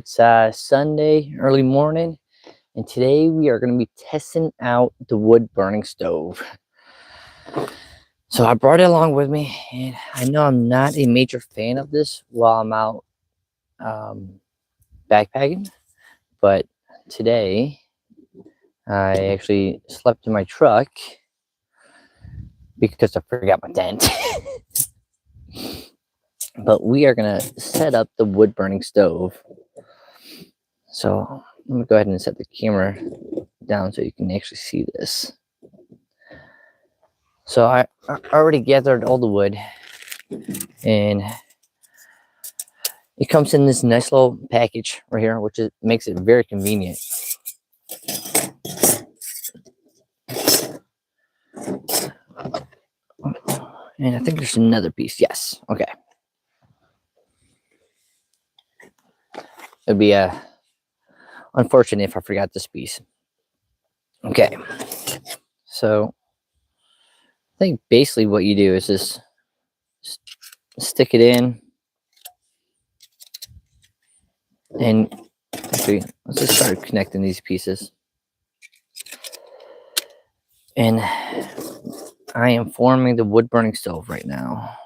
It's Sunday, early morning, and today we are going to be testing out the wood burning stove. So I brought it along with me, and I know I'm not a major fan of this while I'm out backpacking, but today I actually slept in my truck because I forgot my tent. But we are going to set up the wood burning stove. So I'm going to go ahead and set the camera down so you can actually see this. So I already gathered all the wood, and it comes in this nice little package right here, which makes it very convenient. And I think there's another piece. Yes. Okay. It'd be unfortunate if I forgot this piece. Okay. So I think basically what you do is just stick it in, and actually let's just start connecting these pieces. And I am forming the wood burning stove right now.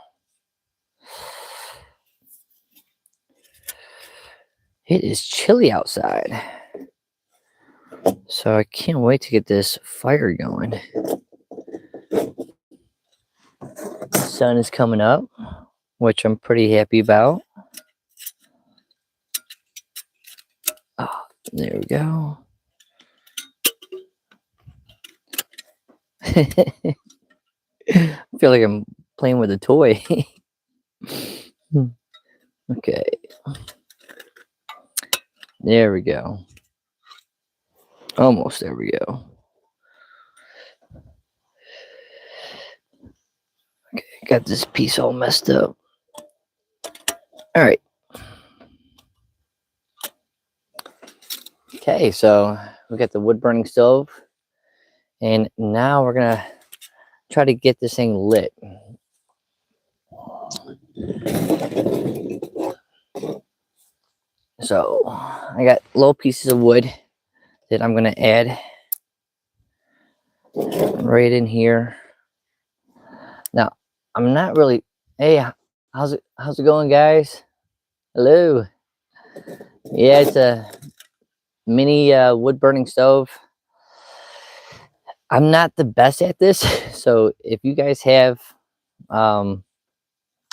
It is chilly outside, so I can't wait to get this fire going. The sun is coming up, which I'm pretty happy about. Oh, there we go. I feel like I'm playing with a toy. Okay. There we go. Almost there we go. Okay, got this piece all messed up. All right. Okay, so we got the wood burning stove, and now we're gonna try to get this thing lit. So I got little pieces of wood that I'm gonna add right in here. Now I'm not really. Hey, how's it going, guys? Hello. Yeah, it's a mini wood burning stove. I'm not the best at this, so if you guys have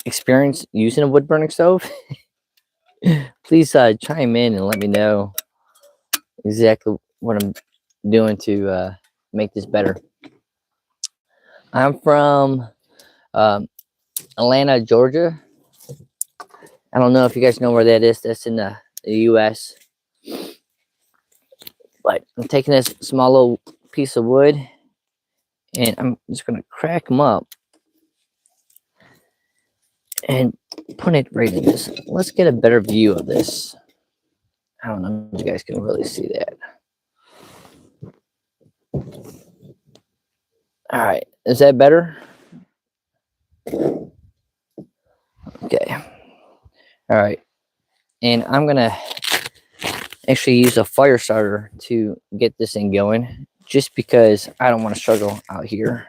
experience using a wood burning stove, please chime in and let me know exactly what I'm doing to make this better. I'm from Atlanta, Georgia. I don't know if you guys know where that is. That's in the U.S. But I'm taking this small little piece of wood, and I'm just going to crack them up and put it right in this. Let's get a better view of this. I don't know if you guys can really see that. All right, is that better? Okay. All right, and I'm gonna actually use a fire starter to get this thing going, just because I don't want to struggle out here.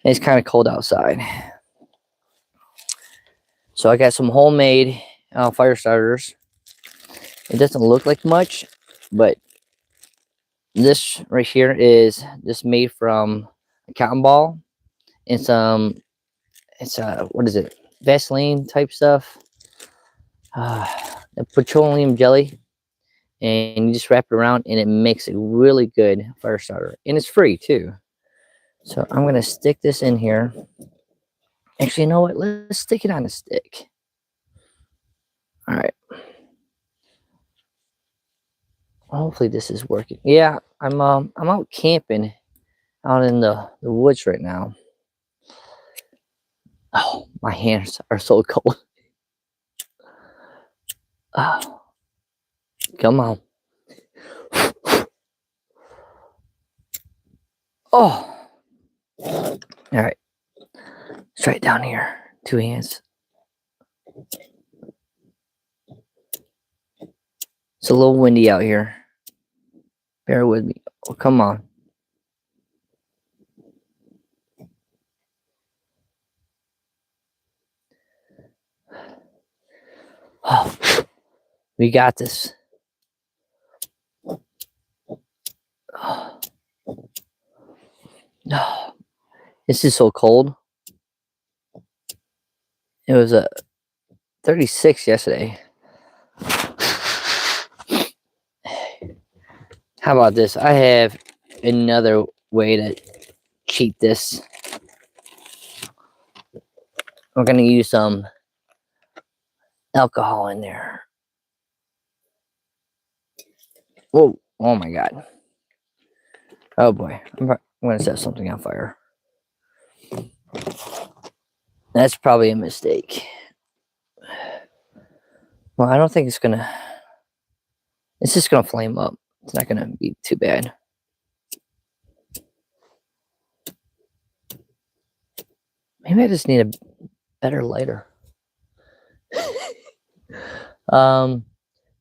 And it's kind of cold outside. So I got some homemade fire starters. It doesn't look like much, but this right here is just made from a cotton ball and some, it's what is it, Vaseline type stuff, petroleum jelly, and you just wrap it around, and it makes a really good fire starter, and it's free too. So I'm gonna stick this in here. Actually, you know what? Let's stick it on a stick. All right. Hopefully this is working. Yeah, I'm out camping out in the woods right now. Oh, my hands are so cold. Oh, come on. Oh. All right. Let's try it down here. 2 hands. It's a little windy out here. Bear with me. Oh, come on. Oh, we got this. Oh, no. This is so cold. It was a 36 yesterday. How about this? I have another way to cheat this. We're going to use some alcohol in there. Whoa. Oh my God. Oh boy. I'm going to set something on fire. That's probably a mistake. Well, I don't think it's going to... It's just going to flame up. It's not going to be too bad. Maybe I just need a better lighter.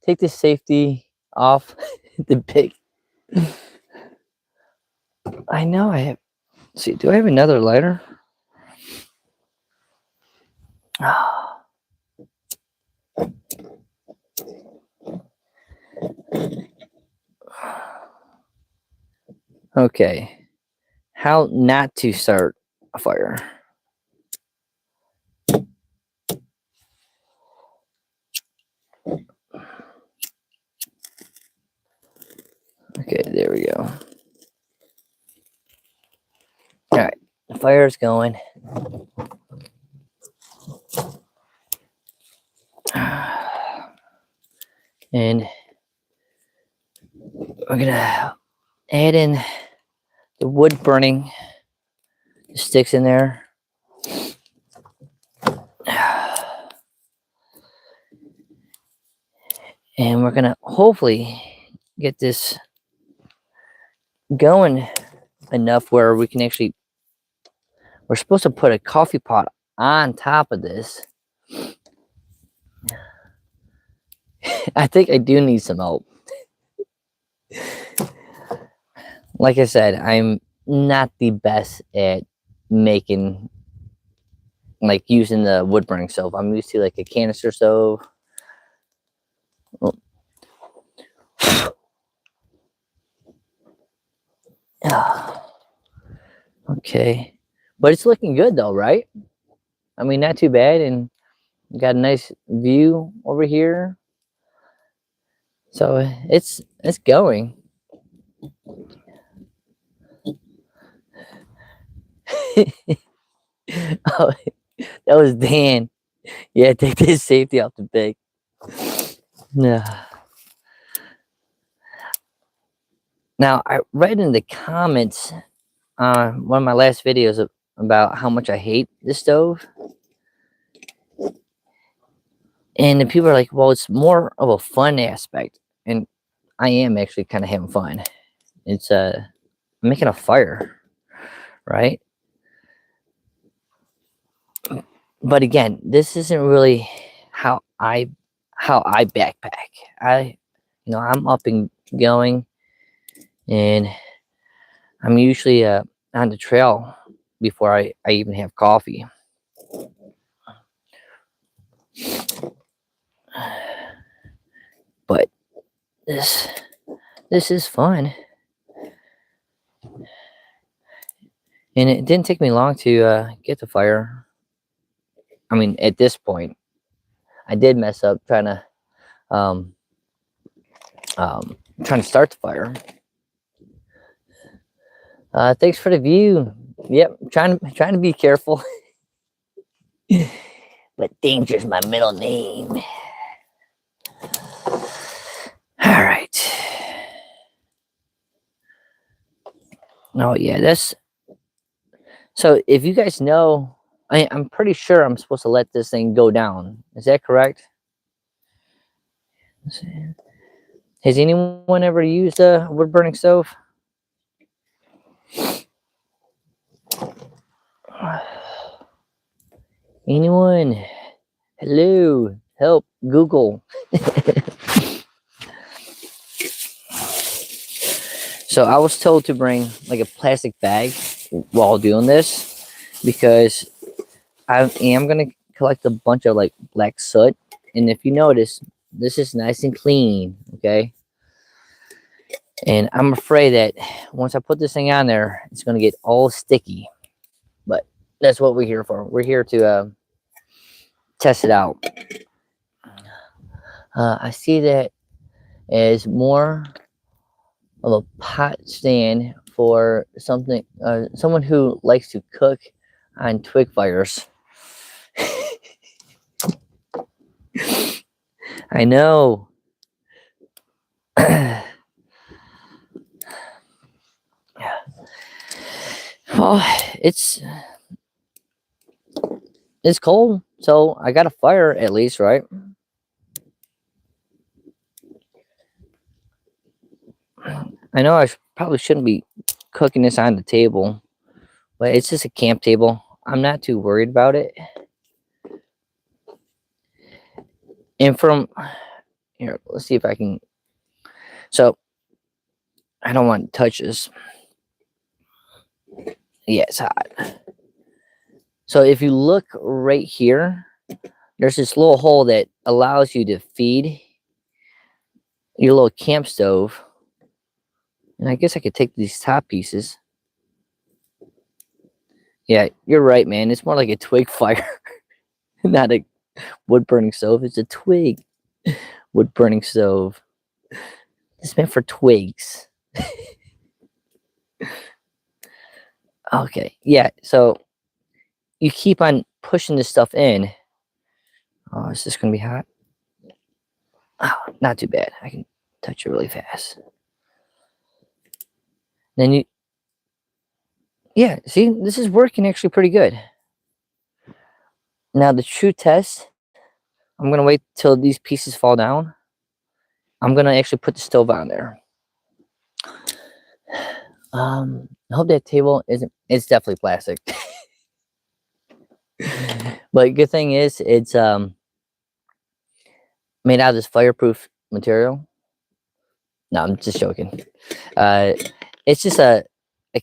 Take the safety off the big. I know I have. Let's see, do I have another lighter? Okay. How not to start a fire. Okay, there we go. All right, the fire is going. And we're gonna add in the wood burning, the sticks in there. And we're gonna hopefully get this going enough where we can actually, we're supposed to put a coffee pot on top of this. I think I do need some help. Like I said, I'm not the best at making, like using the wood burning stove. I'm used to like a canister stove. Oh. Okay, but it's looking good though, right? I mean, not too bad, and got a nice view over here. So it's going. Oh, that was Dan. Yeah, take this safety off the bag. Yeah. Now, I read in the comments one of my last videos about how much I hate this stove. And the people are like, well, it's more of a fun aspect. And I am actually kind of having fun. It's making a fire, right? But again, this isn't really how I backpack. I'm up and going, and I'm usually on the trail before I even have coffee. But this is fun, and it didn't take me long to get the fire. I mean, at this point, I did mess up trying to start the fire. Thanks for the view. Yep, trying to be careful. But danger's my middle name. All right. Oh yeah, that's. So if you guys know, I'm pretty sure I'm supposed to let this thing go down. Is that correct? Has anyone ever used a wood burning stove? Anyone? Hello, help, Google. So I was told to bring like a plastic bag while doing this because I am gonna collect a bunch of like black soot. And if you notice, this is nice and clean, okay? And I'm afraid that once I put this thing on there, it's gonna get all sticky. But that's what we're here for. We're here to test it out. I see that as more of a pot stand for something, someone who likes to cook on twig fires. I know. Well, it's cold, so I got a fire at least, right? I know probably shouldn't be cooking this on the table, but it's just a camp table. I'm not too worried about it. And from here, let's see if I can. So I don't want to touch this. Yeah, it's hot. So if you look right here, there's this little hole that allows you to feed your little camp stove. And I guess I could take these top pieces. Yeah, you're right, man. It's more like a twig fire, not a wood burning stove. It's a twig wood burning stove. It's meant for twigs. Okay, yeah. So you keep on pushing this stuff in. Oh, is this gonna be hot? Oh, not too bad. I can touch it really fast. Then you, yeah. See, this is working actually pretty good. Now the true test, I'm gonna wait till these pieces fall down. I'm gonna actually put the stove on there. I hope that table isn't. It's definitely plastic. But good thing is it's made out of this fireproof material. No, I'm just joking. Uh, it's just a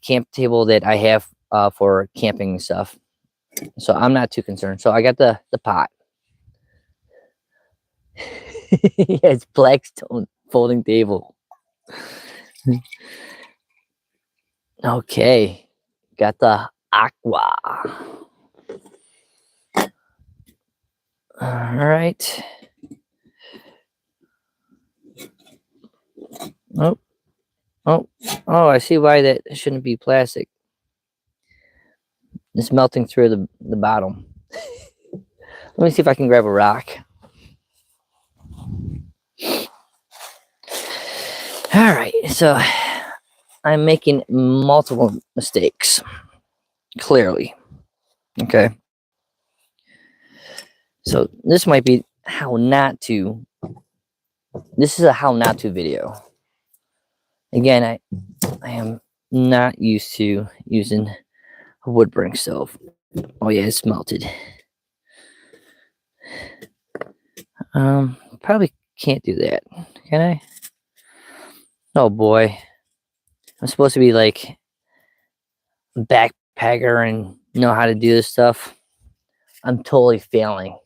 camp table that I have for camping and stuff. So I'm not too concerned. So I got the pot. Yeah, it's Blackstone folding table. Okay, got the aqua. All right. Oh, oh, oh! I see why that shouldn't be plastic. It's melting through the bottom. Let me see if I can grab a rock. All right, so I'm making multiple mistakes. Clearly, okay. So this might be how not to. This is a how not to video. Again, I am not used to using a wood burning stove. Oh yeah, it's melted. Probably can't do that. Can I? Oh boy. I'm supposed to be like a backpacker and know how to do this stuff. I'm totally failing.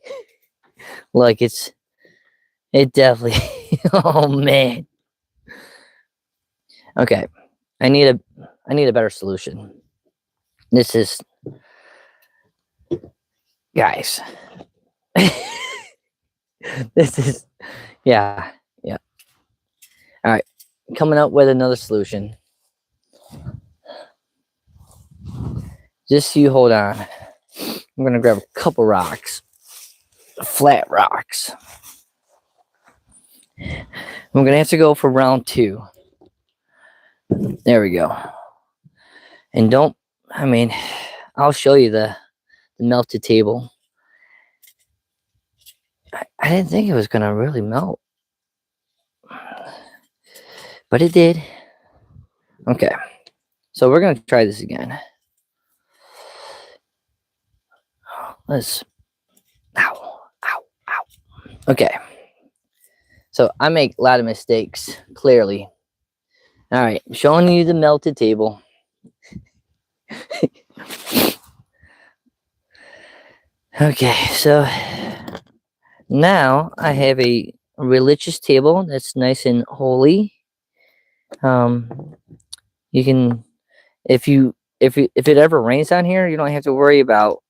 Like it definitely oh man. Okay. I need a better solution. This is guys. This is yeah. All right, coming up with another solution. Just you hold on. I'm gonna grab a couple rocks, flat rocks. I'm gonna have to go for round 2. There we go. And don't, I mean, I'll show you the melted table. I didn't think it was gonna really melt, but it did. Okay, so we're gonna try this again. Let's, ow. Okay, so I make a lot of mistakes, clearly. All right, showing you the melted table. Okay, so now I have a religious table that's nice and holy. You can, if it ever rains on here, you don't have to worry about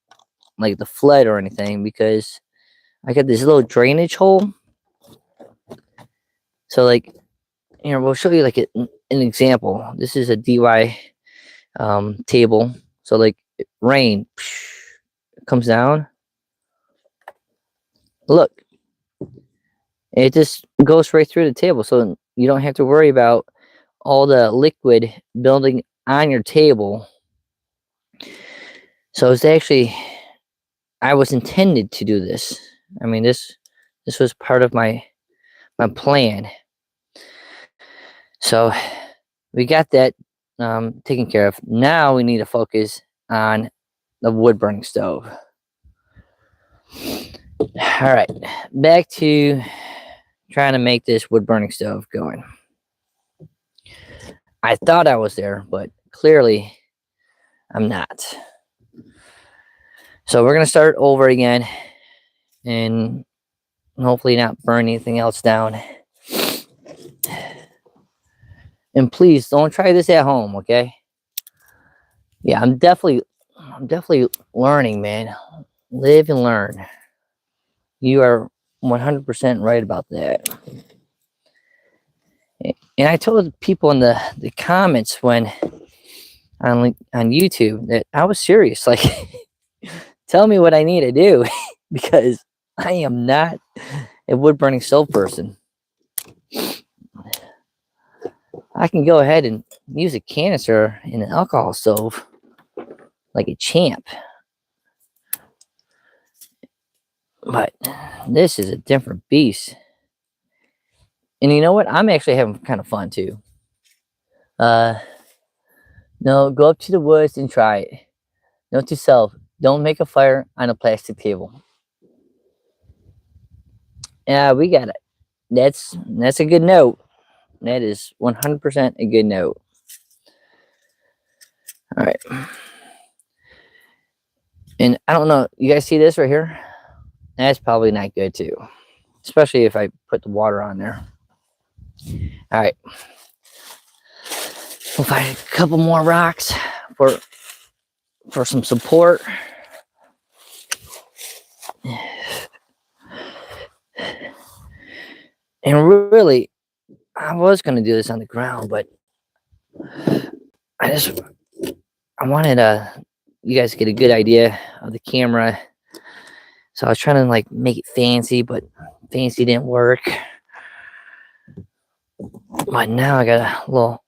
like the flood or anything, because I got this little drainage hole. So like here, we'll show you like an example. This is a DY table. So like rain comes down. Look, it just goes right through the table, so you don't have to worry about all the liquid building on your table. So it's actually, I was intended to do this. I mean, this was part of my plan. So we got that taken care of. Now we need to focus on the wood burning stove. All right, back to trying to make this wood burning stove going. I thought I was there, but clearly I'm not. So we're gonna start over again and hopefully not burn anything else down. And please don't try this at home, okay? Yeah, I'm definitely learning, man. Live and learn. You are 100% right about that. And I told people in the comments when on YouTube that I was serious. Like, tell me what I need to do because I am not a wood burning stove person. I can go ahead and use a canister in an alcohol stove like a champ. But this is a different beast. And you know what? I'm actually having kind of fun too. No, go up to the woods and try it. Note to self, don't make a fire on a plastic table. Yeah, we got it. That's a good note. That is 100% a good note. All right. And I don't know, you guys see this right here? That's probably not good too, especially if I put the water on there. All right. We'll find a couple more rocks for some support. And really, I was going to do this on the ground, but I wanted you guys to get a good idea of the camera. So I was trying to like make it fancy, but fancy didn't work. But now I got a little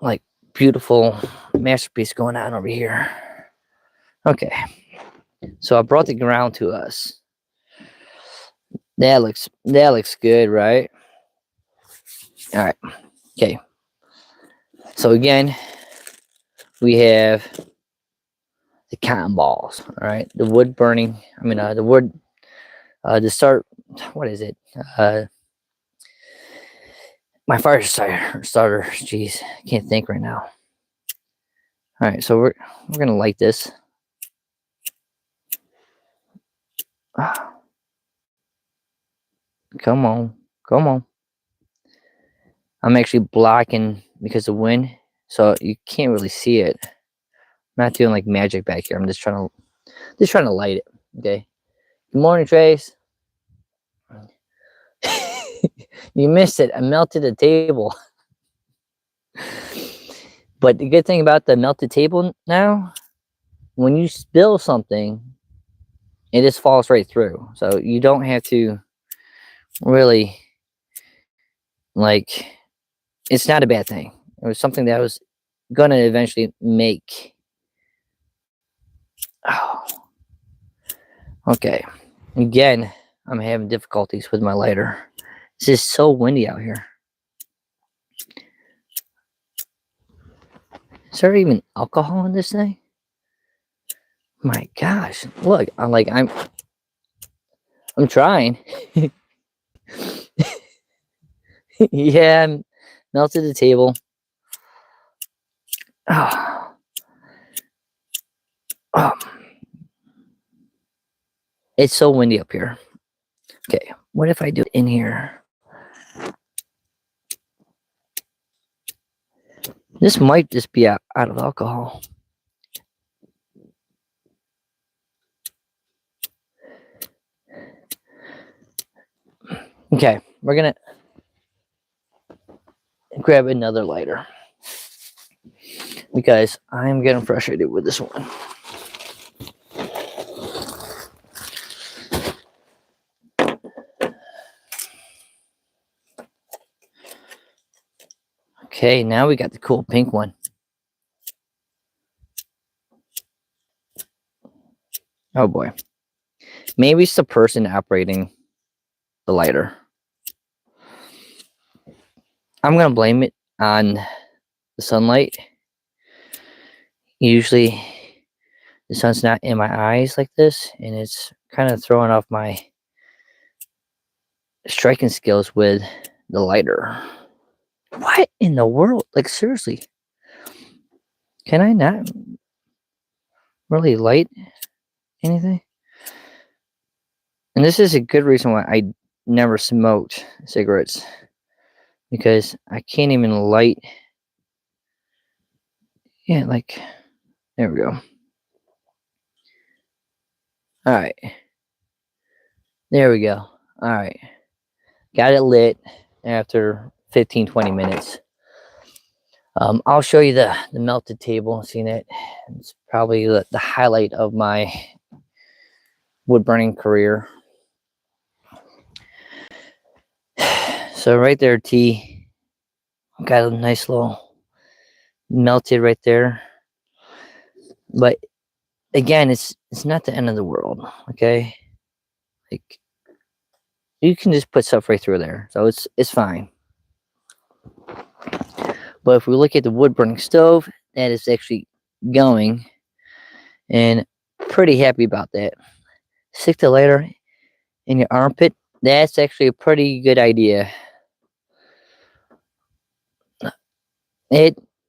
like beautiful masterpiece going on over here. Okay. So I brought the ground to us. That looks good, right? All right. Okay. So again, we have the cotton balls. All right. The wood burning. I mean, the wood. To start. What is it? My fire starter. Jeez, I can't think right now. All right. So we're gonna light this. Come on. Come on. I'm actually blocking because of wind, so you can't really see it. I'm not doing like magic back here. I'm just trying to light it. Okay. Good morning, Trace. You missed it. I melted the table. But the good thing about the melted table now, when you spill something, it just falls right through. So you don't have to really, like, it's not a bad thing. It was something that I was gonna eventually make. Oh. Okay. Again, I'm having difficulties with my lighter. It's just so windy out here. Is there even alcohol in this thing? My gosh. Look, I'm trying. Yeah, melted the table. Oh. Oh. It's so windy up here. Okay, what if I do it in here? This might just be out of alcohol. Okay, we're gonna grab another lighter because I'm getting frustrated with this one. Okay, now we got the cool pink one. Oh boy. Maybe it's the person operating the lighter. I'm going to blame it on the sunlight. Usually the sun's not in my eyes like this, and it's kind of throwing off my striking skills with the lighter. What in the world? Like, seriously. Can I not really light anything? And this is a good reason why I never smoked cigarettes, because I can't even light. Yeah, like, there we go. All right. There we go. All right. Got it lit after 15-20 minutes. I'll show you the melted table. Seen it? It's probably the highlight of my wood burning career. So right there, T, got a nice little melted right there. But again, it's not the end of the world. Okay, like, you can just put stuff right through there, so it's fine. But if we look at the wood burning stove, that is actually going, and pretty happy about that. Stick the lighter in your armpit. That's actually a pretty good idea.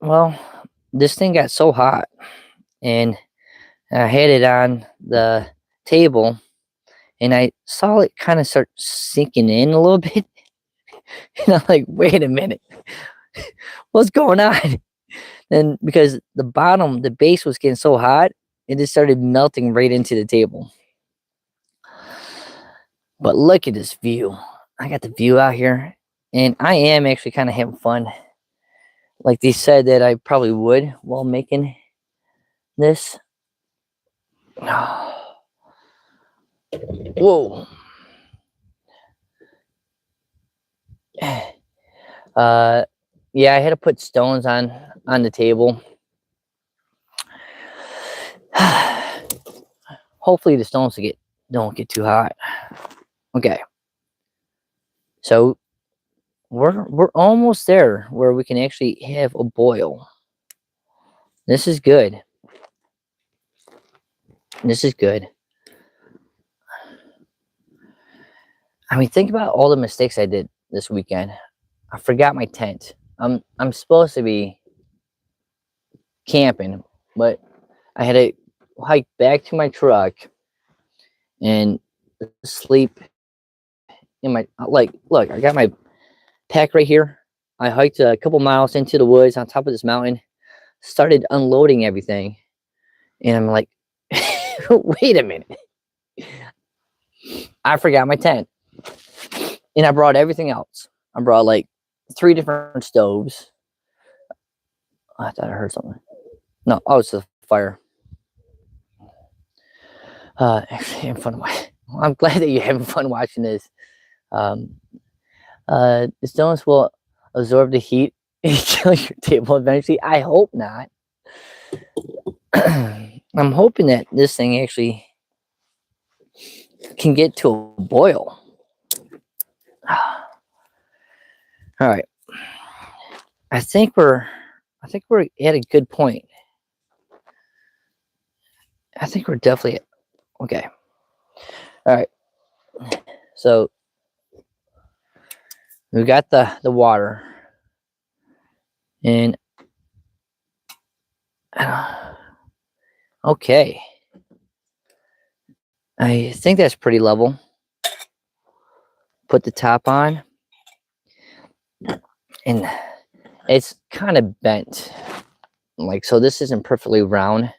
Well, this thing got so hot, and I had it on the table, and I saw it kind of start sinking in a little bit. And I'm like, wait a minute, what's going on? And because the base was getting so hot, it just started melting right into the table. But look at this view. I got the view out here, and I am actually kind of having fun. Like they said that I probably would while making this. Whoa. Yeah, I had to put stones on the table. Hopefully the stones don't get too hot. Okay. So we're almost there where we can actually have a boil. This is good. This is good. I mean, think about all the mistakes I did this weekend. I forgot my tent. I'm supposed to be camping, but I had to hike back to my truck and sleep in my, like, look, I got my pack right here. I hiked a couple miles into the woods on top of this mountain, started unloading everything, and I'm like, wait a minute, I forgot my tent. And I brought everything else. I brought like 3 different stoves. I thought I heard something. No, oh, it's the fire. Actually, having fun. I'm glad that you're having fun watching this. The stones will absorb the heat and kill your table eventually. I hope not. I'm hoping that this thing actually can get to a boil. All right. I think we're at a good point. I think we're definitely okay. All right. So we got the water. And okay, I think that's pretty level. Put the top on, and it's kind of bent. Like, so this isn't perfectly round.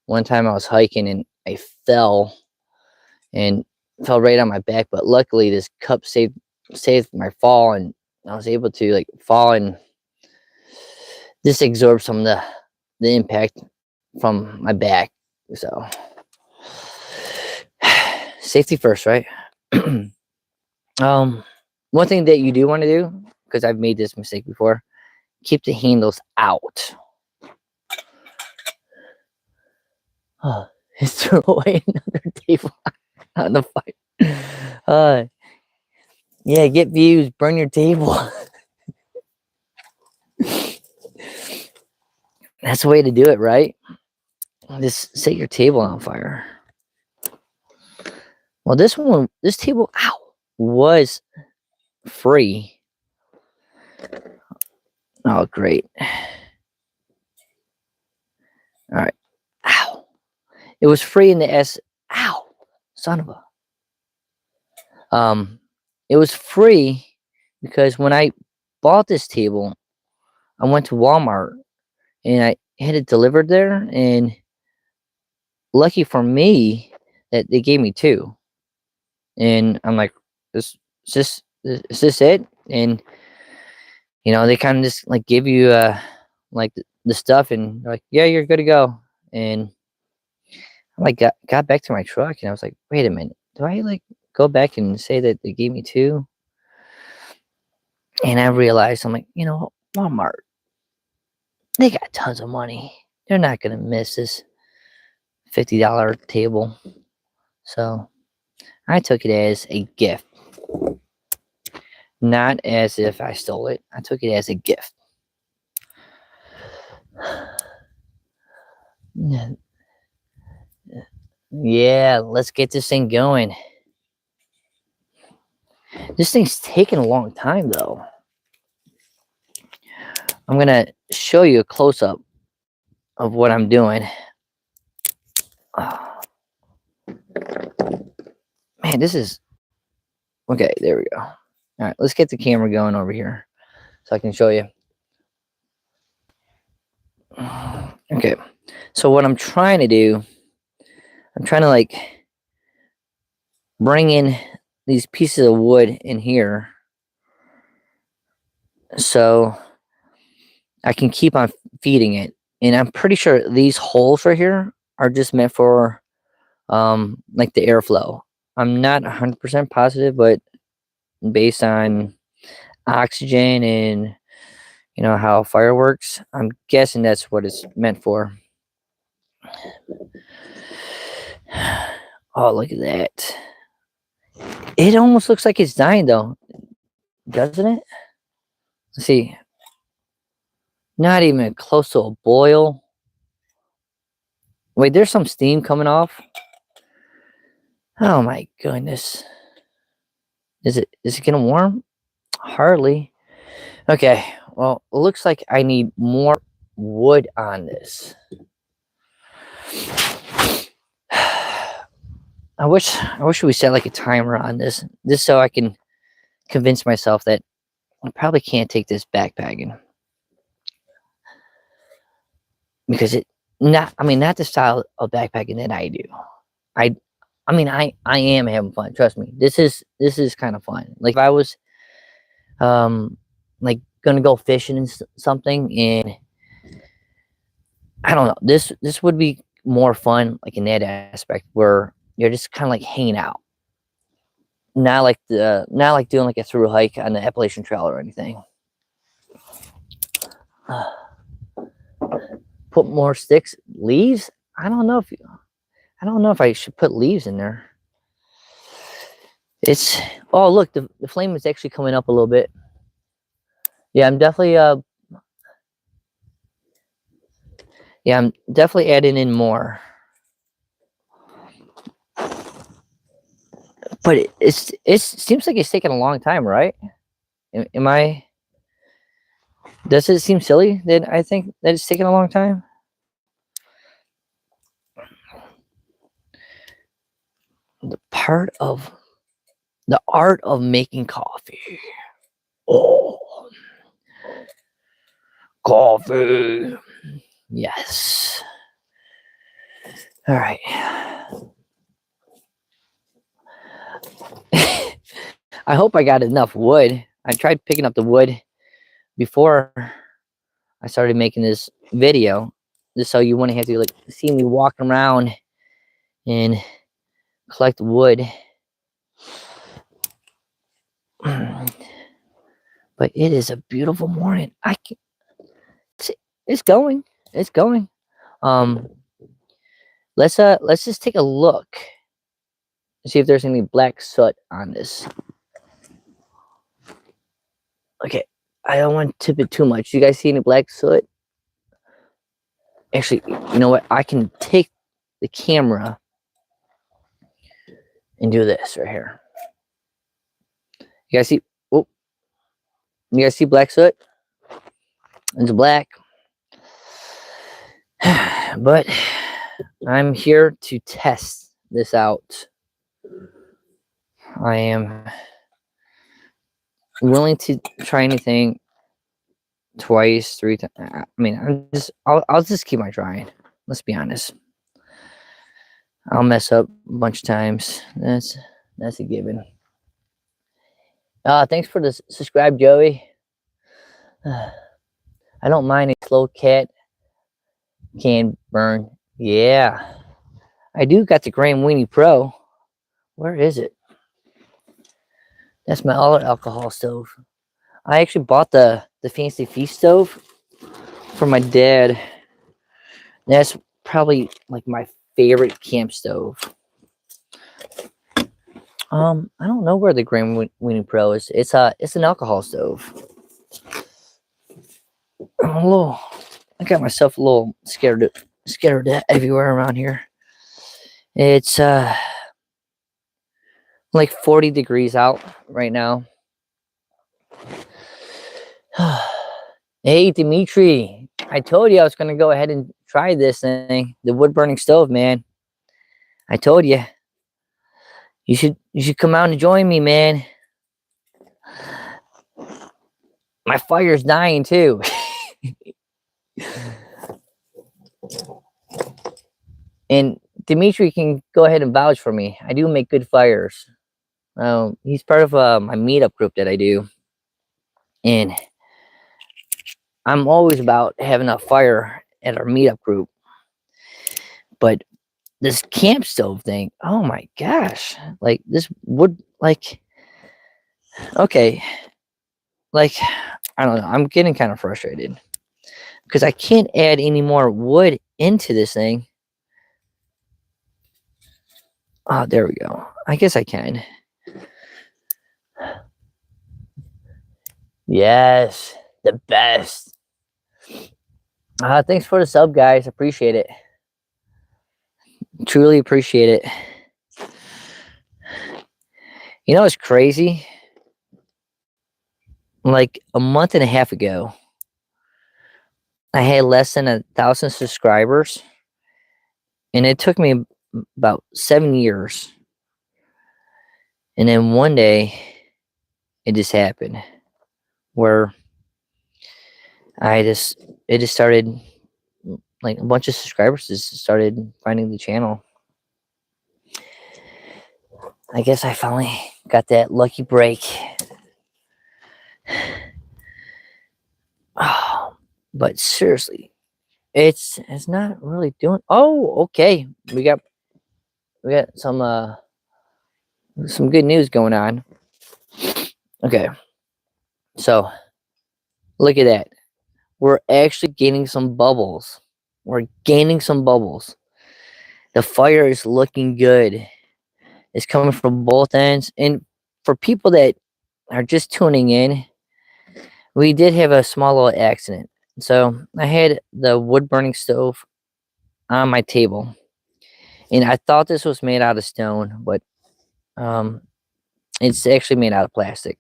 One time I was hiking and I fell right on my back, but luckily this cup saved my fall, and I was able to like fall and just absorb some of the impact from my back. So safety first, right? One thing that you do want to do, because I've made this mistake before, keep the handles out. Oh, it's threw away another table on the fire. Yeah, get views, burn your table. That's the way to do it, right? Just set your table on fire. Well, this table, ow, was free. Oh, great. All right. Ow. It was free in the S. Ow. Son of a. It was free because when I bought this table, I went to Walmart and I had it delivered there, and lucky for me that they gave me two. And I'm like, is this it? And they kind of just like give you like the stuff, and they're like, yeah, you're good to go. And I like got back to my truck, and I was like, wait a minute, do I like go back and say that they gave me two? And I realized, I'm like, Walmart, they got tons of money. They're not gonna miss this $50 table. So I took it as a gift, not as if I stole it. I took it as a gift. Yeah, let's get this thing going. This thing's taking a long time, though. I'm gonna show you a close-up of what I'm doing. Oh, man, this is okay. There we go. All right, let's get the camera going over here so I can show you. Okay, so what I'm trying to do, I'm trying to like bring in these pieces of wood in here so I can keep on feeding it. And I'm pretty sure these holes right here are just meant for like the airflow. I'm not 100% positive, but based on oxygen and how fire works, I'm guessing that's what it's meant for. Oh, look at that. It almost looks like it's dying though, doesn't it? Let's see. Not even close to a boil. Wait, there's some steam coming off. Oh my goodness. Is it getting warm? Hardly. Okay, well, it looks like I need more wood on this. I wish we set like a timer on this, just so I can convince myself that I probably can't take this backpacking. Because not the style of backpacking that I do. I am having fun. Trust me. This is kind of fun. Like if I was like gonna go fishing and something, and I don't know, this would be more fun, like in that aspect where you're just kind of like hanging out, not like doing like a through hike on the Appalachian Trail or anything. Put more sticks, leaves. I don't know if I should put leaves in there. Oh look, the flame is actually coming up a little bit. Yeah, I'm definitely adding in more. But it seems like it's taking a long time, right? Am I Does it seem silly that I think that it's taking a long time? The art of making coffee. Oh, coffee. Yes. All right. I hope I got enough wood. I tried picking up the wood before I started making this video, just so you wouldn't have to like see me walking around and collect wood. But it is a beautiful morning. It's going. It's going. Let's just take a look and see if there's any black soot on this. Okay, I don't want to tip it too much. You guys see any black soot? Actually, you know what? I can take the camera and do this right here. You guys see? Oh, you guys see black soot? It's black. But I'm here to test this out. I am willing to try anything twice, 3 times. I mean, I'll just keep my trying. Let's be honest. I'll mess up a bunch of times. That's a given. Thanks for the subscribe, Joey. I don't mind a slow cat can burn. Yeah, I do got the Grand Weenie Pro. Where is it? That's my all alcohol stove. I actually bought the Fancy Feast stove for my dad. That's probably like my favorite camp stove. I don't know where the Grand Weenie Pro is. It's an alcohol stove. I got myself a little scared everywhere around here. It's like 40 degrees out right now. Hey, Dimitri, I told you I was going to go ahead and try this thing, the wood burning stove, man. I told you. You should come out and join me, man. My fire's dying too. And Dimitri can go ahead and vouch for me. I do make good fires. He's part of my meetup group that I do. And I'm always about having a fire at our meetup group. But this camp stove thing, oh my gosh. Like this wood, like, okay. Like, I don't know. I'm getting kind of frustrated. Because I can't add any more wood into this thing. Oh, there we go. I guess I can. Yes, the best. Thanks for the sub, guys. Appreciate it. Truly appreciate it. You know what's crazy? Like a month and a half ago, I had less than 1,000 subscribers, and it took me about 7 years. And then one day, it just happened, where it just started, like a bunch of subscribers just started finding the channel. I guess I finally got that lucky break. Oh, but seriously, it's not really doing. Oh, okay. We got some good news going on. Okay, so look at that. We're actually gaining some bubbles. We're gaining some bubbles. The fire is looking good. It's coming from both ends. And for people that are just tuning in, we did have a small little accident. So I had the wood burning stove on my table, and I thought this was made out of stone, but it's actually made out of plastic.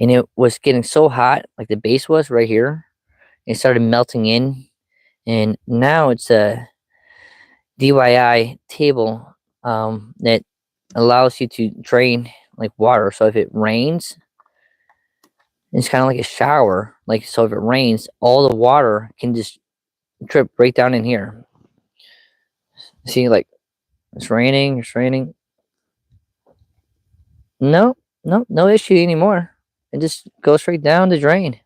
and it was getting so hot, like the base was right here. It started melting in, and now it's a DIY table that allows you to drain like water. So if it rains, it's kind of like a shower. Like, so if it rains, all the water can just drip right down in here. See, like, it's raining, it's raining. No, no issue anymore. It just goes straight down the drain.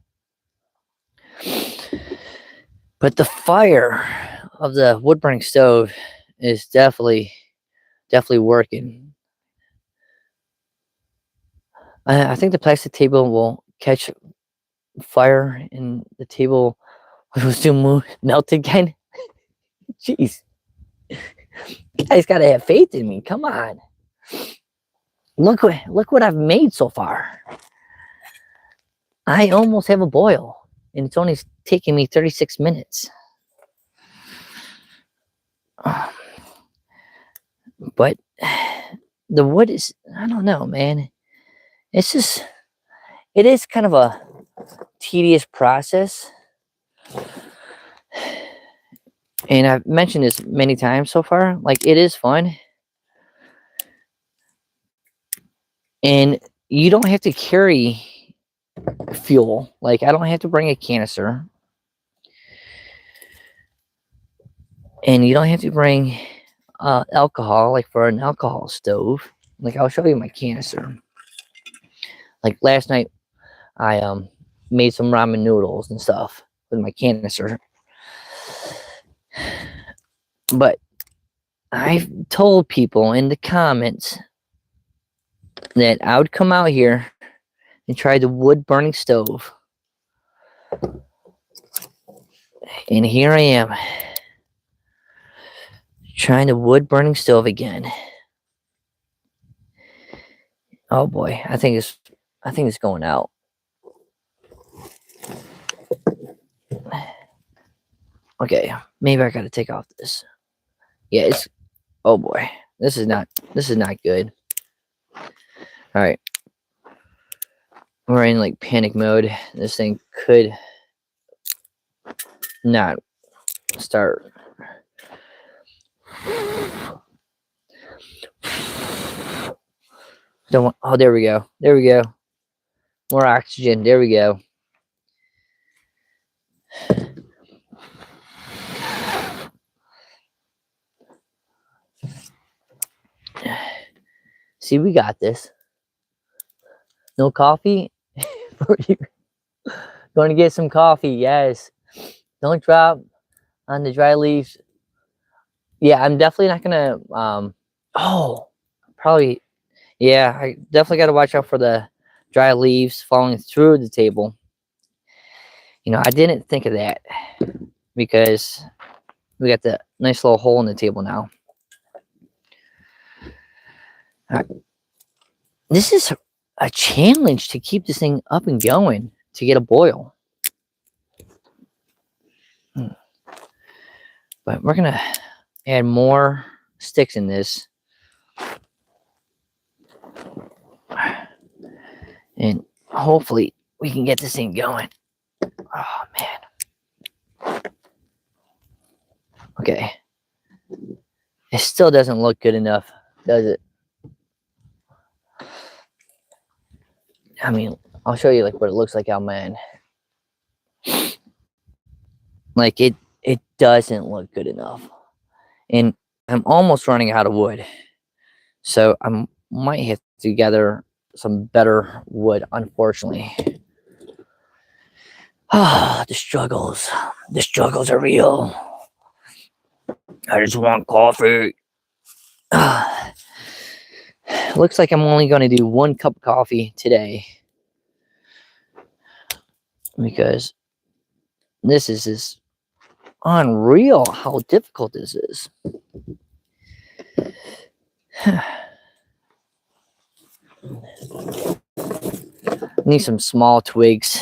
But the fire of the wood burning stove is definitely working. I think the plastic table will catch fire, and the table will still melt again. Jeez, you guys gotta have faith in me. Come on, look what I've made so far. I almost have a boil, and it's only taking me 36 minutes. But the wood is, I don't know, man. It's just, it is kind of a tedious process. And I've mentioned this many times so far. Like, it is fun. And you don't have to carry fuel. Like, I don't have to bring a canister. And you don't have to bring alcohol, like for an alcohol stove. Like, I'll show you my canister. Like, last night, I made some ramen noodles and stuff with my canister. But I've told people in the comments that I would come out here and try the wood burning stove. And here I am, trying the wood burning stove again. Oh boy, I think it's going out. Okay, maybe I gotta take off this. Yeah, it's, oh boy, this is not good. All right, we're in like panic mode. This thing could not start. Don't want, oh, there we go. There we go. More oxygen. There we go. See, we got this. No coffee? Going to get some coffee, yes. Don't drop on the dry leaves. Yeah, I'm definitely not gonna probably, yeah, I definitely gotta watch out for the dry leaves falling through the table. You know, I didn't think of that because we got the nice little hole in the table now. All right. This is a challenge to keep this thing up and going to get a boil. But we're gonna add more sticks in this. And hopefully we can get this thing going. Oh man. Okay. It still doesn't look good enough, does it? I mean, I'll show you like what it looks like on my end. Like, it doesn't look good enough. And I'm almost running out of wood. So I might have to gather some better wood, unfortunately. Ah, the struggles. The struggles are real. I just want coffee. Looks like I'm only going to do 1 cup of coffee today. Because this is just unreal how difficult this is. Need some small twigs.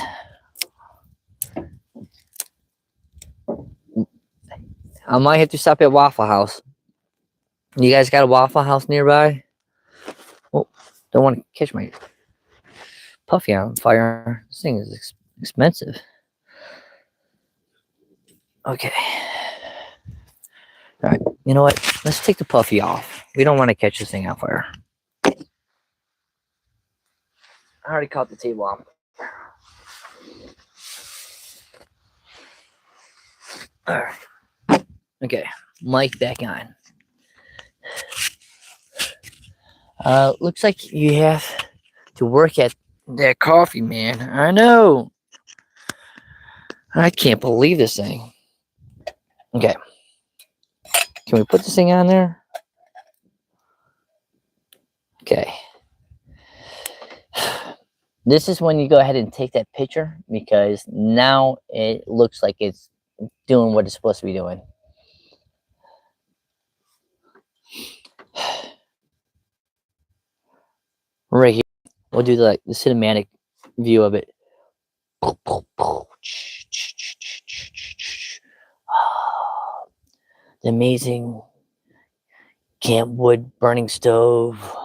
I might have to stop at Waffle House. You guys got a Waffle House nearby? Oh, don't want to catch my Puffy on fire. This thing is expensive. Okay. All right. You know what? Let's take the Puffy off. We don't want to catch this thing on fire. I already caught the table off. All right. Okay. Mic back on. Looks like you have to work at that coffee, man. I know. I can't believe this thing. Okay. Can we put this thing on there? Okay. This is when you go ahead and take that picture, because now it looks like it's doing what it's supposed to be doing. Right here, we'll do the cinematic view of it. The amazing camp wood burning stove.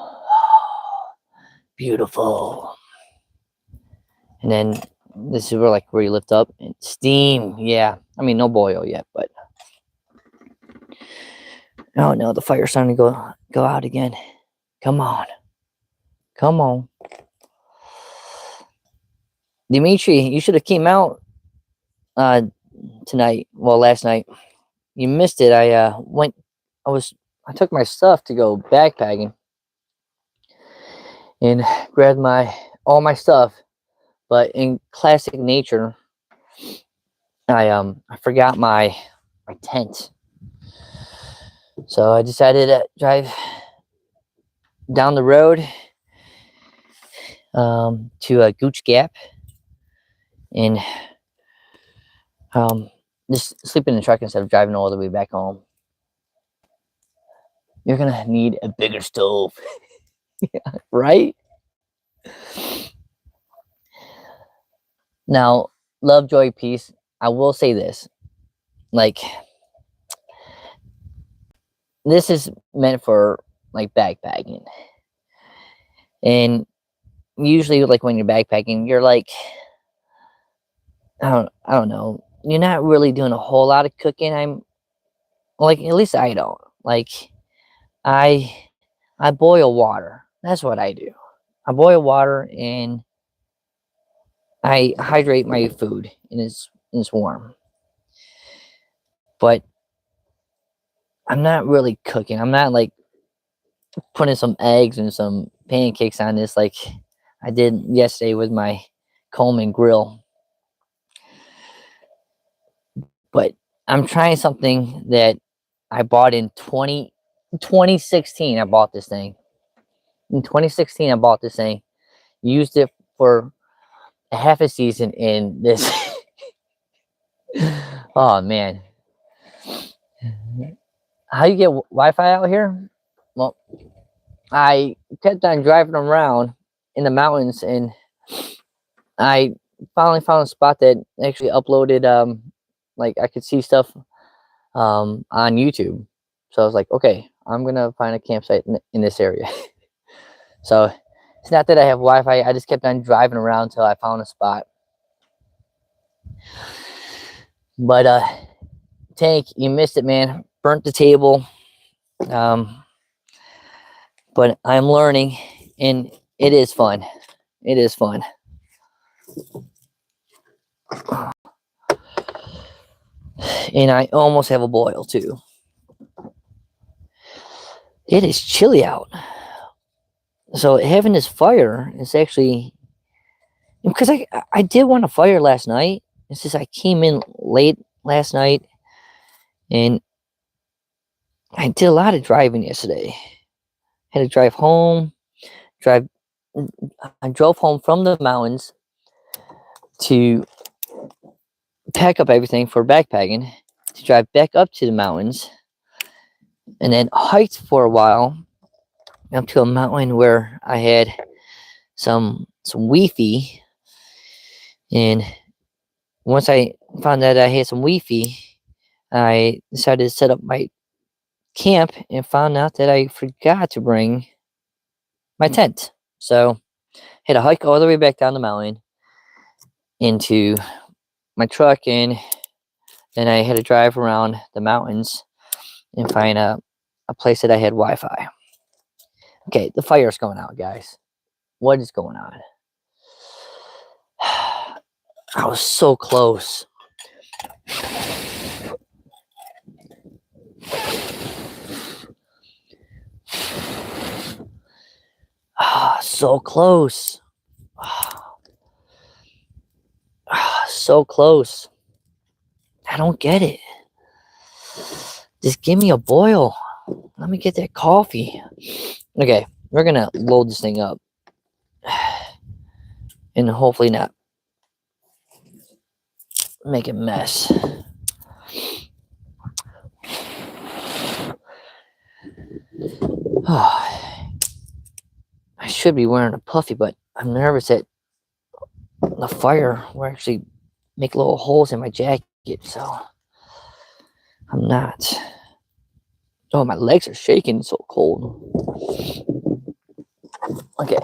Beautiful. And then this is where you lift up and steam. Yeah, I mean, no boil yet, but oh no, the fire's starting to go out again. Come on, come on, Dimitri, you should have came out tonight. Well, last night you missed it. I took my stuff to go backpacking and grabbed all my stuff, but in classic nature, I forgot my tent. So I decided to drive down the road to Gooch Gap and just sleep in the truck instead of driving all the way back home. You're gonna need a bigger stove. Yeah, right? Now, love, joy, peace. I will say this. Like, this is meant for like backpacking. And usually like when you're backpacking, you're like, I don't know. You're not really doing a whole lot of cooking. I'm like, at least I don't. Like, I boil water. That's what I do. I boil water and I hydrate my food and it's warm. But I'm not really cooking. I'm not like putting some eggs and some pancakes on this like I did yesterday with my Coleman grill. But I'm trying something that I bought in 2016. I bought this thing. In 2016, I bought this thing. Used it for a half a season in this. Oh, man. How you get Wi-Fi out here? Well, I kept on driving around in the mountains and I finally found a spot that actually uploaded like I could see stuff on YouTube. So I was like, okay, I'm gonna find a campsite in this area. So it's not that I have Wi-Fi. I just kept on driving around till I found a spot. But Tank, you missed it, man. Burnt the table. But I'm learning, and it is fun. It is fun. And I almost have a boil too. It is chilly out. So having this fire is actually, because I did want a fire last night. It's just I came in late last night and I did a lot of driving yesterday. Had to drive home, I drove home from the mountains to pack up everything for backpacking, to drive back up to the mountains, and then hiked for a while up to a mountain where I had some Wi-Fi. And once I found out I had some Wi-Fi, I decided to set up my camp and found out that I forgot to bring my tent. So had to hike all the way back down the mountain into my truck, and then I had to drive around the mountains and find a place that I had Wi-Fi. Okay, the fire's going out, guys. What is going on? I was so close. So close. So close. I don't get it. Just give me a boil. Let me get that coffee. Okay, we're gonna load this thing up and hopefully not make a mess. I should be wearing a puffy, but I'm nervous that the fire will actually make little holes in my jacket, so I'm not. Oh, my legs are shaking. It's so cold. Okay,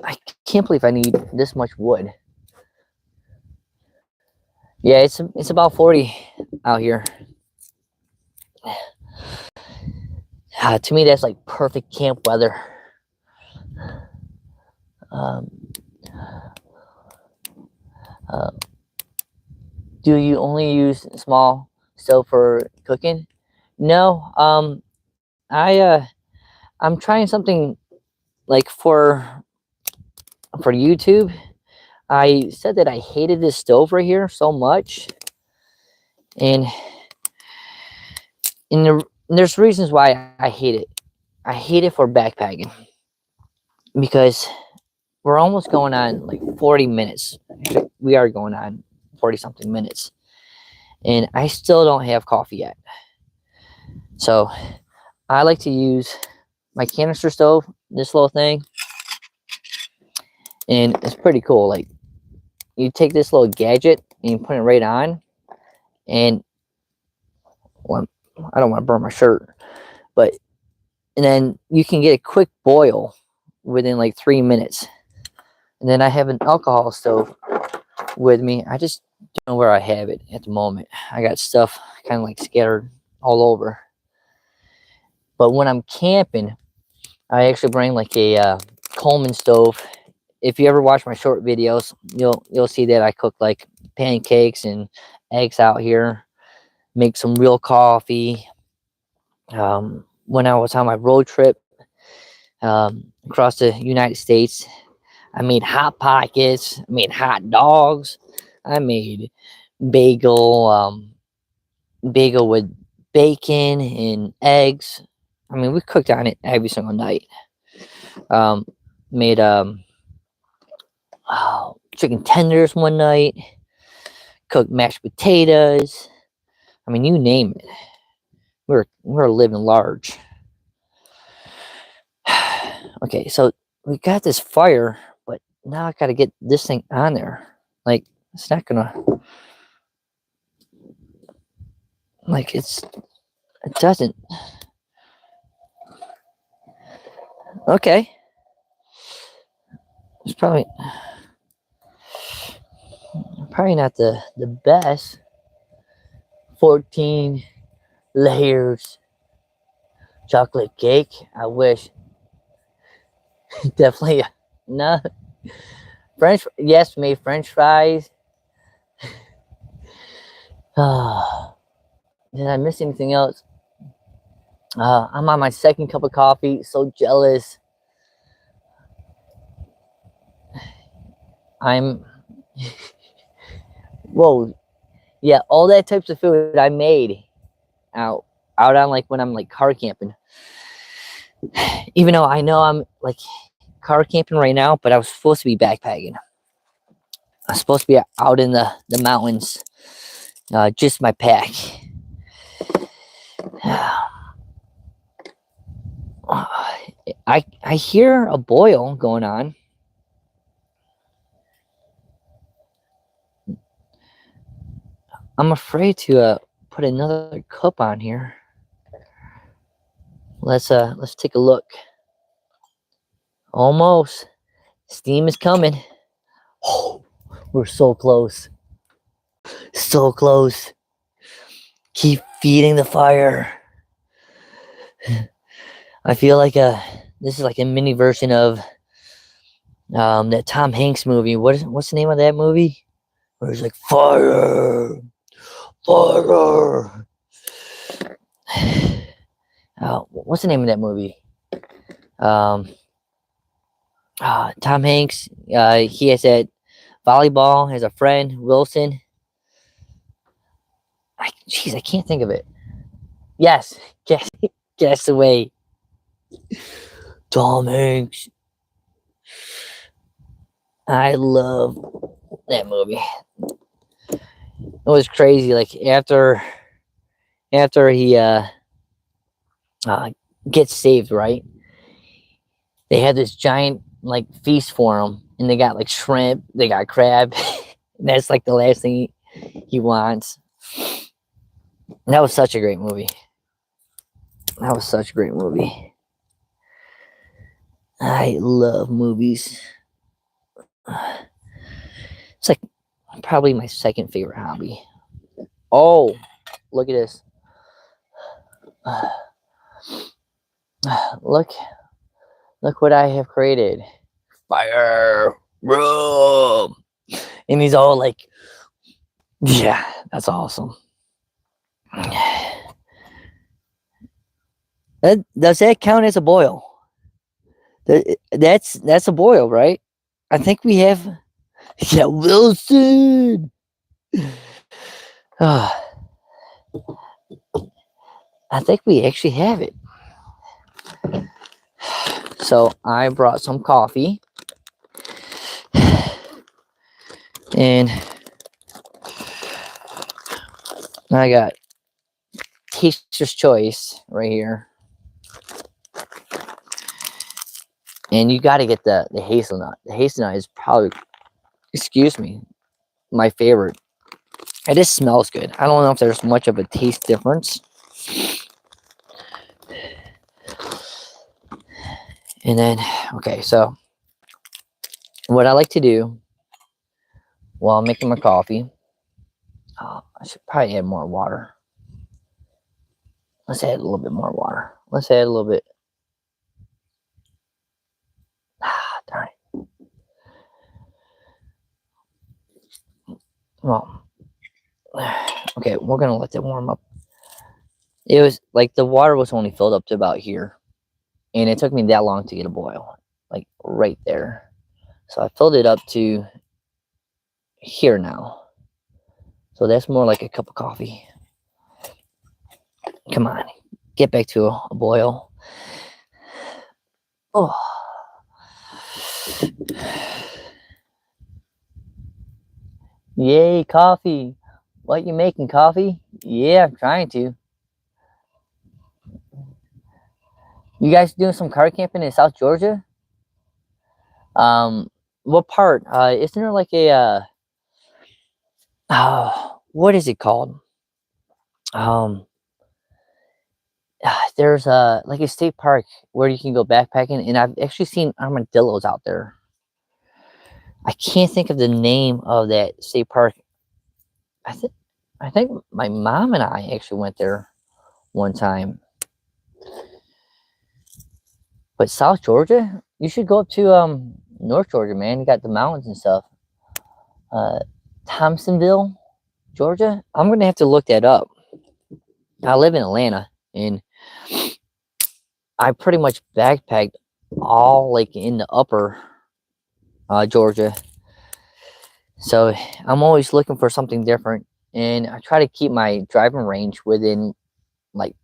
I can't believe I need this much wood. Yeah, it's about 40 out here. To me, that's like perfect camp weather. Do you only use small stove for cooking? No. I'm trying something like for YouTube. I said that I hated this stove right here so much, and there's reasons why I hate it. I hate it for backpacking because we're almost going on like 40 minutes. We are going on 40 something minutes, and I still don't have coffee yet. So I like to use my canister stove, this little thing, and it's pretty cool. Like, you take this little gadget and you put it right on, and well, I don't want to burn my shirt, but and then you can get a quick boil within like 3 minutes. And then I have an alcohol stove with me. I just don't know where I have it at the moment. I got stuff kind of like scattered all over. But when I'm camping, I actually bring like a Coleman stove. If you ever watch my short videos, you'll see that I cook like pancakes and eggs out here, make some real coffee. When I was on my road trip across the United States, I made hot pockets, I made hot dogs, I made bagel with bacon and eggs. I mean, we cooked on it every single night. Made chicken tenders one night, cooked mashed potatoes. I mean, you name it. We're living large. Okay, so we got this fire, but now I got to get this thing on there. Like, it's not gonna, like, it doesn't. Okay, it's probably not the best. 14 layers chocolate cake. I wish. Definitely no. Yes, made French fries. Did I miss anything else? I'm on my second cup of coffee. So jealous. I'm whoa. Yeah, all that types of food I made out on like when I'm like car camping. Even though I know I'm like car camping right now, but I was supposed to be backpacking. I'm supposed to be out in the mountains. Just my pack. I hear a boil going on. I'm afraid to put another cup on here. Let's take a look. Almost Steam is coming. Oh, we're so close. So close. Keep feeding the fire. I feel like this is like a mini version of that Tom Hanks movie. What's the name of that movie? Where it's like fire, fire. What's the name of that movie? Tom Hanks. He has that volleyball. Has a friend, Wilson. Jeez, I can't think of it. Yes, guess away. Tom Hanks. I love that movie. It was crazy. Like after he gets saved, right? They had this giant like feast for him, and they got like shrimp, they got crab. That's like the last thing he wants. And that was such a great movie. That was such a great movie. I love movies. It's like probably my second favorite hobby. Oh, look at this. Look what I have created. Fire room. And he's all like, yeah, that's awesome. Does that count as a boil? That's a boil, right? I think we have. Yeah, Wilson. I think we actually have it. So I brought some coffee, and I got Taster's Choice right here. And you got to get the hazelnut. The hazelnut is probably, excuse me, my favorite. It just smells good. I don't know if there's much of a taste difference. And then, okay, so what I like to do while I'm making my coffee, I should probably add more water. Let's add a little bit more water. Let's add a little bit. Darn it. Well, okay, we're going to let that warm up. It was like the water was only filled up to about here. And it took me that long to get a boil. Like right there. So I filled it up to here now. So that's more like a cup of coffee. Come on. Get back to a boil. Oh. Yay, coffee. What you making, coffee? Yeah, I'm trying to. You guys doing some car camping in South Georgia? What part? Isn't there like a what is it called? There's like a state park where you can go backpacking, and I've actually seen armadillos out there. I can't think of the name of that state park. I think my mom and I actually went there one time. But South Georgia, you should go up to North Georgia, man. You got the mountains and stuff. Thompsonville, Georgia. I'm gonna have to look that up. I live in Atlanta, and I pretty much backpacked all like in the upper Georgia. So I'm always looking for something different, and I try to keep my driving range within like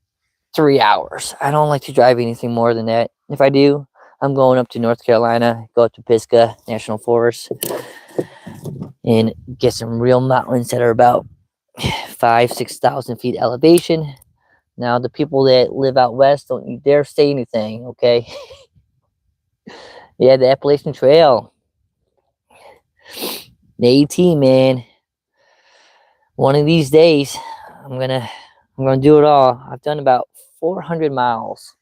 3 hours. I don't like to drive anything more than that. If I do, I'm going up to North Carolina, go up to Pisgah National Forest, and get some real mountains that are about 5,000-6,000 feet elevation. Now, the people that live out west, don't you dare say anything, okay? Yeah, the Appalachian Trail. The AT, man. One of these days, I'm gonna do it all. I've done about 400 miles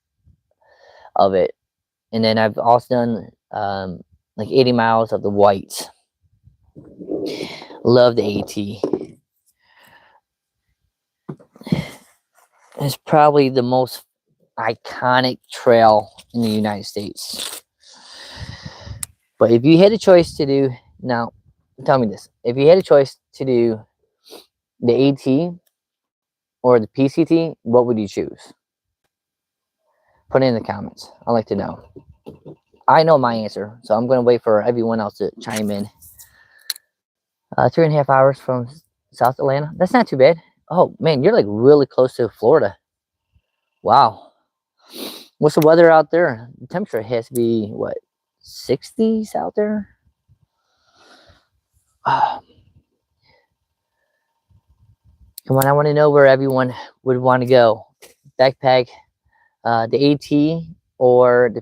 of it, and then I've also done like 80 miles of the whites. Love the AT. It's probably the most iconic trail in the United States. But if you had a choice to do, now tell me this, if you had a choice to do the AT or the PCT, what would you choose? Put it in the comments. I'd like to know. I know my answer, so I'm going to wait for everyone else to chime in. 3.5 hours from South Atlanta. That's not too bad. Oh man, you're like really close to Florida. Wow. What's the weather out there? The temperature has to be what, 60s out there? Oh. Come on, I want to know where everyone would want to go. Backpack, the AT or the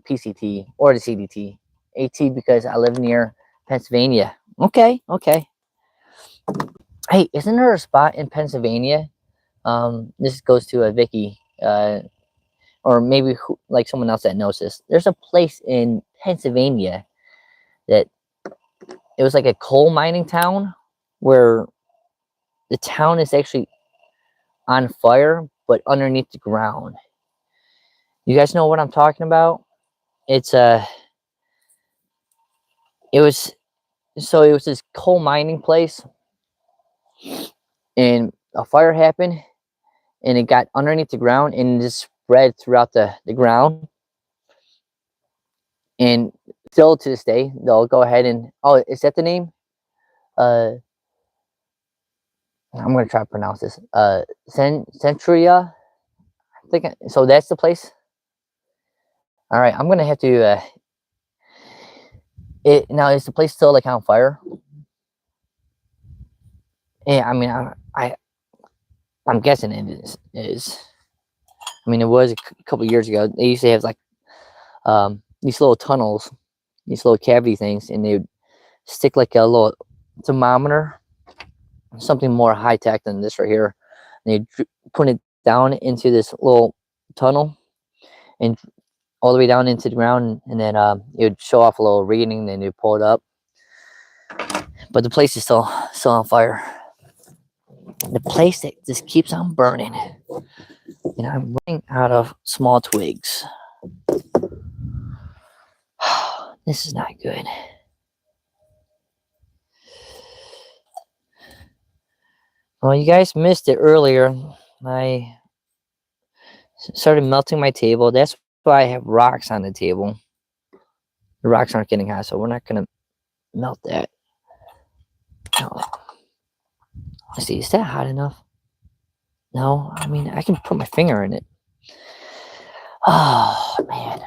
PCT or the CDT. AT because I live near Pennsylvania. Okay, okay. Hey, isn't there a spot in Pennsylvania? This goes to a Vicky, or maybe like someone else that knows this. There's a place in Pennsylvania that it was like a coal mining town where the town is actually on fire, but underneath the ground. You guys know what I'm talking about? It's it was this coal mining place, and a fire happened, and it got underneath the ground and just spread throughout the ground. And still to this day, they'll go ahead and, oh, is that the name? I'm gonna try to pronounce this. Centuria. I think so. That's the place. All right, I'm gonna have to. Now is the place still like on fire? Yeah, I mean, I'm guessing it is. I mean, it was a couple years ago. They used to have like these little tunnels, these little cavity things, and they would stick like a little thermometer, something more high tech than this right here. And they put it down into this little tunnel and all the way down into the ground, and then it would show off a little reading, then you pull it up. But the place is still on fire. The place that just keeps on burning. And I'm running out of small twigs. This is not good. Well, you guys missed it earlier. I started melting my table. That's why I have rocks on the table. The rocks aren't getting hot, so we're not going to melt that. No. Let's see, is that hot enough? No, I mean, I can put my finger in it. Oh, man.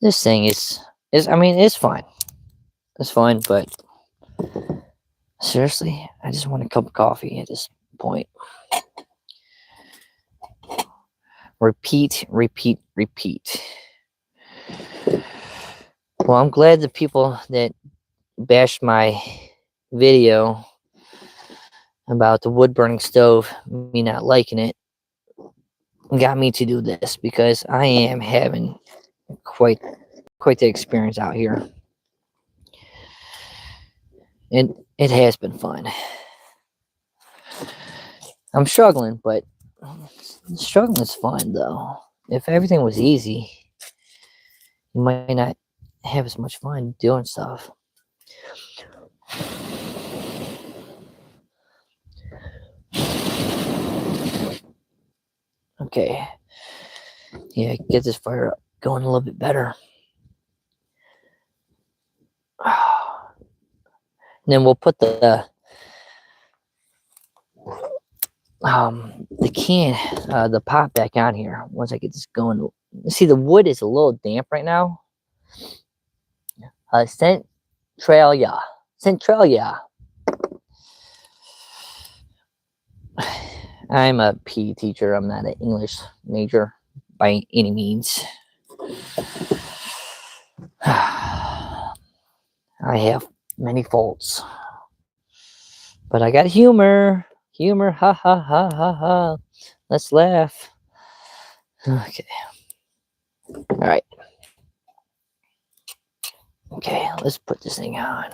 This thing is I mean, it's fine. It's fine, but seriously, I just want a cup of coffee at this point. Repeat, repeat, repeat. Well, I'm glad the people that bashed my video about the wood burning stove, me not liking it, got me to do this, because I am having quite the experience out here. And it has been fun. I'm struggling, but struggling is fun though. If everything was easy, you might not have as much fun doing stuff. Okay. Yeah, get this fire up going a little bit better. And then we'll put the can, the pot back on here once I get this going. See, the wood is a little damp right now. Centralia. I'm a PE teacher. I'm not an English major by any means. I have many faults, but I got humor. Humor, ha ha ha ha ha. Let's laugh. Okay. All right. Okay, let's put this thing on.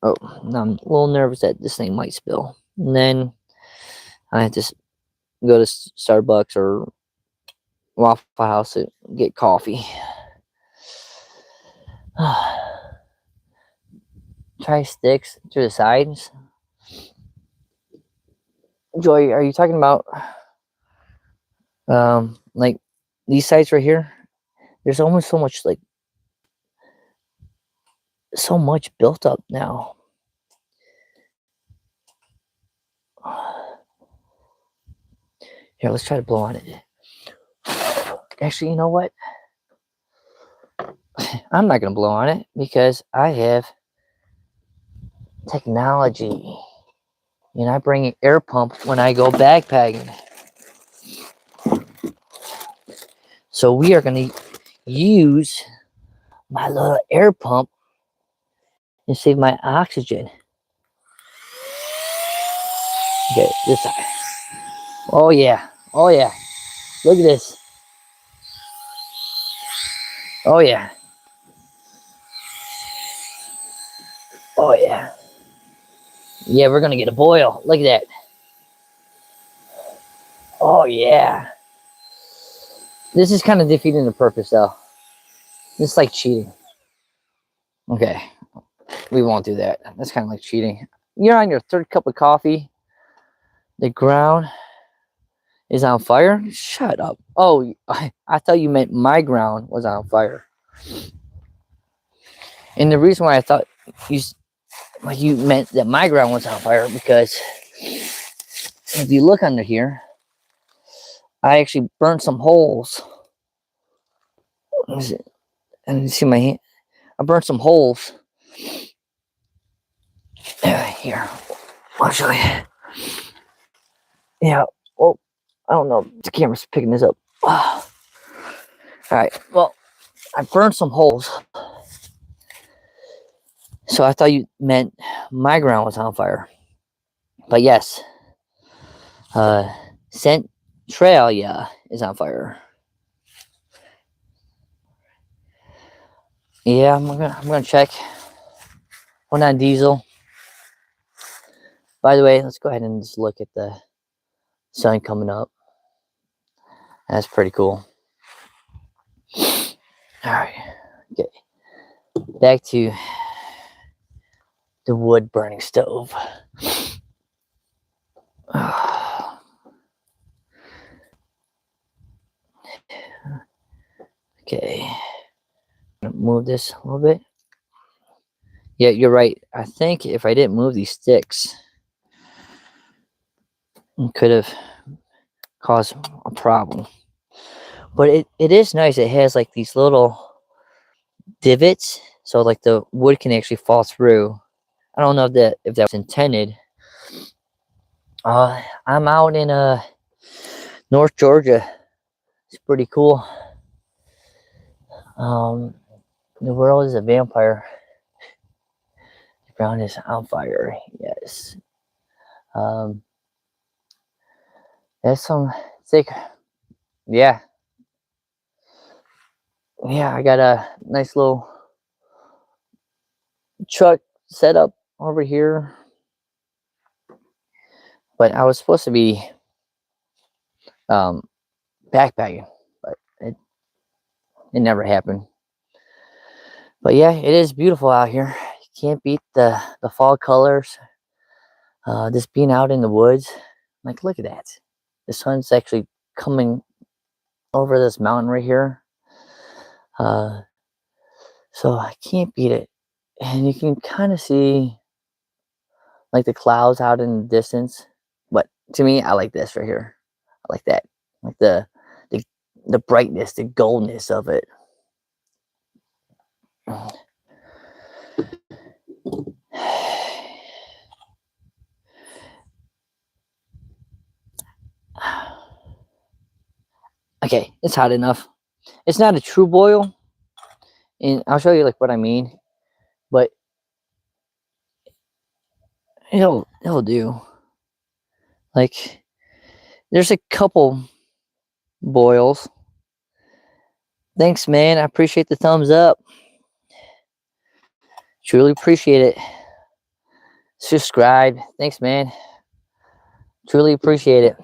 Oh, now I'm a little nervous that this thing might spill. And then I have to go to Starbucks or Waffle House to get coffee. Try sticks to the sides. Joy, are you talking about like these sides right here? There's almost so much so much built up now. Here, let's try to blow on it. Actually, you know what? I'm not gonna blow on it because I have technology. And I bring an air pump when I go backpacking. So we are gonna use my little air pump and save my oxygen. Okay, this side. Oh yeah. Oh yeah. Look at this. Oh yeah. Oh yeah. Yeah, we're gonna get a boil. Look at that. Oh yeah. This is kind of defeating the purpose though. This is like cheating. Okay. We won't do that. That's kind of like cheating. You're on your third cup of coffee. The ground is on fire? Shut up. Oh, I thought you meant my ground was on fire. And the reason why I thought you meant that my ground was on fire because if you look under here, I actually burned some holes. And you see my hand? I burned some holes. Here, I'll show you. Yeah. Well, I don't know if the camera's picking this up. All right. Well, I burned some holes. So I thought you meant my ground was on fire. But yes, Centralia is on fire. Yeah, I'm gonna check. One on diesel. By the way, let's go ahead and just look at the sun coming up. That's pretty cool. All right, okay. Back to the wood burning stove. Okay, move this a little bit. Yeah, you're right. I think if I didn't move these sticks, it could have caused a problem. But it is nice. It has like these little divots, so like the wood can actually fall through. I don't know if that was intended. I'm out in North Georgia. It's pretty cool. The world is a vampire. The ground is on fire. Yes. That's some thick. Yeah. Yeah, I got a nice little truck set up over here. But I was supposed to be backpacking, but it never happened. But yeah, it is beautiful out here. You can't beat the fall colors. Just being out in the woods, like look at that. The sun's actually coming over this mountain right here. So I can't beat it. And you can kind of see like the clouds out in the distance. But to me, I like this right here. I like that. Like the the brightness, the goldness of it. Okay, it's hot enough. It's not a true boil, and I'll show you like what I mean. But it'll do. Like there's a couple boils, Thanks, man. I appreciate the thumbs up. Truly appreciate it. Subscribe. Thanks, man. Truly appreciate it.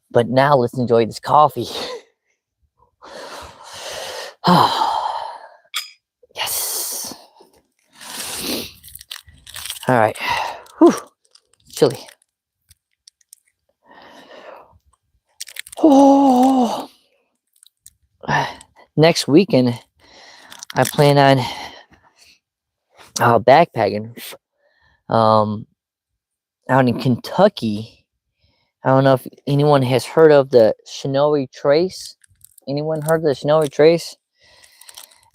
But now let's enjoy this coffee. Yes. All right. Whew. Chilly. Oh. Next weekend, I plan on backpacking out in Kentucky. I don't know if anyone has heard of the Snowy Trace. Anyone heard of the Snowy Trace?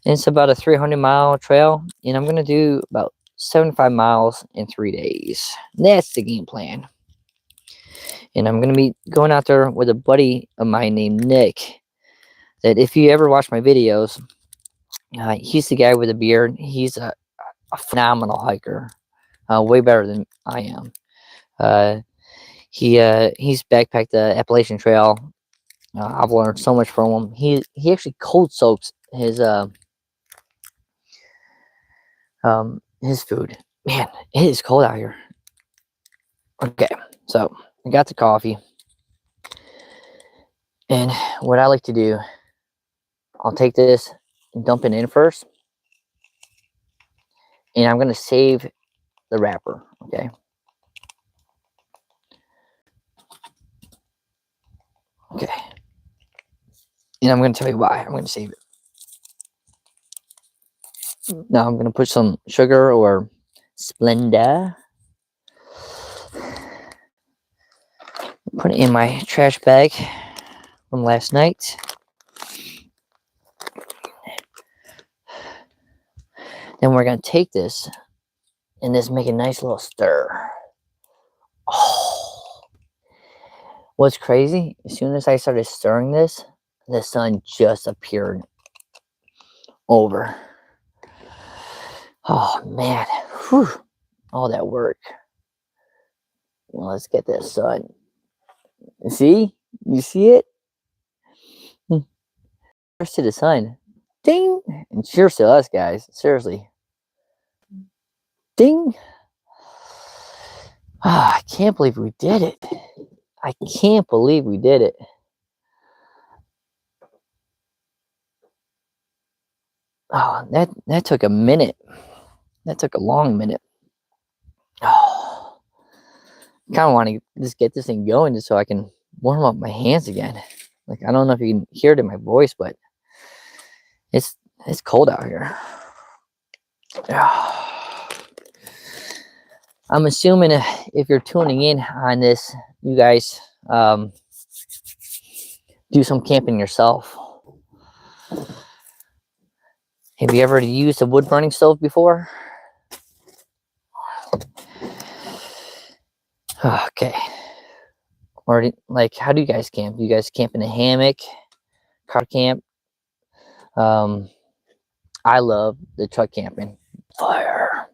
It's about a 300-mile trail, and I'm going to do about 75 miles in 3 days. That's the game plan. And I'm going to be going out there with a buddy of mine named Nick. That if you ever watch my videos, he's the guy with the beard. He's a phenomenal hiker, way better than I am. He's backpacked the Appalachian Trail. I've learned so much from him. He actually cold soaks his food. Man, it is cold out here. Okay, so I got the coffee, and what I like to do, I'll take this and dump it in first, and I'm gonna save the wrapper. Okay. Okay. And I'm gonna tell you why I'm gonna save it. Now I'm gonna put some sugar or Splenda. Put it in my trash bag from last night. Then we're gonna take this and just make a nice little stir. Oh, what's crazy? As soon as I started stirring this, the sun just appeared over. Oh man, whew. All that work. Well, let's get this sun. See? You see it? Cheers to the sun. Ding! And cheers to us, guys. Seriously. Ding! I can't believe we did it. I can't believe we did it. Oh, that took a minute. That took a long minute. Oh, kind of want to just get this thing going just so I can warm up my hands again. Like, I don't know if you can hear it in my voice, but it's cold out here. I'm assuming if you're tuning in on this, you guys do some camping yourself. Have you ever used a wood burning stove before? Okay. Or like, how do you guys camp? Do you guys camp in a hammock, car camp? I love the truck camping. Fire.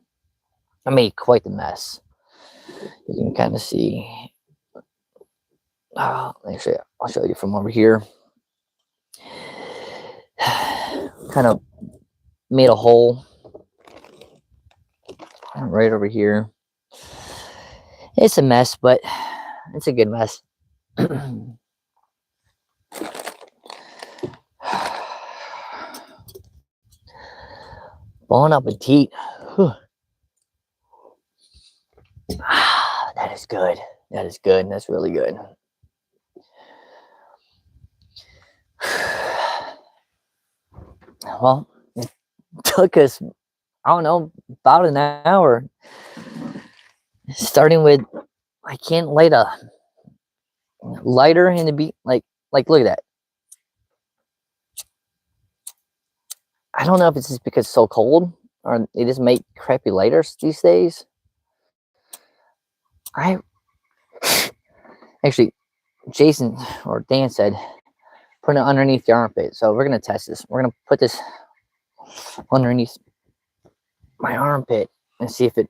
I made quite the mess. You can kind of see. Actually, I'll show you from over here. Kind of made a hole right over here. It's a mess, but it's a good mess. Bon appetit. That is good. That is good. That's really good. Well, it took us, I don't know, about an hour. Starting with, I can't light a lighter in the beat. Like look at that. I don't know if it's just because it's so cold or they just make crappy lighters these days. Actually, Jason or Dan said, put it underneath the armpit. So we're going to test this. We're going to put this underneath my armpit and see if it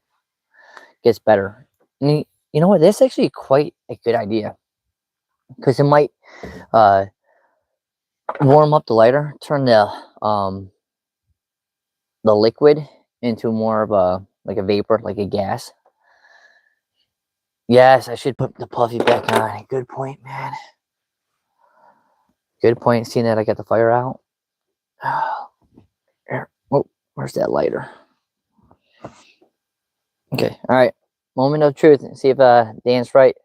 gets better. And you know what? That's actually quite a good idea. Because it might warm up the lighter, turn the liquid into more of a like a vapor, like a gas. Yes, I should put the puffy back on. Good point, man. Good point. Seeing that I got the fire out. Oh, where's that lighter? Okay, all right. Moment of truth. See if Dan's right.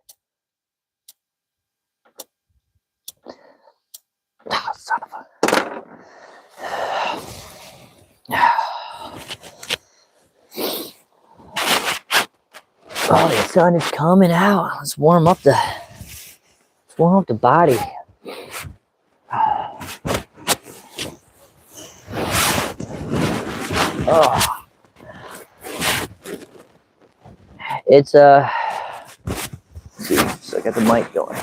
Oh, son of a. Oh, the sun is coming out. Let's warm up the body. Oh, it's let's see, so I got the mic going.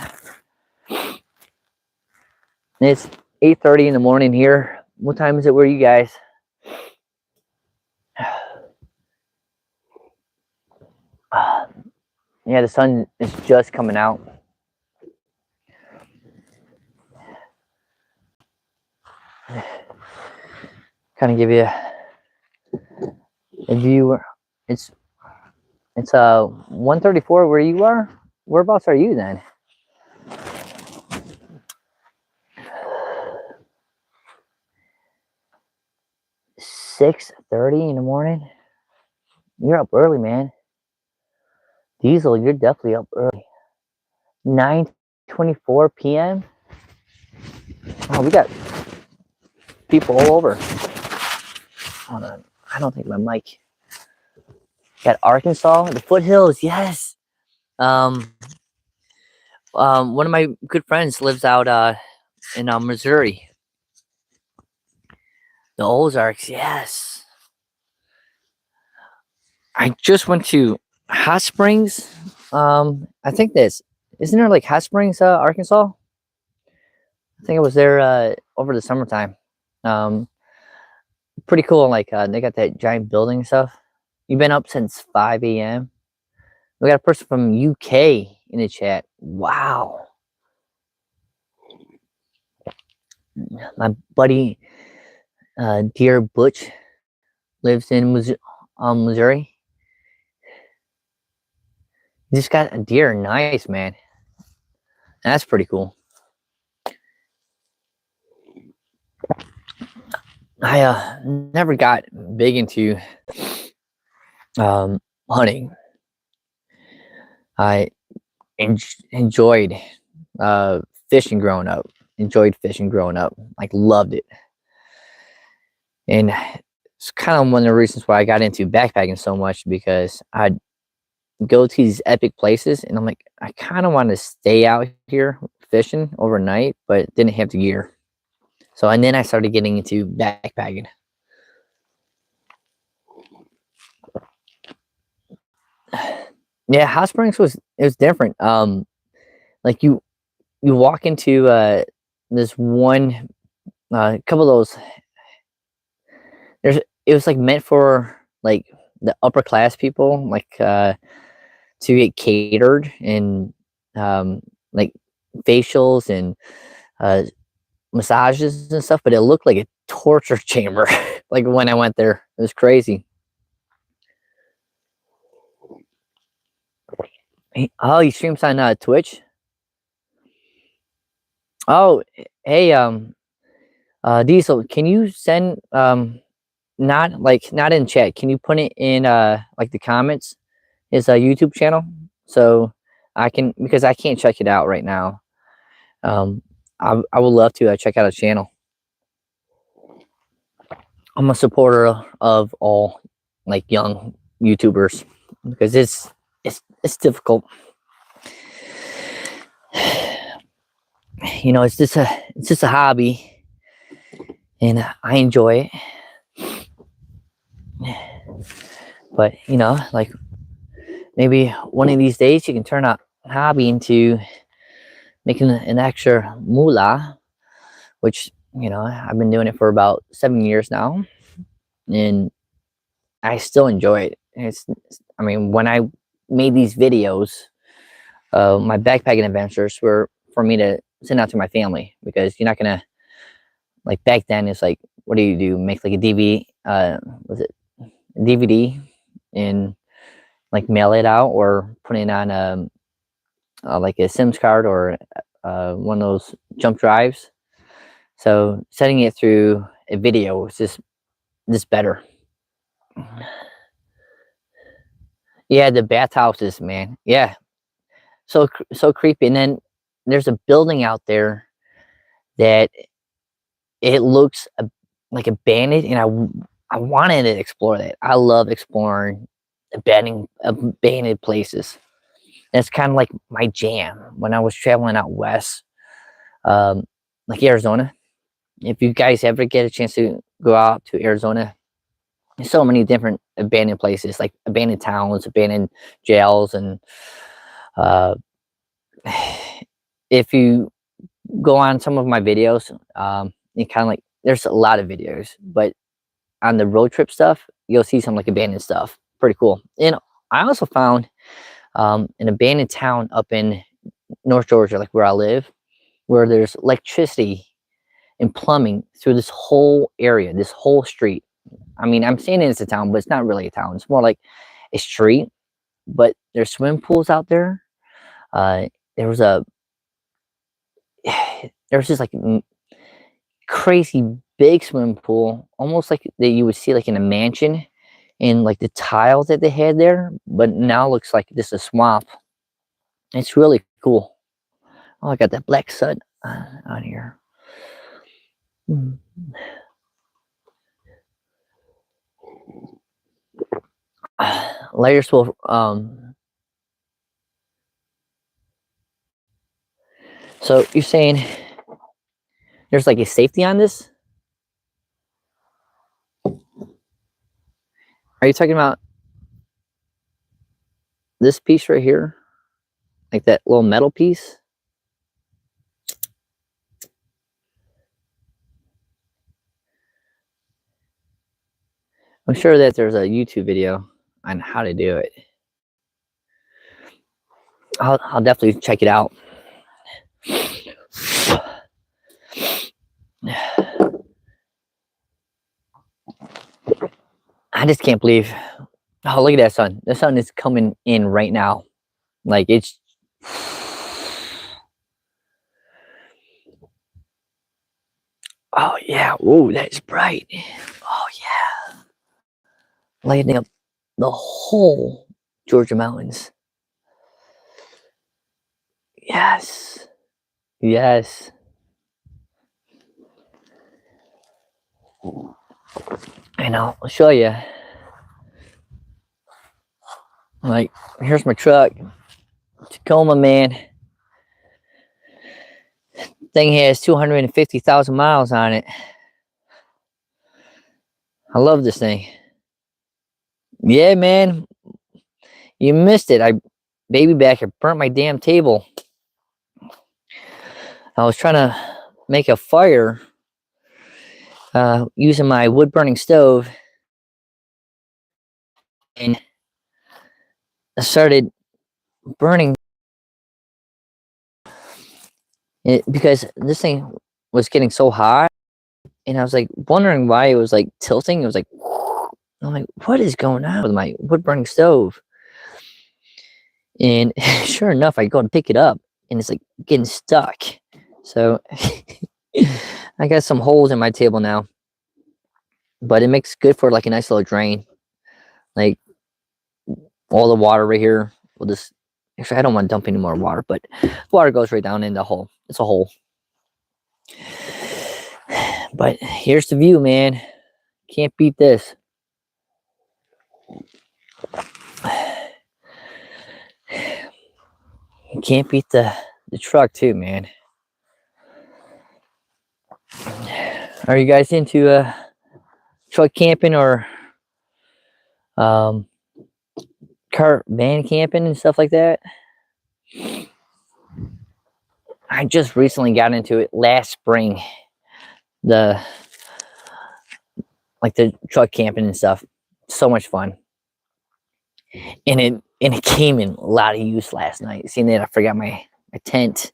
It's 8:30 in the morning here. What time is it where you guys? Yeah, the sun is just coming out. Kind of give you a view. It's 1:34 where you are. Whereabouts are you then? $6:30 in the morning. You're up early, man. Diesel, you're definitely up early. 9:24 p.m. Oh, we got people all over. Hold on, I don't think my mic. Got Arkansas, the foothills. Yes. One of my good friends lives out in Missouri. The Ozarks. Yes. I just went to Hot Springs. I think isn't there like Hot Springs, Arkansas? I think I was there over the summertime. Pretty cool. Like they got that giant building and stuff. You've been up since 5 a.m. We got a person from UK in the chat. Wow. My buddy, dear Butch, lives in Missouri. He just got a deer. Nice, man. That's pretty cool. I never got big into hunting. I enjoyed fishing growing up. Like loved it. And it's kind of one of the reasons why I got into backpacking so much, because I'd go to these epic places and I'm like, I kind of want to stay out here fishing overnight, but didn't have the gear. So, and then I started getting into backpacking. Yeah, Hot Springs was different. Like you walk into this one couple of those. It was like meant for like the upper class people, like to get catered and like facials and massages and stuff, but it looked like a torture chamber. Like when I went there, it was crazy. Oh, he streams on Twitch. Oh, hey, Diesel, can you send not in chat? Can you put it in like the comments? His YouTube channel, so I can, because I can't check it out right now. I would love to check out a channel. I'm a supporter of all like young YouTubers, because it's difficult. You know, it's just a hobby, and I enjoy it. But you know, like maybe one of these days you can turn a hobby into making an extra moolah, which, you know, I've been doing it for about 7 years now, and I still enjoy it. I mean, when I made these videos, my backpacking adventures were for me to send out to my family, because you're not gonna Like back then, it's like, what do? Make like a DVD, was it DVD, and like mail it out, or put it on like a Sims card, or one of those jump drives. So setting it through a video is just better. Yeah, the bathhouses, man. Yeah, so creepy. And then there's a building out there that it looks like abandoned, and I wanted to explore that. I love exploring abandoned places. That's kind of like my jam when I was traveling out west, like Arizona. If you guys ever get a chance to go out to Arizona, there's so many different abandoned places, like abandoned towns, abandoned jails, and uh, if you go on some of my videos, you kind of like, there's a lot of videos, but on the road trip stuff, you'll see some like abandoned stuff. Pretty cool. And I also found an abandoned town up in North Georgia, like where I live, where there's electricity and plumbing through this whole area, this whole street. I mean, I'm saying it's a town, but it's not really a town. It's more like a street, but there's swimming pools out there. Uh, there was a, there was just like crazy big swimming pool, almost like that you would see like in a mansion, and like the tiles that they had there, but now looks like this is a swamp. It's really cool. Oh, I got that black sun on here. Layers will so you're saying there's like a safety on this? Are you talking about this piece right here? Like that little metal piece? I'm sure that there's a YouTube video on how to do it. I'll definitely check it out. I just can't believe. Oh, look at that sun. The sun is coming in right now. Like it's. Oh yeah. Whoa, that's bright. Oh yeah. Lighting up the whole Georgia mountains. Yes. Yes. And I'll show you. Like, here's my truck. Tacoma, man. Thing has 250,000 miles on it. I love this thing. Yeah, man. You missed it. Baby back here, burnt my damn table. I was trying to make a fire using my wood burning stove, and I started burning it because this thing was getting so hot, and I was like wondering why it was like tilting. It was like, I'm like, what is going on with my wood burning stove? And sure enough, I go and pick it up, and it's like getting stuck. So I got some holes in my table now, but it makes good for like a nice little drain. Like all the water right here will just, actually I don't want to dump any more water, but water goes right down in the hole. It's a hole. But here's the view, man. Can't beat this. You can't beat the truck too, man. Are you guys into truck camping or van camping and stuff like that? I just recently got into it last spring. The truck camping and stuff. So much fun. And it came in a lot of use last night. Seeing that I forgot my tent.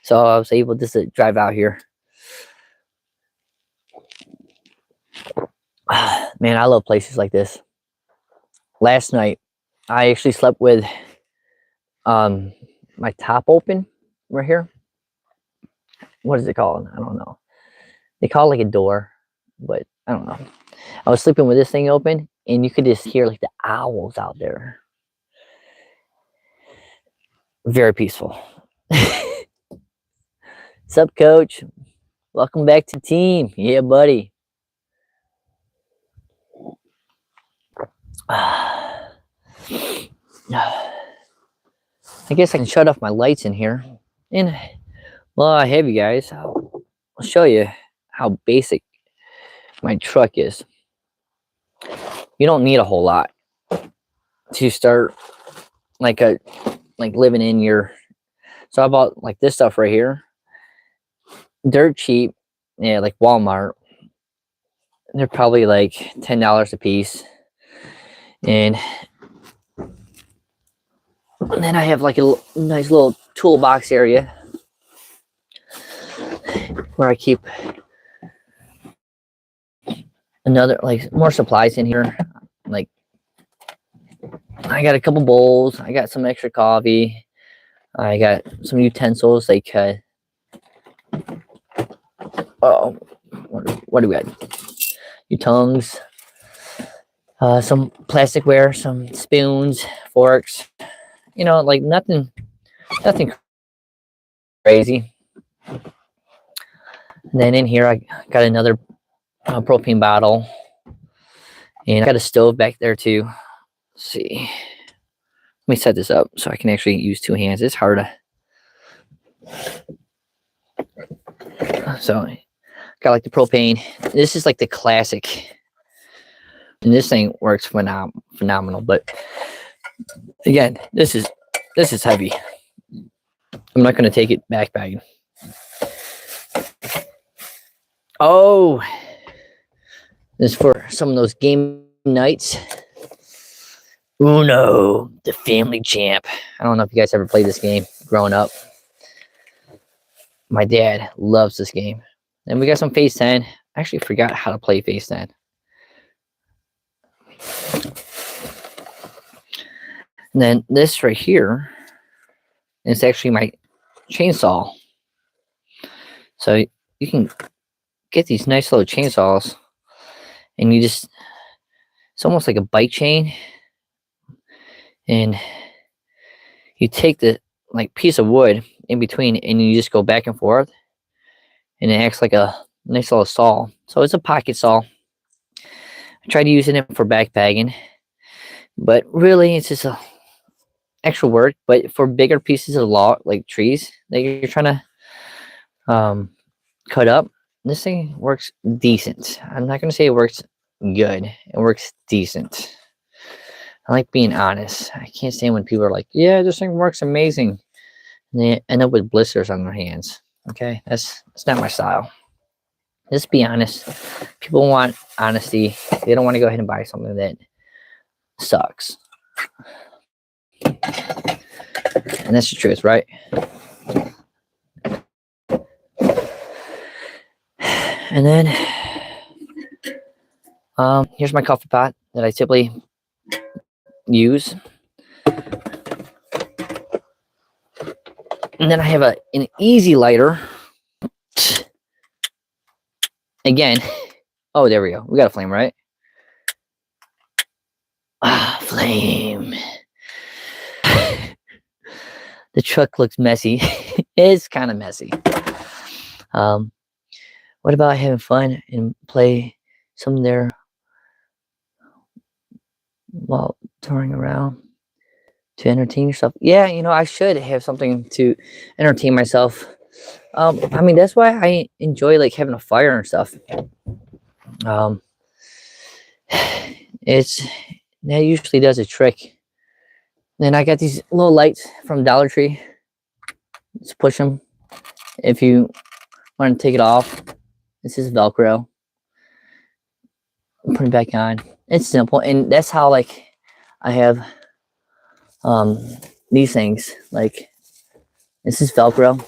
So I was able just to drive out here. Man, I love places like this. Last night, I actually slept with my top open right here. What is it called? I don't know. They call it like a door, but I don't know. I was sleeping with this thing open, and you could just hear like the owls out there. Very peaceful. What's up, coach? Welcome back to team. Yeah, buddy. I guess I can shut off my lights in here. And well, I have you guys. I'll show you how basic my truck is. You don't need a whole lot to start like living in your. So I bought like this stuff right here, dirt cheap. Yeah, like Walmart. They're probably like $10 a piece, and then I have like a nice little toolbox area where I keep another like more supplies in here. Like I got a couple bowls, I got some extra coffee, I got some utensils like oh, what do we got? Your tongues, some plasticware, some spoons, forks. You know, like nothing crazy. And then in here, I got another propane bottle, and I got a stove back there too. Let's see. Let me set this up so I can actually use two hands. It's hard to. So, got like the propane. This is like the classic, and this thing works phenomenal. But again, this is heavy. I'm not going to take it backpacking. Oh, this is for some of those game nights. Uno, the family champ. I don't know if you guys ever played this game growing up. My dad loves this game. And we got some Phase 10. I actually forgot how to play Phase 10. And then this right here is actually my chainsaw. So you can get these nice little chainsaws, and you just, it's almost like a bike chain, and you take the like piece of wood in between, and you just go back and forth, and it acts like a nice little saw. So it's a pocket saw. I tried using it for backpacking, but really it's just a extra work. But for bigger pieces of log, like trees that you're trying to cut up, this thing works decent. I'm not going to say it works good. It works decent. I like being honest. I can't stand when people are like, yeah, this thing works amazing, and they end up with blisters on their hands. Okay, that's not my style. Just be honest. People want honesty. They don't want to go ahead and buy something that sucks. And that's the truth, right? And then here's my coffee pot that I typically use. And then I have an easy lighter. Again. Oh, there we go. We got a flame, right? Ah, flame. The truck looks messy. It's kind of messy. What about having fun and play some there while touring around to entertain yourself? Yeah, you know, I should have something to entertain myself. I mean, that's why I enjoy like having a fire and stuff. It's that usually does a trick. Then I got these little lights from Dollar Tree. Just push them. If you want to take it off, this is Velcro. Put it back on. It's simple, and that's how like I have these things. Like this is Velcro.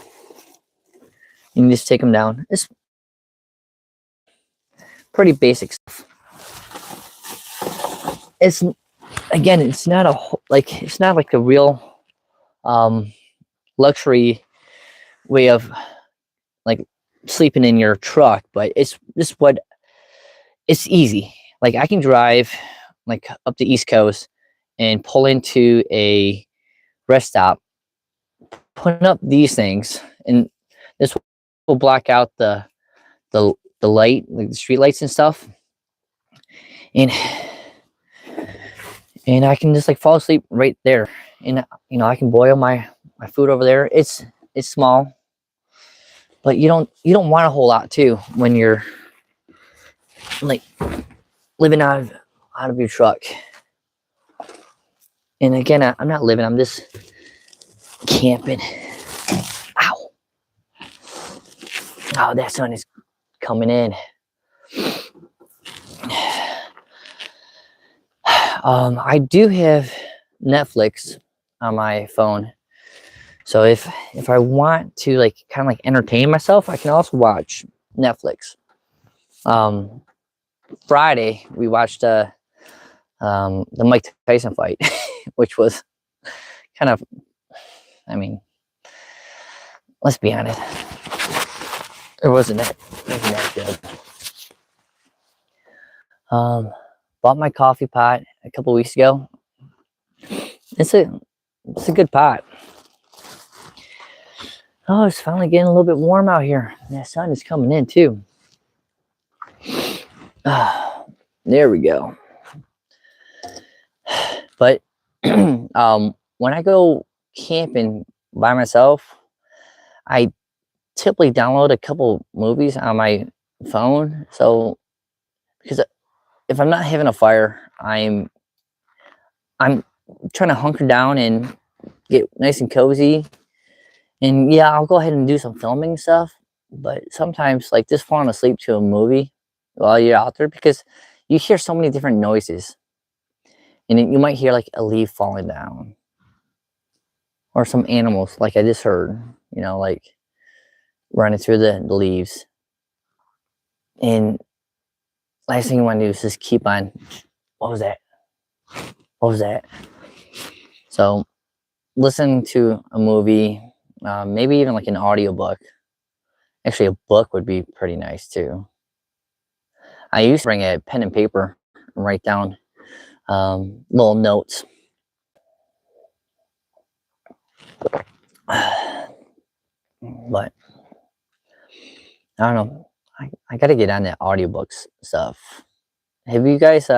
You can just take them down. It's pretty basic stuff. it's, again, it's not it's not like a real luxury way of like sleeping in your truck, but it's just what it's easy. Like I can drive like up the East Coast and pull into a rest stop, put up these things, and this will block out the light, like the street lights and stuff, and I can just like fall asleep right there. And I can boil my food over there. It's small, but you don't want a whole lot too when you're like living out of your truck. And again, I'm not living, I'm just camping. Ow. Oh, that sun is coming in. I do have Netflix on my phone, so if I want to like kind of like entertain myself, I can also watch Netflix. Friday we watched the Mike Tyson fight, which was kind of, I mean, let's be honest, it wasn't that good. Bought my coffee pot a couple weeks ago. It's a good pot. Oh, it's finally getting a little bit warm out here. That sun is coming in too. There we go. But when I go camping by myself, I typically download a couple movies on my phone. So because if I'm not having a fire, I'm trying to hunker down and get nice and cozy. And yeah, I'll go ahead and do some filming stuff, but sometimes like just falling asleep to a movie while you're out there, because you hear so many different noises, and you might hear like a leaf falling down or some animals like I just heard, like running through the leaves. And last thing you want to do is just keep on, what was that? What was that? So listen to a movie, maybe even like an audiobook. Actually, a book would be pretty nice too. I used to bring a pen and paper and write down little notes. But I don't know. I got to get on that audiobooks stuff. Have you guys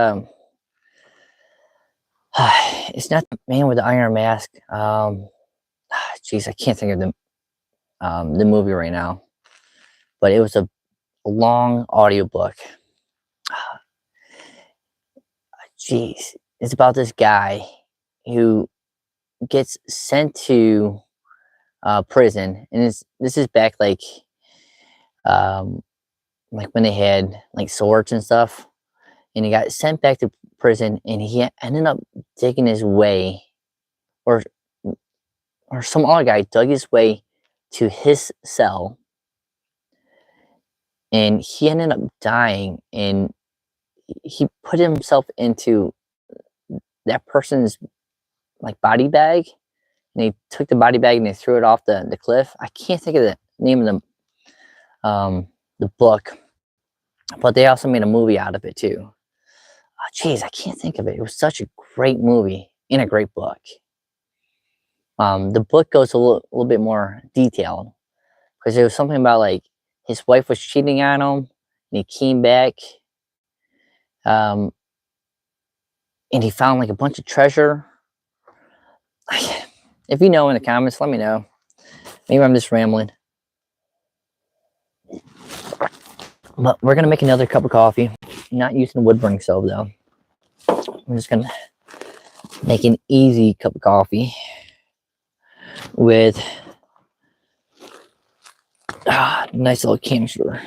it's not the Man with the Iron Mask. Jeez, I can't think of the movie right now. But it was a long audiobook. Jeez, it's about this guy who gets sent to prison, and this is back like when they had like swords and stuff, and he got sent back to prison, and he ended up digging his way, or some other guy dug his way to his cell, and he ended up dying, and he put himself into that person's like body bag, and they took the body bag and they threw it off the cliff. I can't think of the name of the book, but they also made a movie out of it too. Jeez, I can't think of it. It was such a great movie and a great book. The book goes a little bit more detailed, because there was something about like his wife was cheating on him, and he came back, and he found like a bunch of treasure. If you know in the comments, let me know. Maybe I'm just rambling. But we're gonna make another cup of coffee. Not using a wood burning stove though. I'm just gonna make an easy cup of coffee with nice little canister.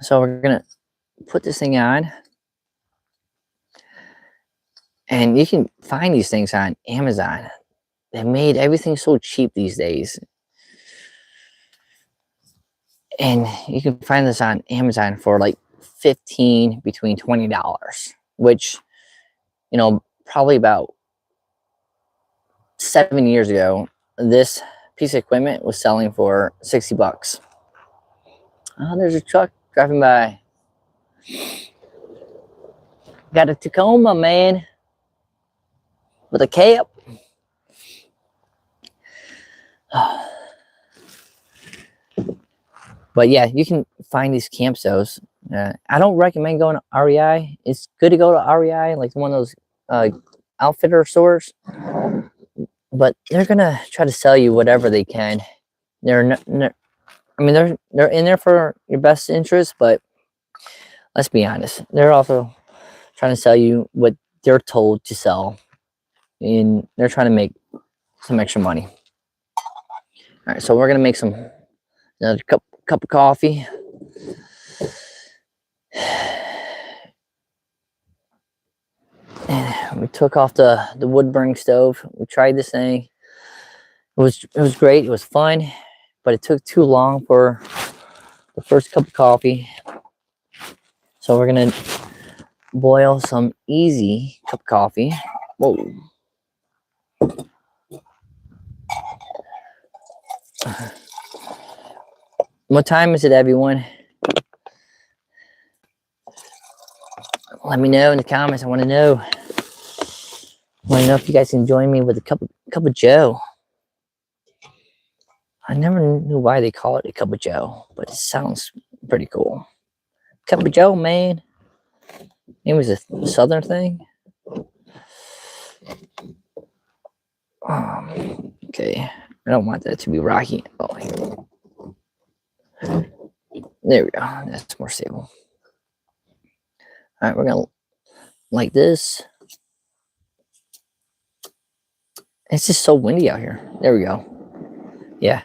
So we're gonna put this thing on, and you can find these things on Amazon. They made everything so cheap these days, and you can find this on Amazon for like between $20, which you know, probably about 7 years ago, this piece of equipment was selling for 60 bucks. Oh, there's a truck driving by. Got a Tacoma, man, with a cab. But yeah, you can find these camp stoves. I don't recommend going to REI. It's good to go to REI, like one of those outfitter stores, but they're gonna try to sell you whatever they can. I mean, they're in there for your best interest, but let's be honest, they're also trying to sell you what they're told to sell, and they're trying to make some extra money. All right, so we're gonna make another cup of coffee. And we took off the wood burning stove. We tried this thing. It was great. It was fun, but it took too long for the first cup of coffee. So we're gonna boil some easy cup of coffee. Whoa. What time is it, everyone? Let me know in the comments. I want to know. I want to know if you guys can join me with a cup of Joe. I never knew why they call it a cup of Joe, but it sounds pretty cool. Cup of Joe, man. It was a southern thing. Okay, I don't want that to be rocky. Oh, here. There we go. That's more stable. All right, we're gonna like this. It's just so windy out here. There we go. Yeah.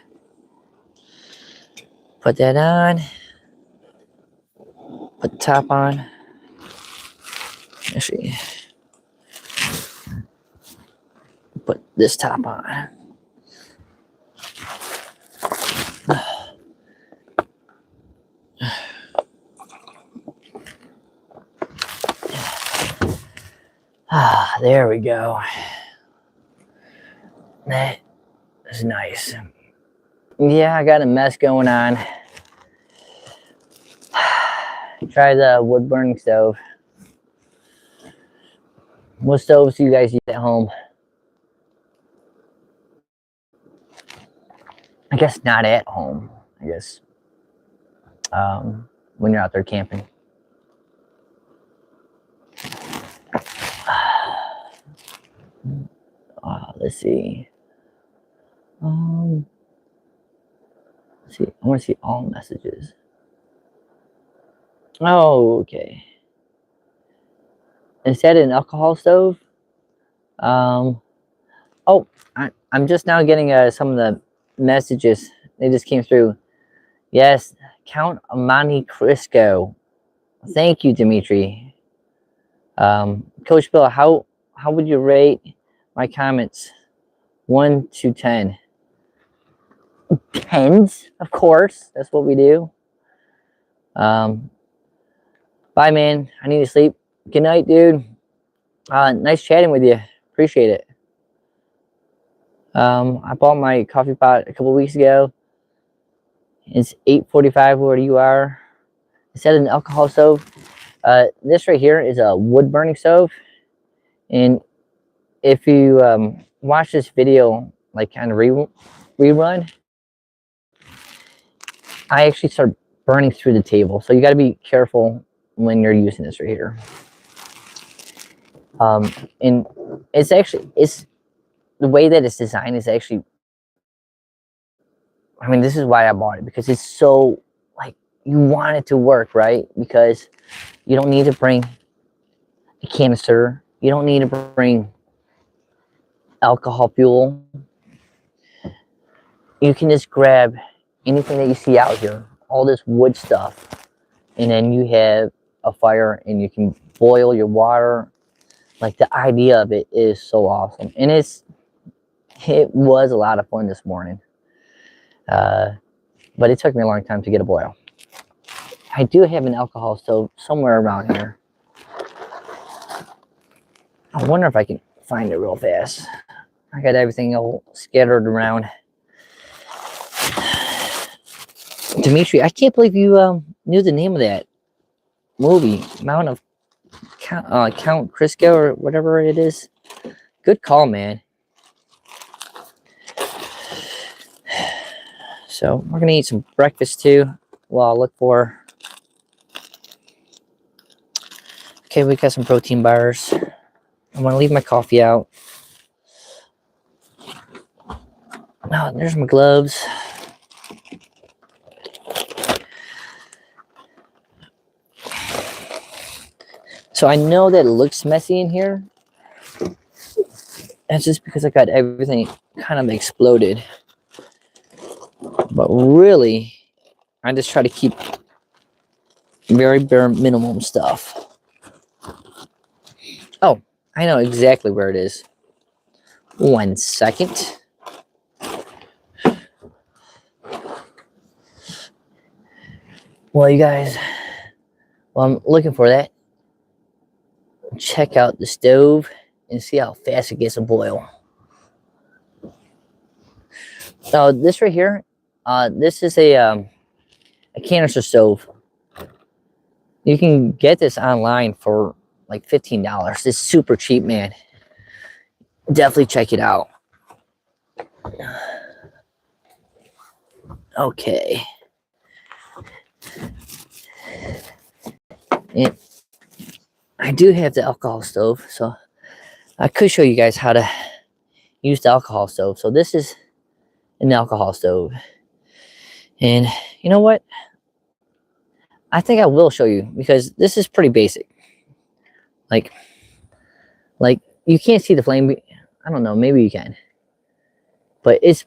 Put that on. Put the top on. Actually, put this top on. Ah, there we go. That is nice. Yeah, I got a mess going on. Try the wood burning stove. What stoves do you guys use at home? I guess not at home. I guess when you're out there camping. Let's see. Let's see. I want to see all messages. Oh, okay. Instead of an alcohol stove. Oh, I'm just now getting some of the messages. They just came through. Yes, Count Monte Cristo. Thank you, Dimitri. Coach Bill, how would you rate my comments? 1 to 10. 10s, of course. That's what we do. Bye, man. I need to sleep. Good night, dude. Nice chatting with you. Appreciate it. I bought my coffee pot a couple weeks ago. It's 8:45 where you are. Instead of an alcohol stove, this right here is a wood burning stove. And if you watch this video, like kind of rerun, I actually start burning through the table. So you got to be careful when you're using this right here. And it's the way that it's designed is actually, I mean, this is why I bought it, because it's so, like, you want it to work, right? Because you don't need to bring a canister. You don't need to bring alcohol fuel. You can just grab anything that you see out here, all this wood stuff, and then you have a fire and you can boil your water. Like, the idea of it is so awesome. And it was a lot of fun this morning. But it took me a long time to get a boil. I do have an alcohol stove somewhere around here. I wonder if I can find it real fast. I got everything all scattered around. Dimitri, I can't believe you knew the name of that movie, Mount of Count Crisco or whatever it is. Good call, man. So we're gonna eat some breakfast too. Well, I'll look for. Okay, we got some protein bars. I'm gonna leave my coffee out. Oh, there's my gloves. So I know that it looks messy in here. That's just because I got everything kind of exploded. But really, I just try to keep very bare minimum stuff. Oh, I know exactly where it is. 1 second. Well, you guys, while I'm looking for that, check out the stove and see how fast it gets to boil. So this right here, this is a canister stove. You can get this online for like $15. It's super cheap, man. Definitely check it out. Okay. And I do have the alcohol stove, so I could show you guys how to use the alcohol stove. So this is an alcohol stove. And you know what? I think I will show you because this is pretty basic. Like you can't see the flame. I don't know, maybe you can. But it's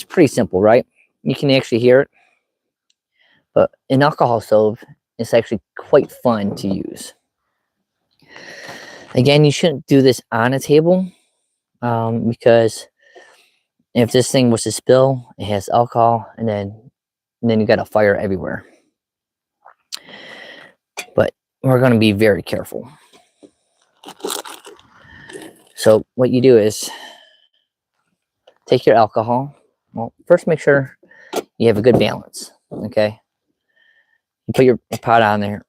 pretty simple, right? You can actually hear it. But an alcohol stove is actually quite fun to use. Again, you shouldn't do this on a table because if this thing was to spill, it has alcohol, and then you got a fire everywhere. But we're going to be very careful. So what you do is take your alcohol. Well, first make sure you have a good balance. Okay. You put your pot on there.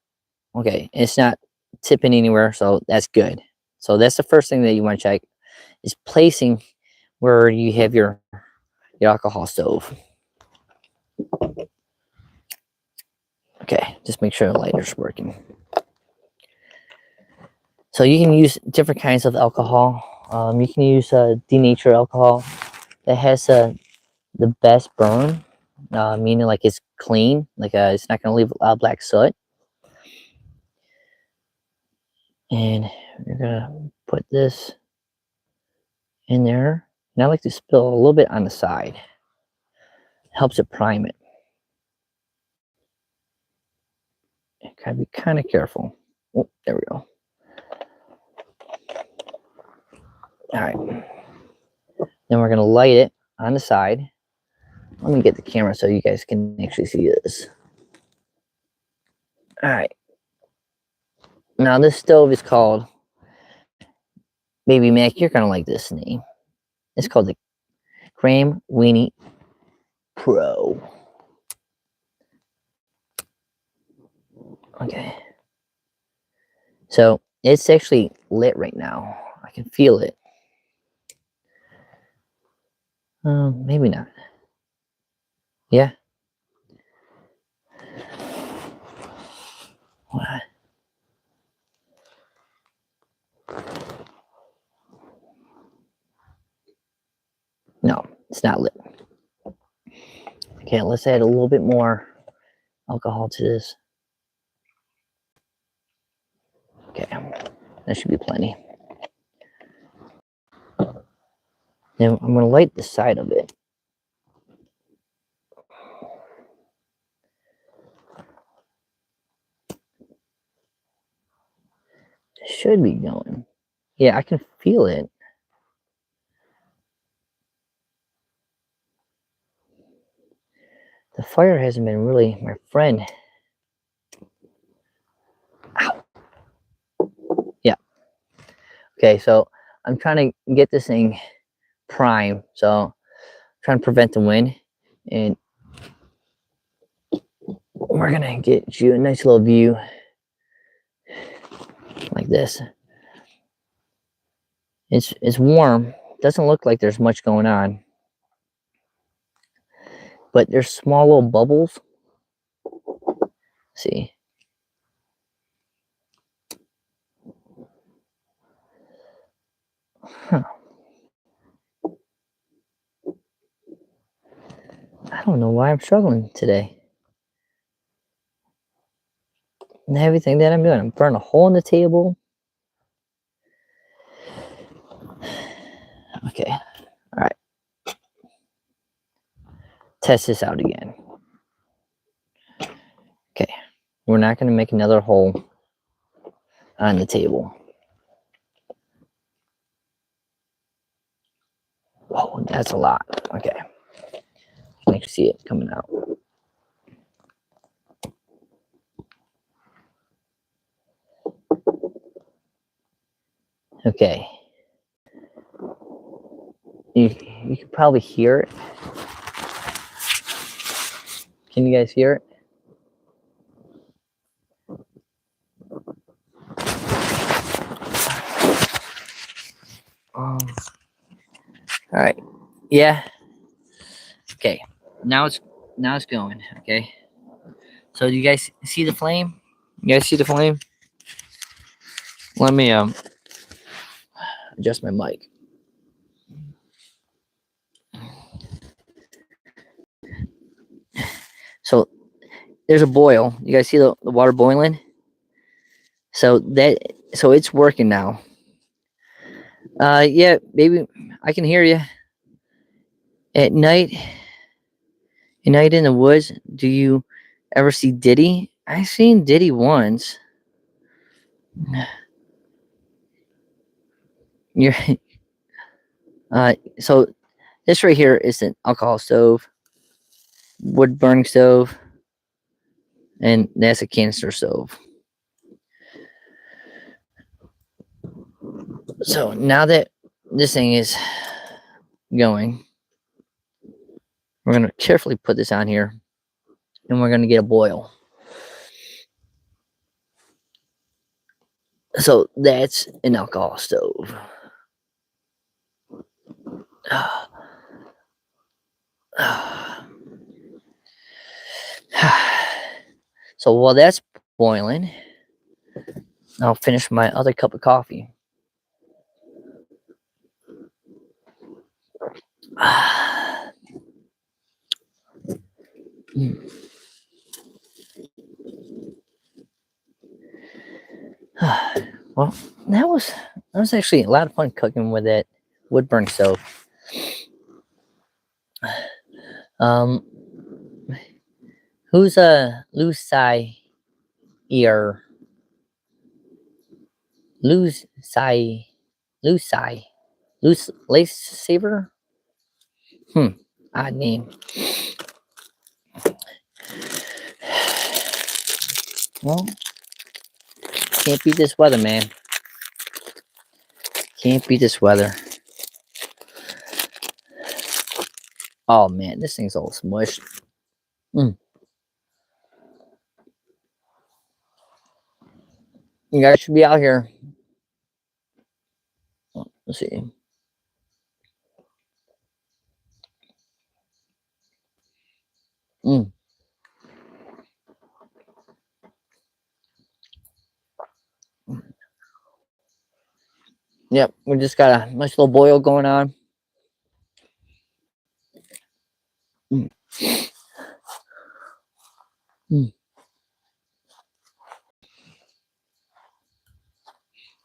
Okay. It's not tipping anywhere, so that's good. So that's the first thing that you want to check is placing where you have your alcohol stove. Okay, just make sure the lighter's working. So you can use different kinds of alcohol. You can use denatured alcohol that has the best burn, meaning like it's clean, like it's not going to leave a black soot. And you're going to put this in there. And I like to spill a little bit on the side. Helps it prime it. Gotta be kind of careful. Oh, there we go. All right. Then we're going to light it on the side. Let me get the camera so you guys can actually see this. All right. Now this stove is called, Baby Mac, you're going to like this name. It's called the Graham Weenie Pro. Okay. So it's actually lit right now. I can feel it. Maybe not. Yeah. What? No, it's not lit. Okay, let's add a little bit more alcohol to this. Okay, that should be plenty. Then I'm going to light the side of it. It should be going. Yeah, I can feel it. The fire hasn't been really my friend. Ow. Yeah. Okay, so I'm trying to get this thing prime. So trying to prevent the wind, and we're gonna get you a nice little view like this. It's warm. Doesn't look like there's much going on, but there's small little bubbles. See, huh. I don't know why I'm struggling today. And everything that I'm doing, I'm burning a hole in the table. Okay, all right. Test this out again. Okay, we're not going to make another hole on the table. Whoa, that's a lot. Okay, I can see it coming out. Okay, you can probably hear it. Can you guys hear it? All right. Yeah. Okay. Now it's going. Okay. So do you guys see the flame? You guys see the flame? Let me adjust my mic. So there's a boil. You guys see the water boiling? So it's working now. Yeah, baby, I can hear you. At night in the woods, do you ever see Diddy? I seen Diddy once. You're so this right here is an alcohol stove, wood burning stove, and that's a canister stove. So now that this thing is going, we're gonna carefully put this on here, and we're gonna get a boil. So that's an alcohol stove. So while that's boiling, I'll finish my other cup of coffee. Well, that was actually a lot of fun cooking with that wood burn stove. Um, who's a Lucai ear? Lucai, Luce lace saver? Odd name. Well, can't beat this weather, man. Can't beat this weather. Oh man, this thing's all smushed. You guys should be out here. Let's see. Yep, we just got a nice little boil going on. Mm. Mm.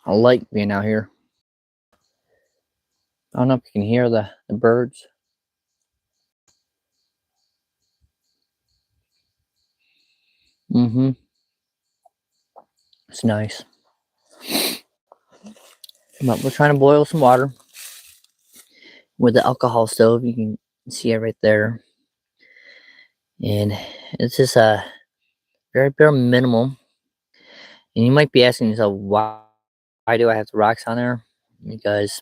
I like being out here. I don't know if you can hear the birds. It's nice. But we're trying to boil some water with the alcohol stove. You can see it right there. And it's just a very bare minimum. And you might be asking yourself, why do I have the rocks on there? because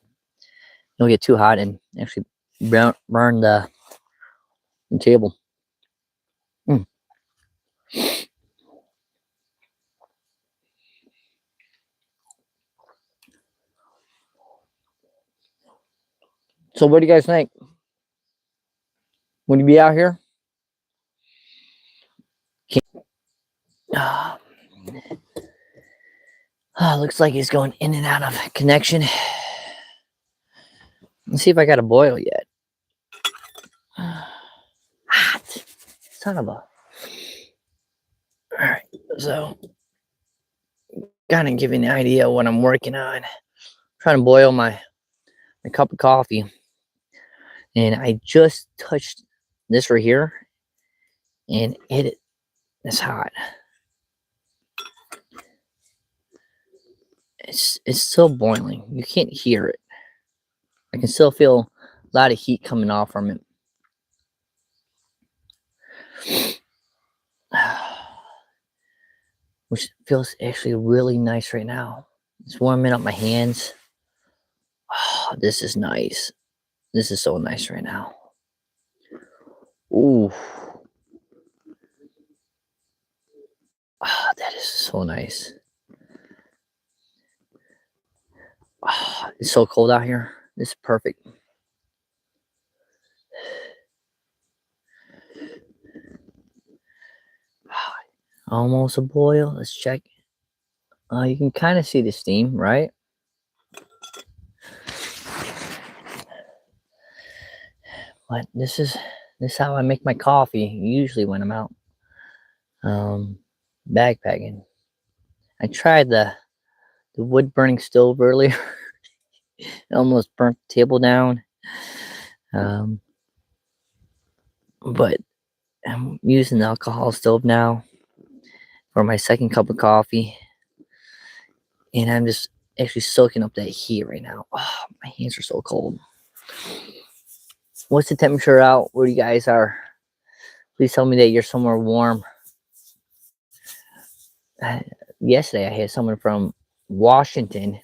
it'll get too hot and actually burn the table. Mm. So what do you guys think? Would you be out here? Looks like he's going in and out of connection. Let's see if I got a boil yet. Hot. Son of a. Alright, so kind of give you an idea of what I'm working on. I'm trying to boil my cup of coffee. And I just touched this right here. And it is hot. It's still boiling. You can't hear it. I can still feel a lot of heat coming off from it. Which feels actually really nice right now. It's warming up my hands. Oh, this is nice. This is so nice right now. Ooh. Oh, that is so nice. Oh, it's so cold out here. This is perfect. Almost a boil. Let's check. You can kind of see the steam, right? But this is how I make my coffee usually when I'm out backpacking. I tried the wood burning stove earlier. It almost burnt the table down. But I'm using the alcohol stove now for my second cup of coffee. And I'm just actually soaking up that heat right now. Oh, my hands are so cold. What's the temperature out where you guys are? Please tell me that you're somewhere warm. Yesterday, I had someone from Washington.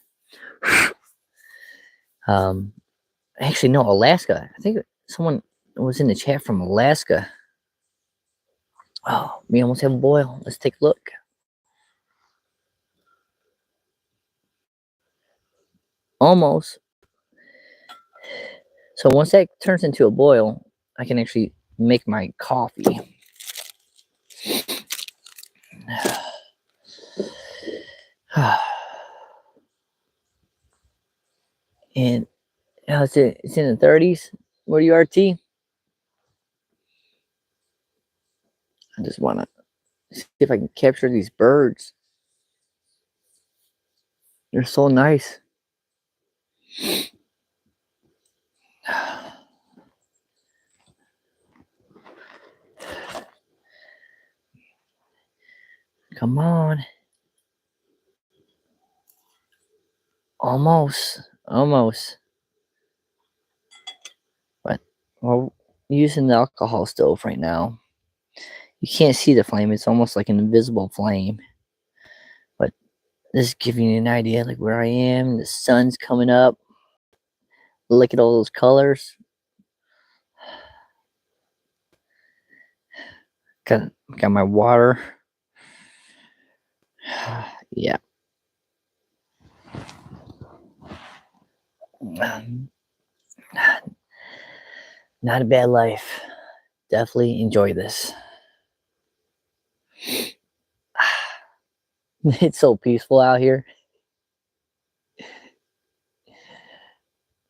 Actually, no, Alaska. I think someone was in the chat from Alaska. Oh, we almost have a boil. Let's take a look. Almost. So once that turns into a boil, I can actually make my coffee. And it's in the 30s. Where you are, T? I just want to see if I can capture these birds. They're so nice. Come on. Almost. But we're using the alcohol stove right now. You can't see the flame. It's almost like an invisible flame. But this is giving you an idea like where I am. The sun's coming up. Look at all those colors. Got my water. Yeah. Not a bad life. Definitely enjoy this. It's so peaceful out here.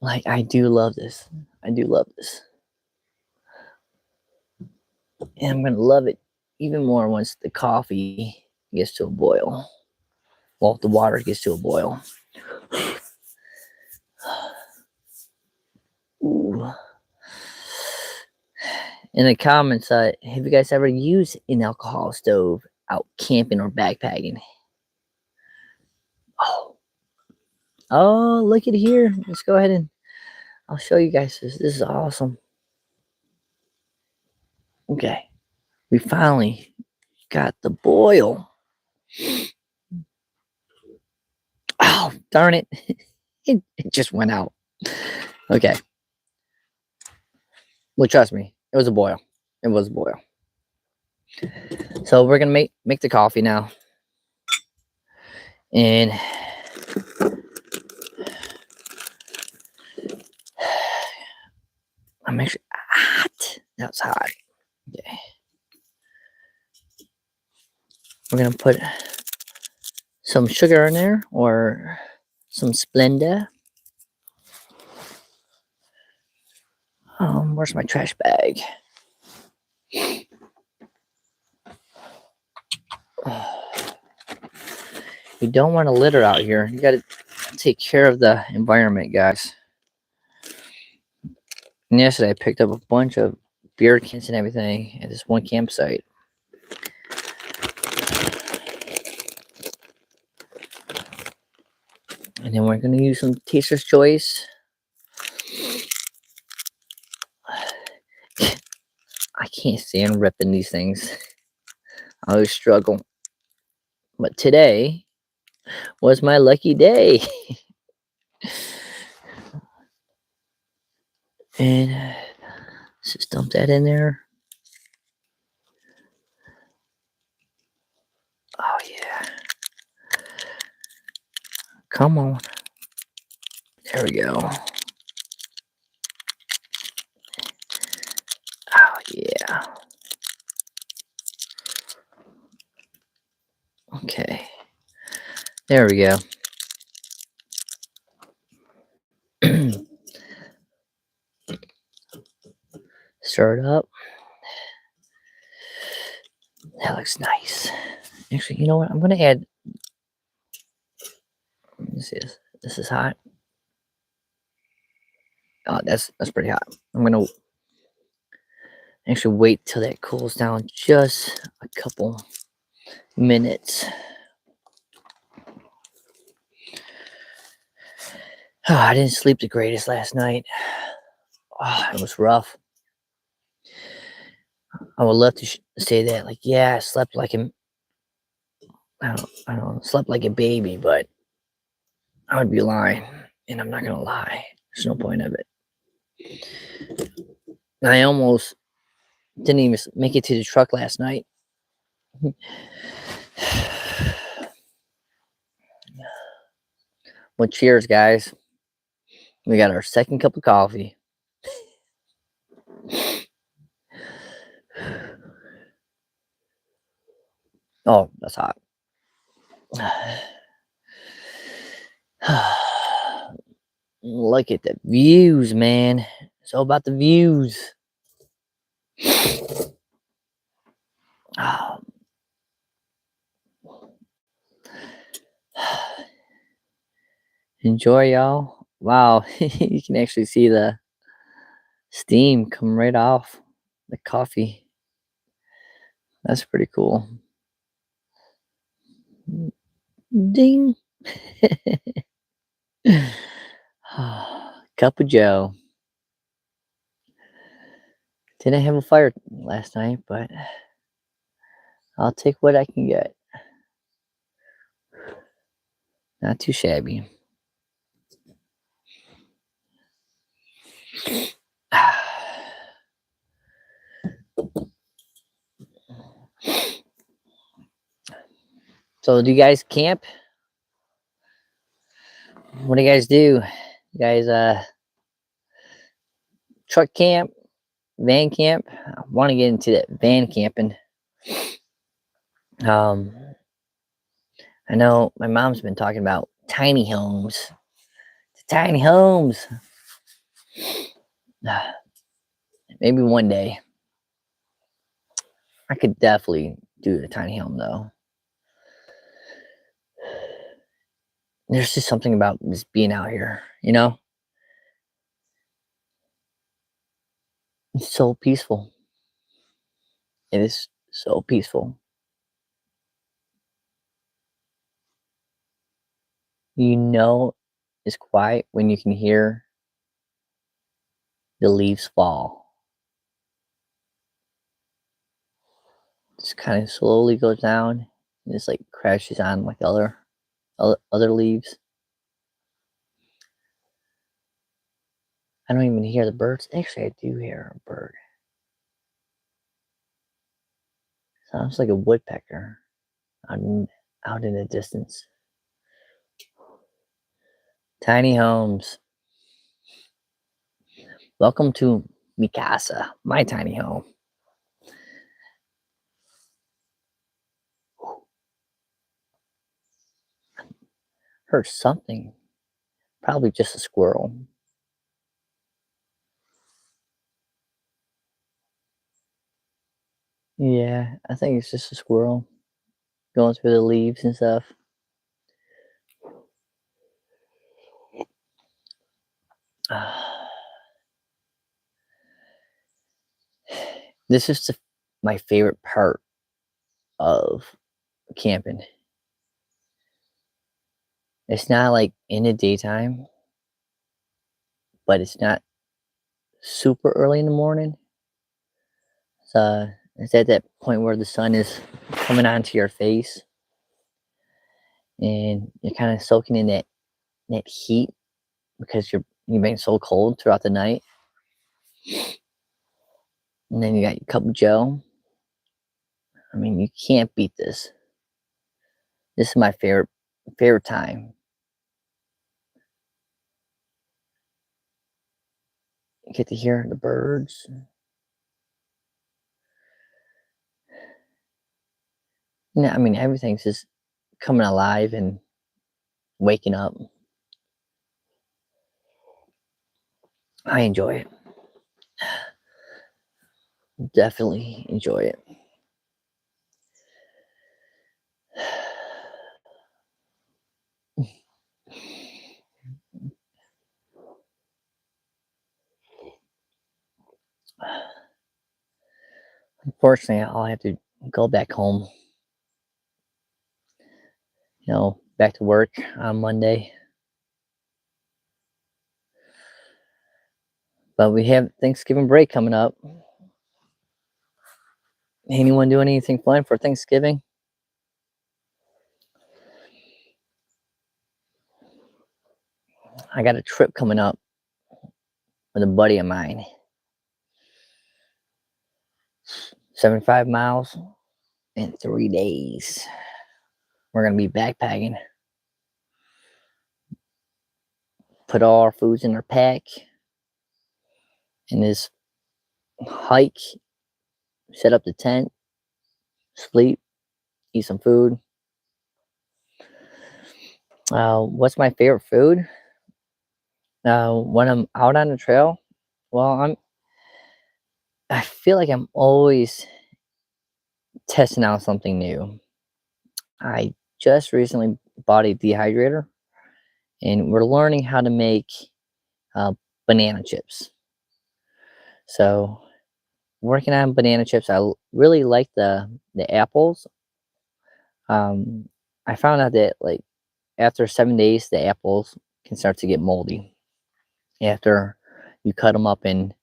Like, I do love this. I do love this. And I'm going to love it even more once the coffee gets to a boil. Well, the water gets to a boil. Ooh. In the comments, have you guys ever used an alcohol stove out camping or backpacking? Oh, look at here. Let's go ahead and I'll show you guys this. This is awesome. Okay. We finally got the boil. Oh, darn it. It just went out. Okay. Well, trust me, it was a boil. It was a boil. So we're gonna make the coffee now, and I'm actually hot. That's hot. Okay. We're gonna put some sugar in there or some Splenda. Where's my trash bag? You don't want to litter out here. You got to take care of the environment, guys. And yesterday I picked up a bunch of beer cans and everything at this one campsite. And then we're going to use some Taster's Choice. I can't stand ripping these things. I always struggle. But today was my lucky day. And just dump that in there. Oh, yeah. Come on. There we go. Oh, yeah. Okay. There we go. Stir it up. That looks nice. Actually, you know what? I'm going to add. Let me see this. This is hot. Oh, that's pretty hot. I'm going to actually wait till that cools down just a couple minutes. Oh, I didn't sleep the greatest last night. Oh, it was rough. I would love to say that, like, yeah, I slept like a, I don't know, slept like a baby, but I would be lying, and I'm not gonna lie. There's no point of it. I almost didn't even make it to the truck last night. Well, cheers, guys. We got our second cup of coffee. Oh, that's hot. Look at the views, man. It's all about the views. Oh. Enjoy, y'all. Wow, you can actually see the steam come right off the coffee. That's pretty cool. Ding. Cup of Joe. Didn't have a fire last night, but I'll take what I can get. Not too shabby. So, do you guys camp? What do you guys do? You guys truck camp, van camp? I want to get into that van camping. I know my mom's been talking about tiny homes. Tiny homes. Maybe one day. I could definitely do the tiny home though. There's just something about just being out here, you know? It's so peaceful. It is so peaceful. You know it's quiet when you can hear the leaves fall. Just kind of slowly goes down and just like crashes on like other leaves. I don't even hear the birds. Actually, I do hear a bird. Sounds like a woodpecker out in the distance. Tiny homes. Welcome to Mikasa, my tiny home. Heard something. Probably just a squirrel. Yeah, I think it's just a squirrel going through the leaves and stuff. This is my favorite part of camping. It's not like in the daytime, but it's not super early in the morning. So it's at that point where the sun is coming onto your face and you're kind of soaking in that heat because you've been so cold throughout the night. And then you got your cup of Joe. I mean, you can't beat this. This is my favorite time. You get to hear the birds. I mean, everything's just coming alive and waking up. I enjoy it. Definitely enjoy it. Unfortunately, I'll have to go back home, back to work on Monday. But we have Thanksgiving break coming up. Anyone doing anything fun for Thanksgiving? I got a trip coming up with a buddy of mine. 75 miles in 3 days. We're going to be backpacking. Put all our foods in our pack. And this hike, set up the tent, sleep, eat some food. What's my favorite food? When I'm out on the trail, well, I feel like I'm always testing out something new. I just recently bought a dehydrator, and we're learning how to make uh, banana chips. So, working on banana chips, really like the apples. I found out that like after 7 days, the apples can start to get moldy after you cut them up and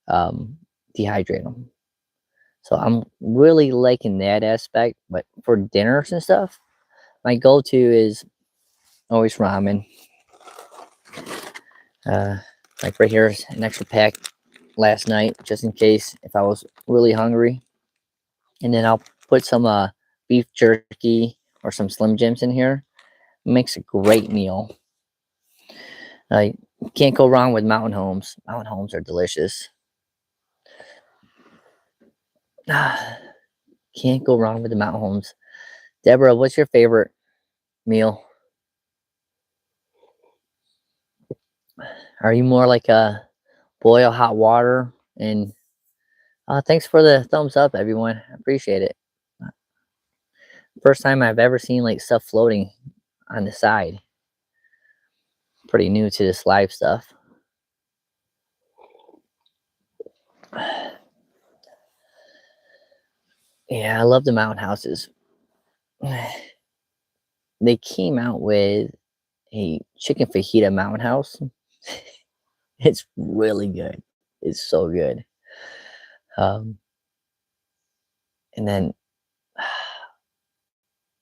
dehydrate them. So I'm really liking that aspect. But for dinners and stuff, my go-to is always ramen. Like right here is an extra pack last night, just in case if I was really hungry. And then I'll put some beef jerky or some Slim Jims in here. Makes a great meal. You can't go wrong with mountain homes. Mountain homes are delicious. Can't go wrong with the mountain homes. Deborah, what's your favorite meal? Are you more like a boil hot water? And thanks for the thumbs up, everyone. I appreciate it. First time I've ever seen like stuff floating on the side. Pretty new to this live stuff. Yeah, I love the mountain houses. They came out with a chicken fajita mountain house. It's really good. It's so good. And then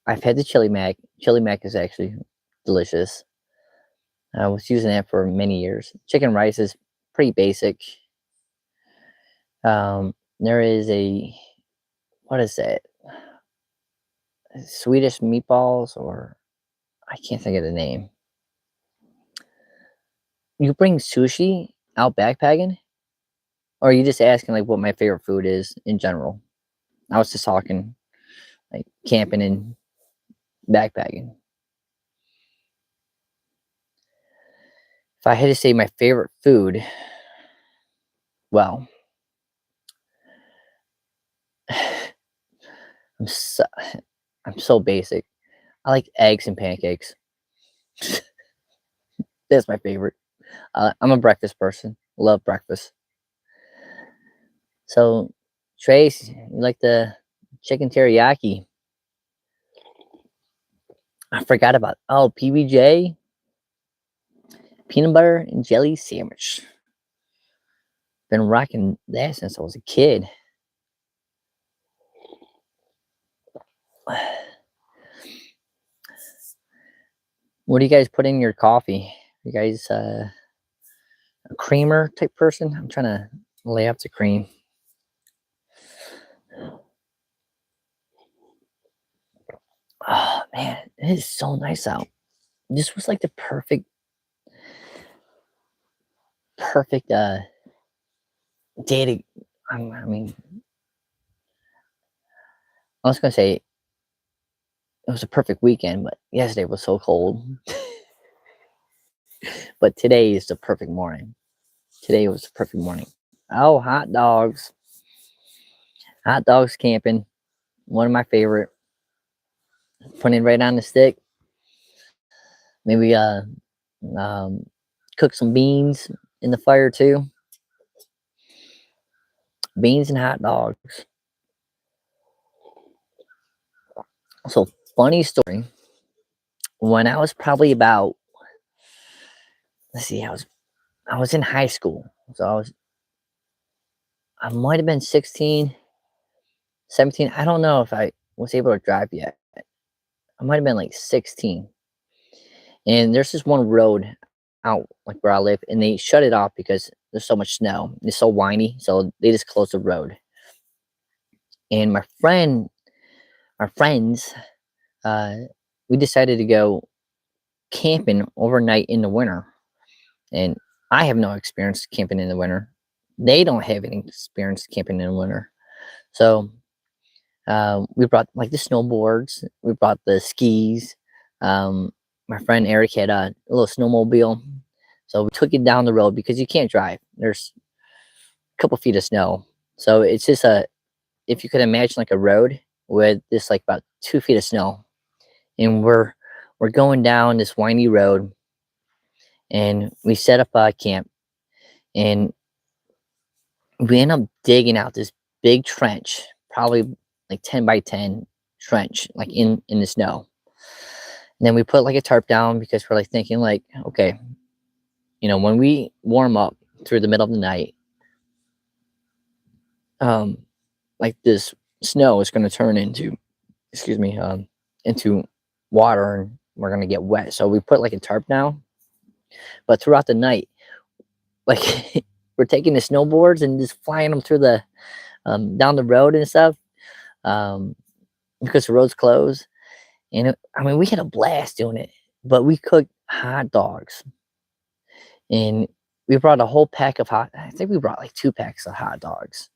I've had the chili mac. Chili mac is actually delicious. I was using that for many years. Chicken rice is pretty basic. There is a, what is that? Swedish meatballs, or I can't think of the name. You bring sushi out backpacking, or are you just asking like what my favorite food is in general? I was just talking like camping and backpacking. If I had to say my favorite food, well, I'm so, I'm so basic. I like eggs and pancakes. That's my favorite. I'm a breakfast person. Love breakfast. So, Trace, you like the chicken teriyaki? I forgot about, oh, PBJ, peanut butter and jelly sandwich. Been rocking that since I was a kid. What do you guys put in your coffee? You guys a creamer type person? I'm trying to lay out the cream. Oh man, it is so nice out. This was like the perfect day to, I mean, I was gonna say it was a perfect weekend, but yesterday was so cold. But today is the perfect morning. Today was the perfect morning. Oh, hot dogs. Hot dogs camping. One of my favorite. Putting it right on the stick. Maybe um, cook some beans in the fire too. Beans and hot dogs. So funny story. When I was probably about, let's see, I was in high school. So I might have been 16, 17. I don't know if I was able to drive yet. I might have been like 16. And there's this one road out like where I live, and they shut it off because there's so much snow. It's so windy, so they just closed the road. And my friends, uh, we decided to go camping overnight in the winter. And I have no experience camping in the winter. They don't have any experience camping in the winter. So we brought like the snowboards, we brought the skis. My friend Eric had a little snowmobile. So we took it down the road because you can't drive. There's a couple feet of snow. So it's just if you could imagine like a road with this like about 2 feet of snow. And we're going down this windy road, and we set up a camp, and we end up digging out this big trench, probably like 10 by 10 trench, like in the snow. And then we put like a tarp down because we're like thinking like, okay, when we warm up through the middle of the night, like this snow is going to turn into, excuse me, into water, and we're going to get wet. So we put like a tarp down, but throughout the night, like we're taking the snowboards and just flying them through the down the road and stuff, um, because the road's closed. And I mean, we had a blast doing it, but we cooked hot dogs, and we brought a whole pack of I think we brought like 2 packs of hot dogs,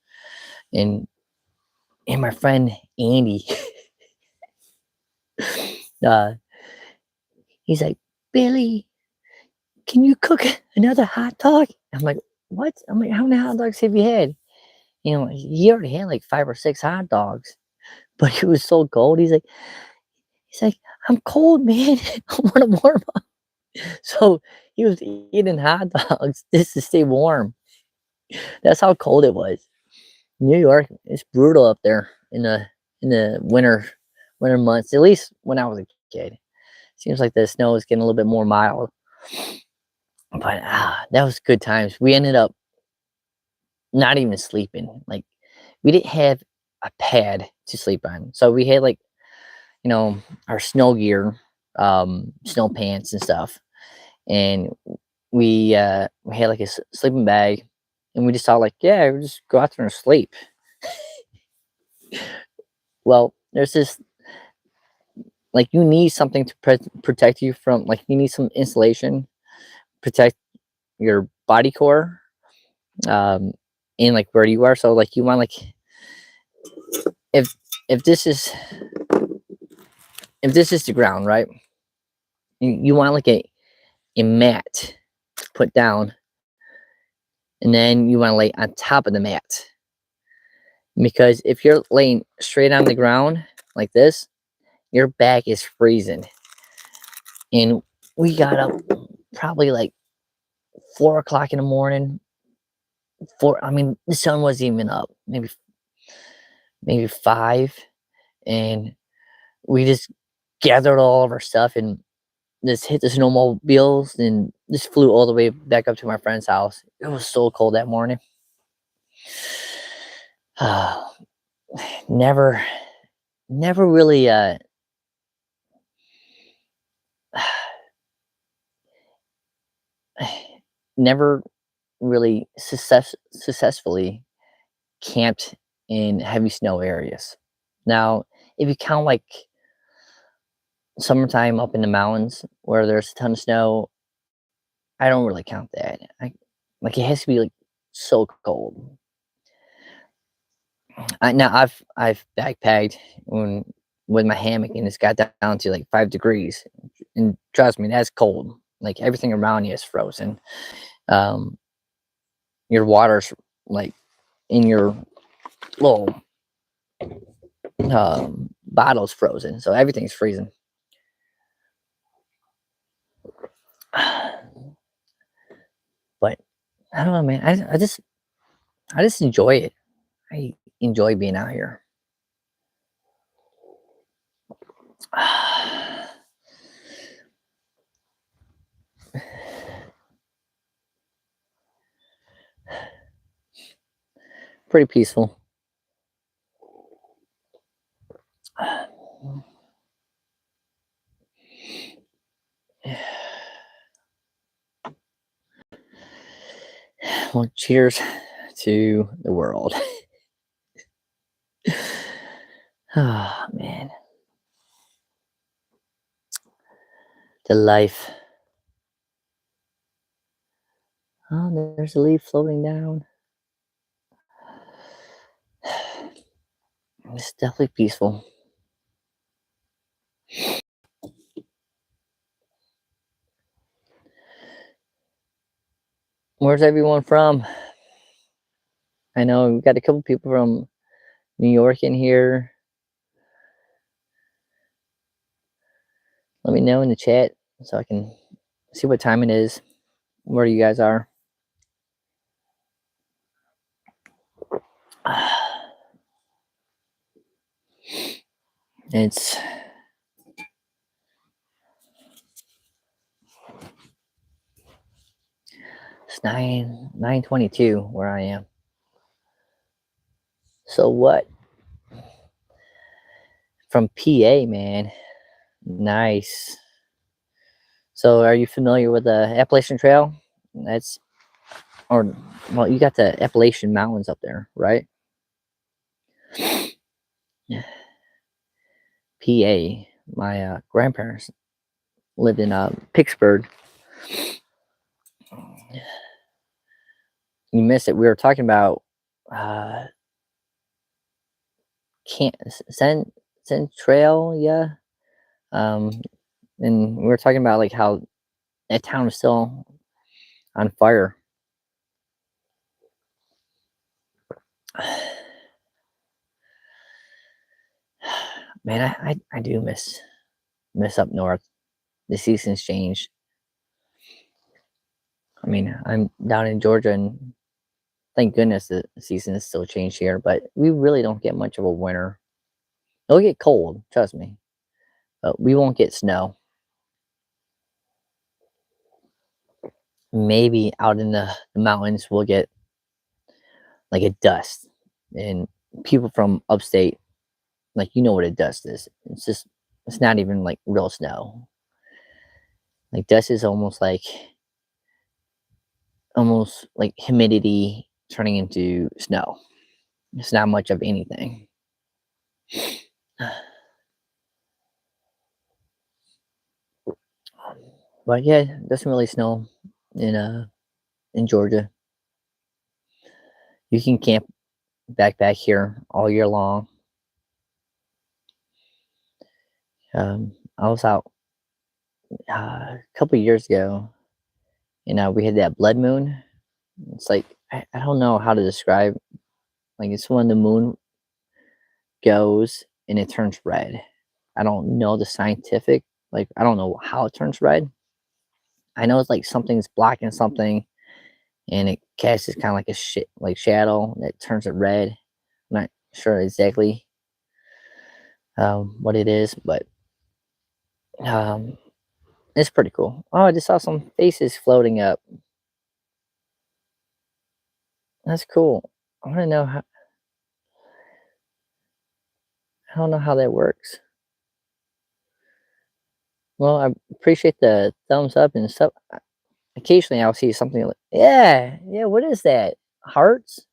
and my friend Andy, uh, he's like, Billy, can you cook another hot dog? I'm like, what? I'm like, how many hot dogs have you had? He already had like 5 or 6 hot dogs, but it was so cold. He's like, I'm cold, man. I want to warm up. So he was eating hot dogs just to stay warm. That's how cold it was. New York, it's brutal up there in the winter months. At least when I was a kid, seems like the snow is getting a little bit more mild. But that was good times. We ended up not even sleeping. Like we didn't have a pad to sleep on, so we had like our snow gear, snow pants and stuff, and we had like a sleeping bag, and we just thought like, yeah, we just go out there and sleep. Well, there's this, like, you need something to protect you from, like, you need some insulation, protect your body core, um, and like where you are. So like you want like, if if this is if this is the ground, right? You want like a mat to put down, and then you want to lay on top of the mat. Because if you're laying straight on the ground like this, your back is freezing. And we got up probably like 4 o'clock in the morning. I mean, the sun wasn't even up. Maybe 5, and we just gathered all of our stuff and just hit the snowmobiles and just flew all the way back up to my friend's house. It was so cold that morning. never, never really, never really successfully camped in heavy snow areas. Now, if you count like summertime up in the mountains where there's a ton of snow, I don't really count that. Like, it has to be like so cold. Now I've backpacked with my hammock, and it's got down to like 5 degrees, and trust me, that's cold. Like, everything around you is frozen. Um, your water's like in your little bottle's frozen, so everything's freezing. But I don't know, man. I just enjoy it. I enjoy being out here. Pretty peaceful. Well, cheers to the world. Oh man, the life. Oh, there's a leaf floating down. It's definitely peaceful. Where's everyone from? I know we've got a couple people from New York in here. Let me know in the chat so I can see what time it is, where you guys are. It's 9:22 where I am. So what? From PA, man. Nice. So are you familiar with the Appalachian Trail? That's, or, well, you got the Appalachian Mountains up there, right? PA. My grandparents lived in Pittsburgh. You missed it. We were talking about can't Centralia, yeah. And we were talking about like how that town is still on fire. Man, I do miss up north. The seasons change. I mean, I'm down in Georgia, and thank goodness the season is still changed here, but we really don't get much of a winter. It'll get cold, trust me, but we won't get snow. Maybe out in the mountains we'll get like a dust, and people from upstate, like, you know what a dust is. It's not even like real snow. Like, dust is almost like almost like humidity turning into snow. It's not much of anything. But yeah, it doesn't really snow in Georgia. You can camp back here all year long. I was out a couple of years ago, and we had that blood moon. It's like I don't know how to describe. Like it's when the moon goes and it turns red. I don't know the scientific. Like I don't know how it turns red. I know it's like something's blocking something, and it casts kind of like a shadow that turns it red. I'm not sure exactly what it is, but um, it's pretty cool. Oh, I just saw some faces floating up. That's cool. I want to know how. I don't know how that works. Well, I appreciate the thumbs up and stuff. Occasionally, I'll see something like, yeah, yeah. What is that? Hearts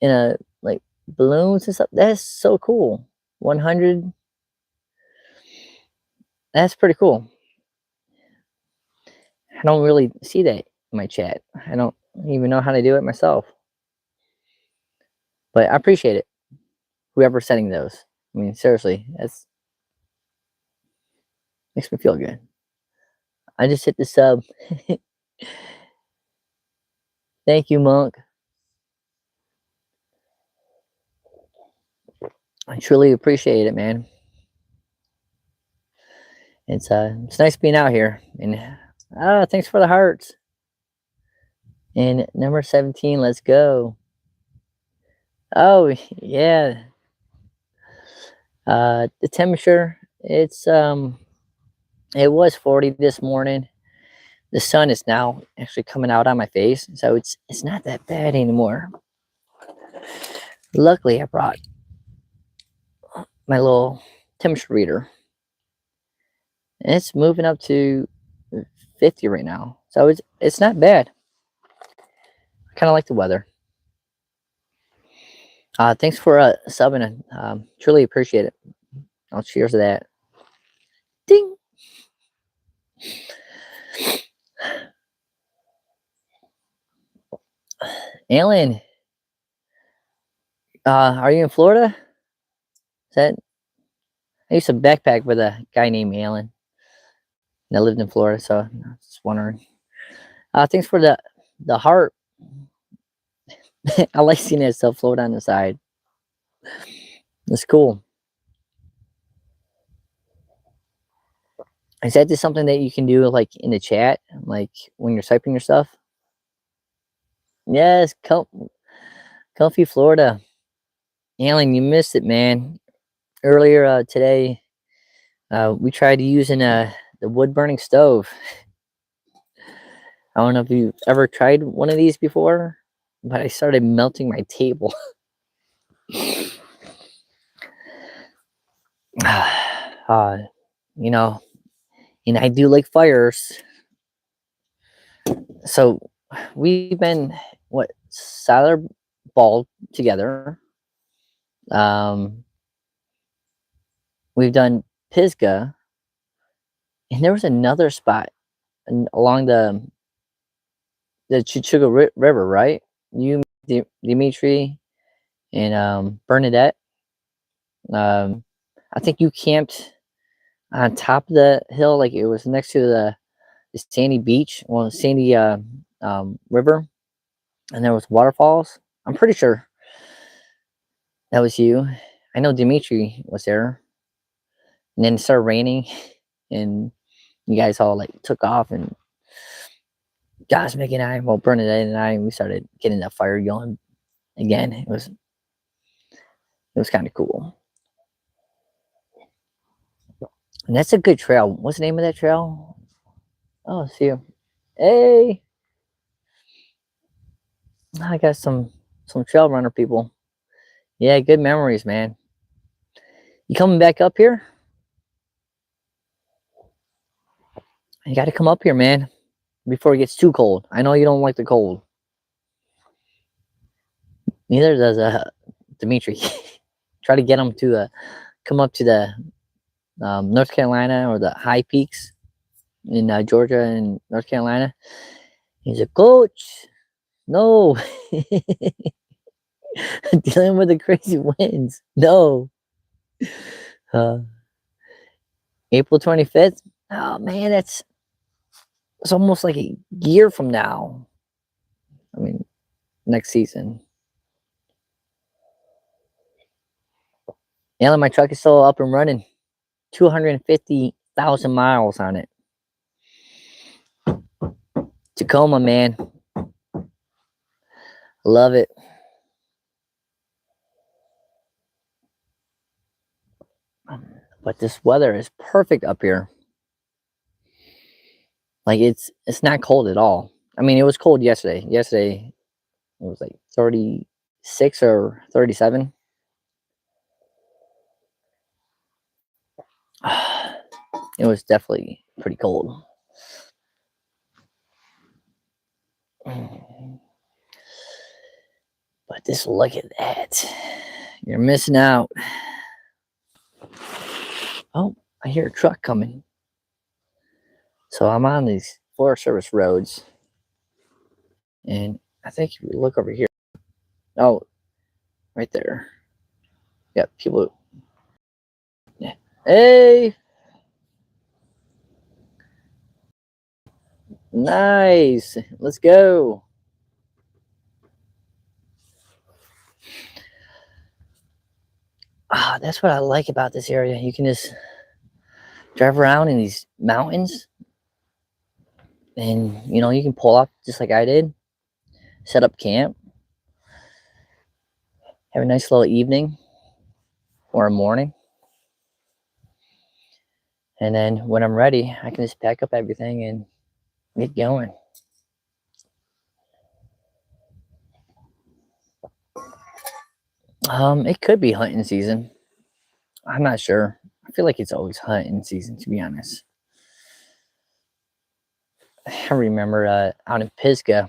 in a like balloons and stuff. That's so cool. 100. That's pretty cool. I don't really see that in my chat. I don't even know how to do it myself. But I appreciate it. Whoever's sending those. I mean, seriously, that's makes me feel good. I just hit the sub. Thank you, Monk. I truly appreciate it, man. It's nice being out here. And thanks for the hearts. And number 17, let's go. Oh yeah. The temperature, it was 40 this morning. The sun is now actually coming out on my face, so it's not that bad anymore. Luckily, I brought my little temperature reader, and it's moving up to 50 right now, so it's not bad. I kind of like the weather. Thanks for subbing. Truly appreciate it. I'll cheers to that. Ding. Alan, are you in Florida? Is that I used to backpack with a guy named Alan that lived in Florida, so I was just wondering. Thanks for the heart. I like seeing that stuff float on the side. It's cool. Is that just something that you can do like in the chat, like when you're typing your stuff? Yes, comfy Florida. Alan, you missed it, man. Earlier today, we tried using the wood burning stove. I don't know if you've ever tried one of these before, but I started melting my table. You know, and I do like fires. So we've been solder ball together. We've done Pisgah, and there was another spot along the Chachuga River, right? You, Dimitri, and Bernadette. I think you camped on top of the hill, like it was next to the sandy beach, well, sandy river, and there was waterfalls. I'm pretty sure that was you. I know Dimitri was there, and then it started raining, and you guys all like took off, and Josh, Mickey, and I, well, Bernadette and I, we started getting that fire going again. It was kind of cool, and that's a good trail. What's the name of that trail? Oh, see you. Hey, I got some trail runner people. Yeah, good memories, man. You coming back up here? You got to come up here, man, before it gets too cold. I know you don't like the cold. Neither does Dimitri. Try to get him to come up to the North Carolina or the high peaks in Georgia and North Carolina. He's a coach. No. Dealing with the crazy winds. No. April 25th. Oh man, it's almost like a year from now. I mean, next season. Yeah, my truck is still up and running. 250,000 miles on it. Tacoma, man. Love it. But this weather is perfect up here. Like it's not cold at all. I mean, it was cold yesterday. Yesterday it was like 36 or 37. It was definitely pretty cold. But just look at that. You're missing out. Oh, I hear a truck coming. So I'm on these Forest Service roads. And I think if you look over here. Oh, right there. Yeah, people. Yeah. Hey! Nice. Let's go. Ah, that's what I like about this area. You can just drive around in these mountains and you can pull up just like I did, set up camp, have a nice little evening or a morning, and then when I'm ready I can just pack up everything and get going. It could be hunting season. I'm not sure. I feel like it's always hunting season, to be honest. I remember out in Pisgah,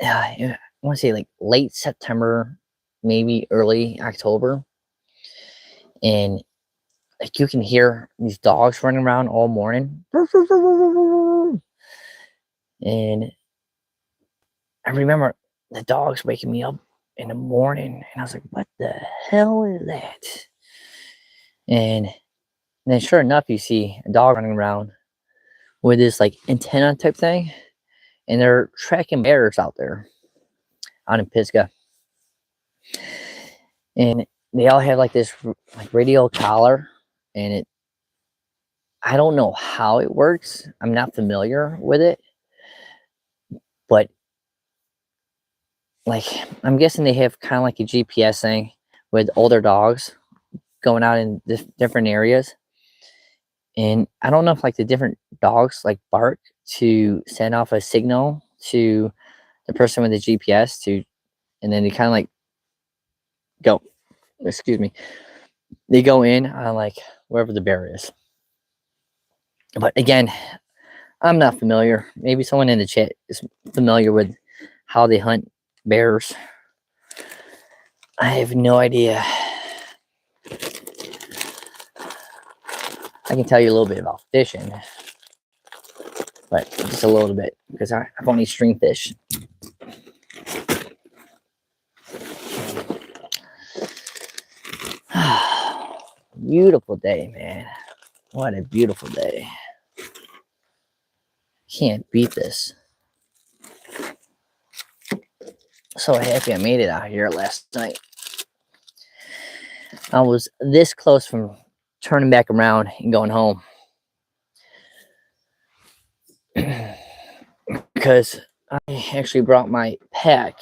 I want to say like late September, maybe early October, and like you can hear these dogs running around all morning, and I remember the dogs waking me up in the morning, and I was like, "What the hell is that?" And then, sure enough, you see a dog running around with this like antenna type thing, and they're tracking bears out there out in Pisgah, and they all have like this like radio collar, and I don't know how it works. I'm not familiar with it, but like I'm guessing they have kind of like a GPS thing with older dogs going out in different areas. And I don't know if like the different dogs like bark to send off a signal to the person with the GPS and then they kind of like go, excuse me, they go in on like wherever the bear is. But again, I'm not familiar. Maybe someone in the chat is familiar with how they hunt bears. I have no idea. I can tell you a little bit about fishing, but just a little bit because I've only string fished. Beautiful day, man. What a beautiful day. Can't beat this. So happy I made it out here last night. I was this close from turning back around and going home. Because I actually brought my pack.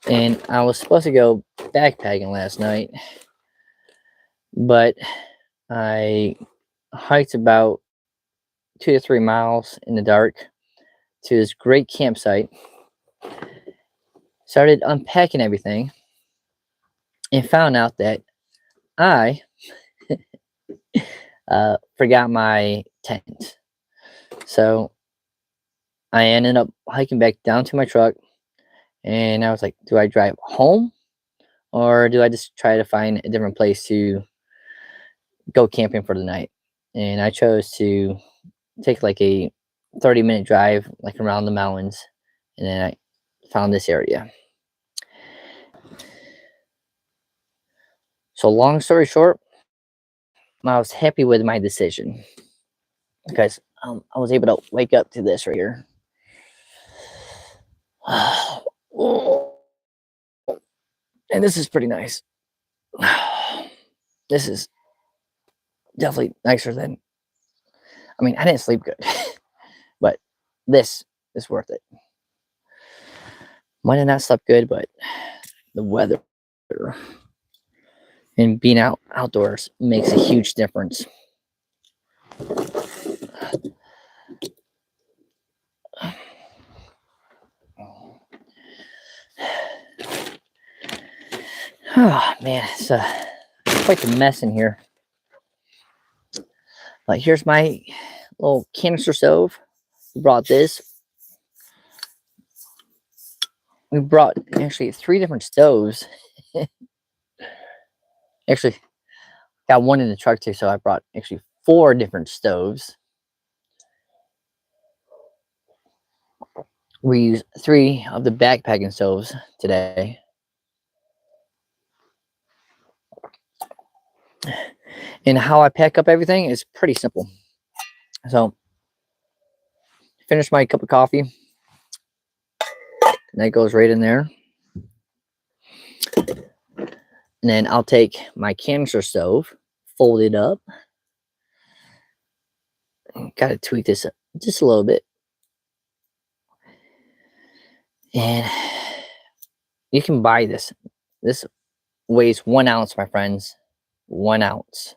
And I was supposed to go backpacking last night. But I hiked about 2 to 3 miles in the dark to this great campsite. Started unpacking everything and found out that I forgot my tent. So I ended up hiking back down to my truck, and I was like, do I drive home or do I just try to find a different place to go camping for the night? And I chose to take like a 30-minute drive, like around the mountains, and then I found this area. So, long story short, I was happy with my decision because I was able to wake up to this right here. And this is pretty nice. This is definitely nicer than, I mean, I didn't sleep good, but this is worth it. Might have not slept good, but the weather and being outdoors makes a huge difference. Oh man, it's quite a mess in here. But here's my little canister stove. We brought this. We brought actually 3 different stoves. Actually, got one in the truck too, so I brought actually 4 different stoves. We use 3 of the backpacking stoves today. And how I pack up everything is pretty simple. So, finish my cup of coffee. And that goes right in there. And then I'll take my canister stove, fold it up. Got to tweak this just a little bit. And you can buy this. This weighs 1 ounce, my friends. 1 ounce.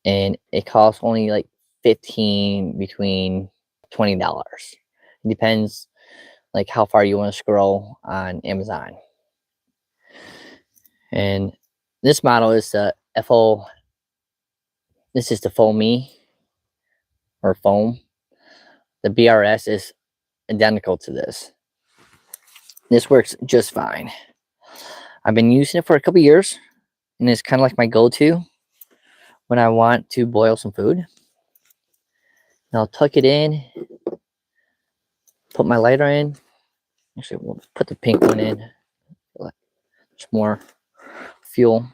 And it costs only like 15 between $20. It depends like how far you want to scroll on Amazon. And this model is the FO. This is the foamy or foam. The BRS is identical to this. This works just fine. I've been using it for a couple years, and it's kind of like my go-to when I want to boil some food. And I'll tuck it in, put my lighter in. Actually, we'll put the pink one in. There's more fuel.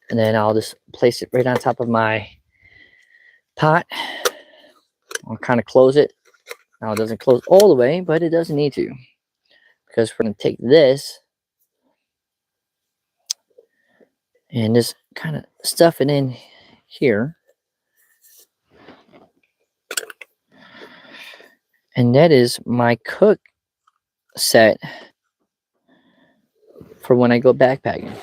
And then I'll just place it right on top of my pot. I'll kind of close it. Now it doesn't close all the way, but it doesn't need to, because we're going to take this and just kind of stuff it in here. And that is my cook set for when I go backpacking.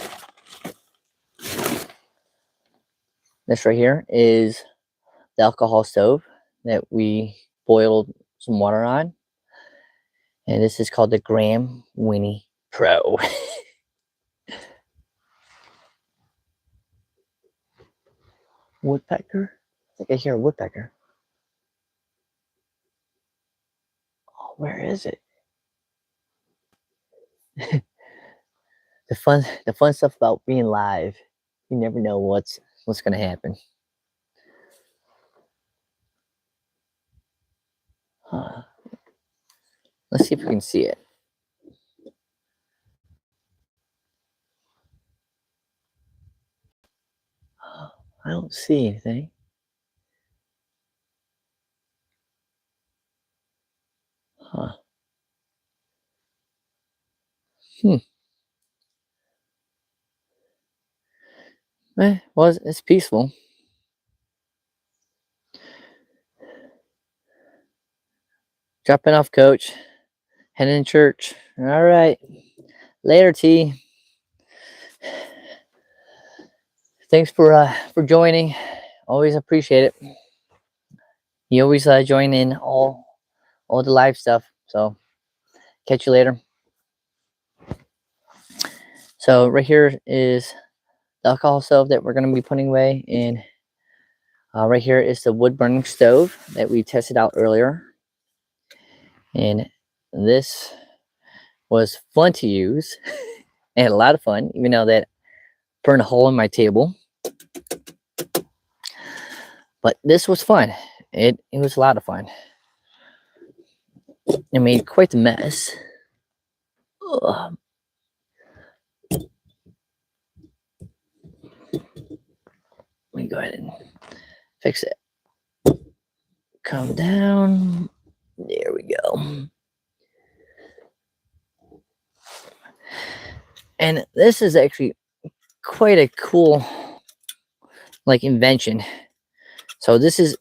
This right here is the alcohol stove that we boiled some water on. And this is called the Graham Winnie Pro. Woodpecker? I think I hear a woodpecker. Oh, where is it? The fun stuff about being live. You never know what's gonna happen. Huh. Let's see if we can see it. I don't see anything. Huh. Well, it's peaceful. Dropping off, coach. Heading to church. All right. Later, T. Thanks for joining. Always appreciate it. You always join in all the live stuff. So catch you later. So right here is alcohol stove that we're going to be putting away. And right here is the wood burning stove that we tested out earlier. And this was fun to use. I had a lot of fun, even though that burned a hole in my table. But this was fun. It was a lot of fun. It made quite a mess. Ugh. Let me go ahead and fix it. Calm down. There we go. And this is actually quite a cool like invention. So this is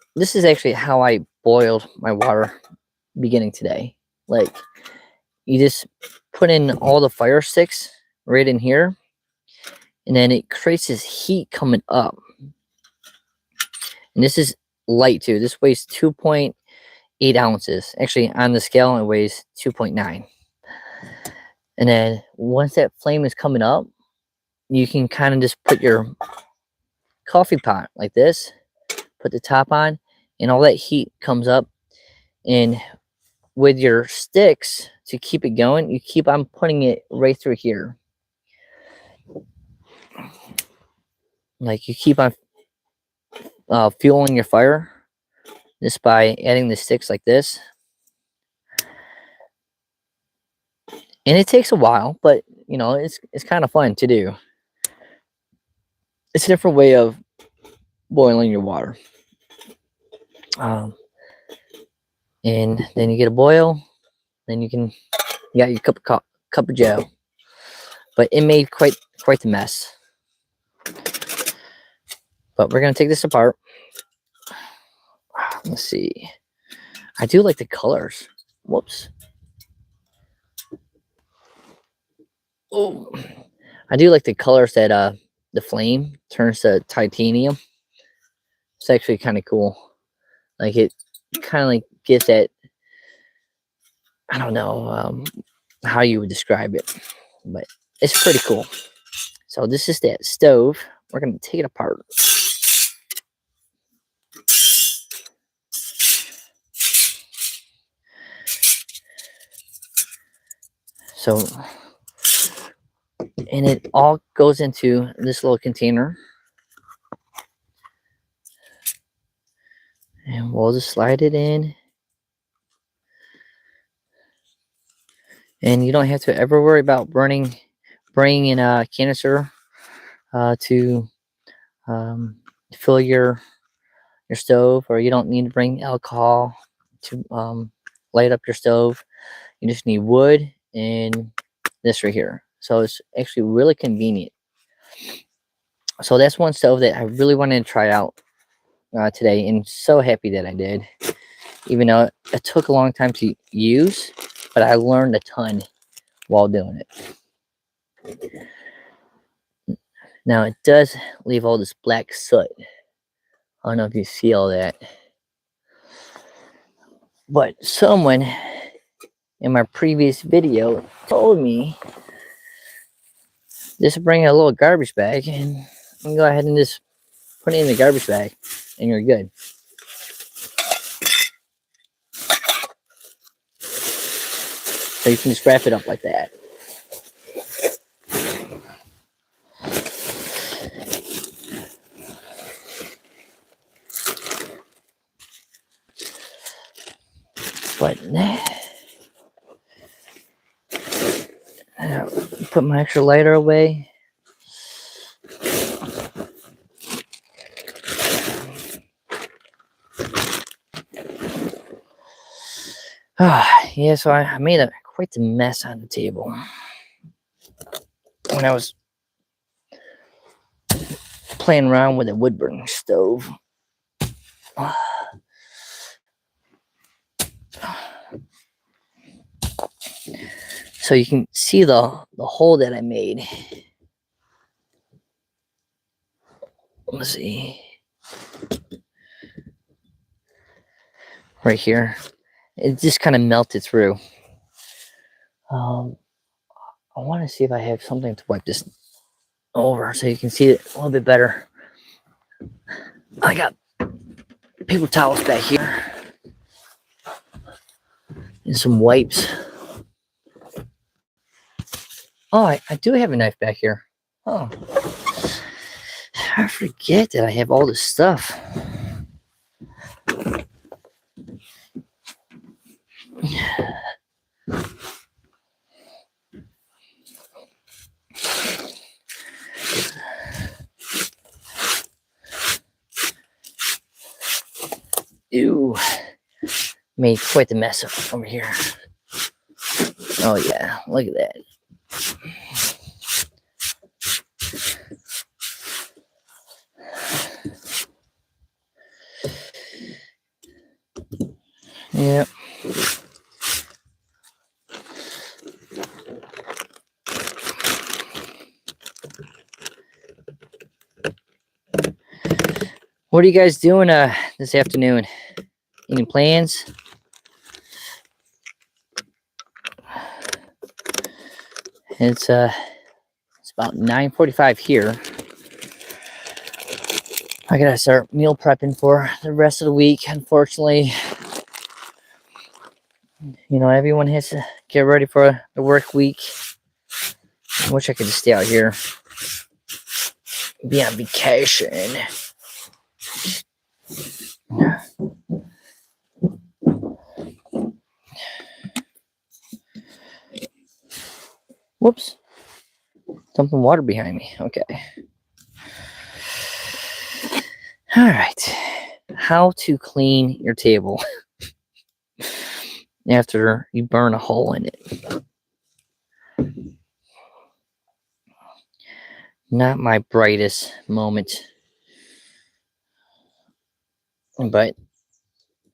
actually how I boiled my water beginning today. Like, you just put in all the fire sticks right in here, and then it creates this heat coming up. And this is light too. This weighs 2.8 ounces. Actually, on the scale, it weighs 2.9. And then once that flame is coming up, you can kind of just put your coffee pot like this, put the top on, and all that heat comes up. And with your sticks to keep it going, you keep on putting it right through here. Like, you keep on fueling your fire just by adding the sticks like this. And it takes a while, but you know, it's kind of fun to do. It's a different way of boiling your water. And then you get a boil, then you got your cup of joe. But it made quite the mess. But we're gonna take this apart. Let's see. I do like the colors. Whoops. Oh, I do like the colors that the flame turns to titanium. It's actually kind of cool. Like, it kind of like gives that, I don't know how you would describe it, but it's pretty cool. So this is that stove. We're gonna take it apart. So, and it all goes into this little container. And we'll just slide it in. And you don't have to ever worry about bringing in a canister to fill your stove, or you don't need to bring alcohol to light up your stove. You just need wood and this right here. So it's actually really convenient. So that's one stove that I really wanted to try out today, and so happy that I did. Even though it took a long time to use, but I learned a ton while doing it. Now, it does leave all this black soot. I don't know if you see all that. But someone in my previous video told me just bring a little garbage bag and go ahead and just put it in the garbage bag and you're good. So you can just wrap it up like that. But put my extra lighter away. Yeah, so I made quite a mess on the table when I was playing around with a wood burning stove. So you can see the hole that I made. Let's see. Right here. It just kind of melted through. I want to see if I have something to wipe this over so you can see it a little bit better. I got paper towels back here and some wipes. Oh, I do have a knife back here. Oh, I forget that I have all this stuff. Ew, made quite the mess up over here. Oh yeah, look at that. Yep. What are you guys doing this afternoon? Any plans? It's about 9:45 here. I gotta start meal prepping for the rest of the week. Unfortunately, you know, everyone has to get ready for the work week. I wish I could just stay out here, be on vacation. Whoops. Dumping water behind me. Okay. All right. How to clean your table after you burn a hole in it. Not my brightest moment. But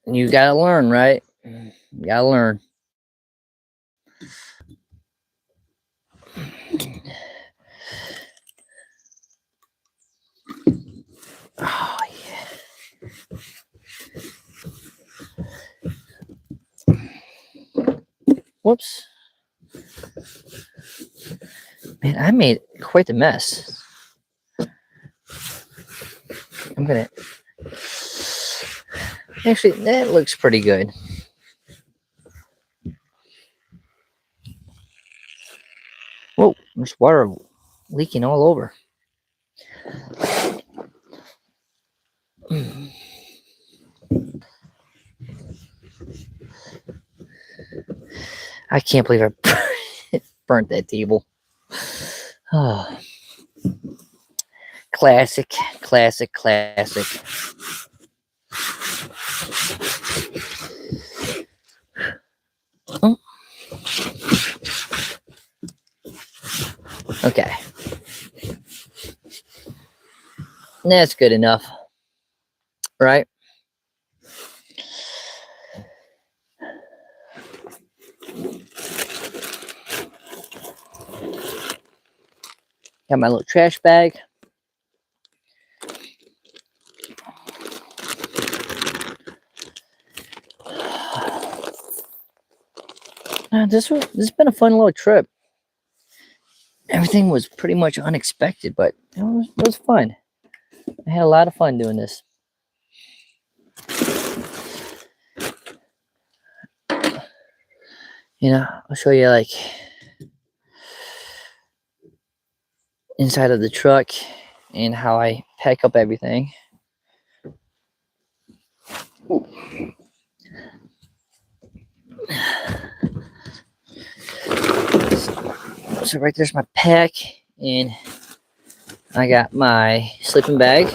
you gotta learn, right? You gotta learn. Oh, yeah. Whoops. Man, I made quite the mess. I'm gonna... Actually, that looks pretty good. Whoa, there's water leaking all over. I can't believe I burnt that table. Oh. Classic, classic, classic. Oh. Okay. That's good enough, right? Got my little trash bag. This has been a fun little trip. Everything was pretty much unexpected, but it was fun. I had a lot of fun doing this. You know, I'll show you like inside of the truck and how I pack up everything. Ooh. So right there's my pack, and I got my sleeping bag.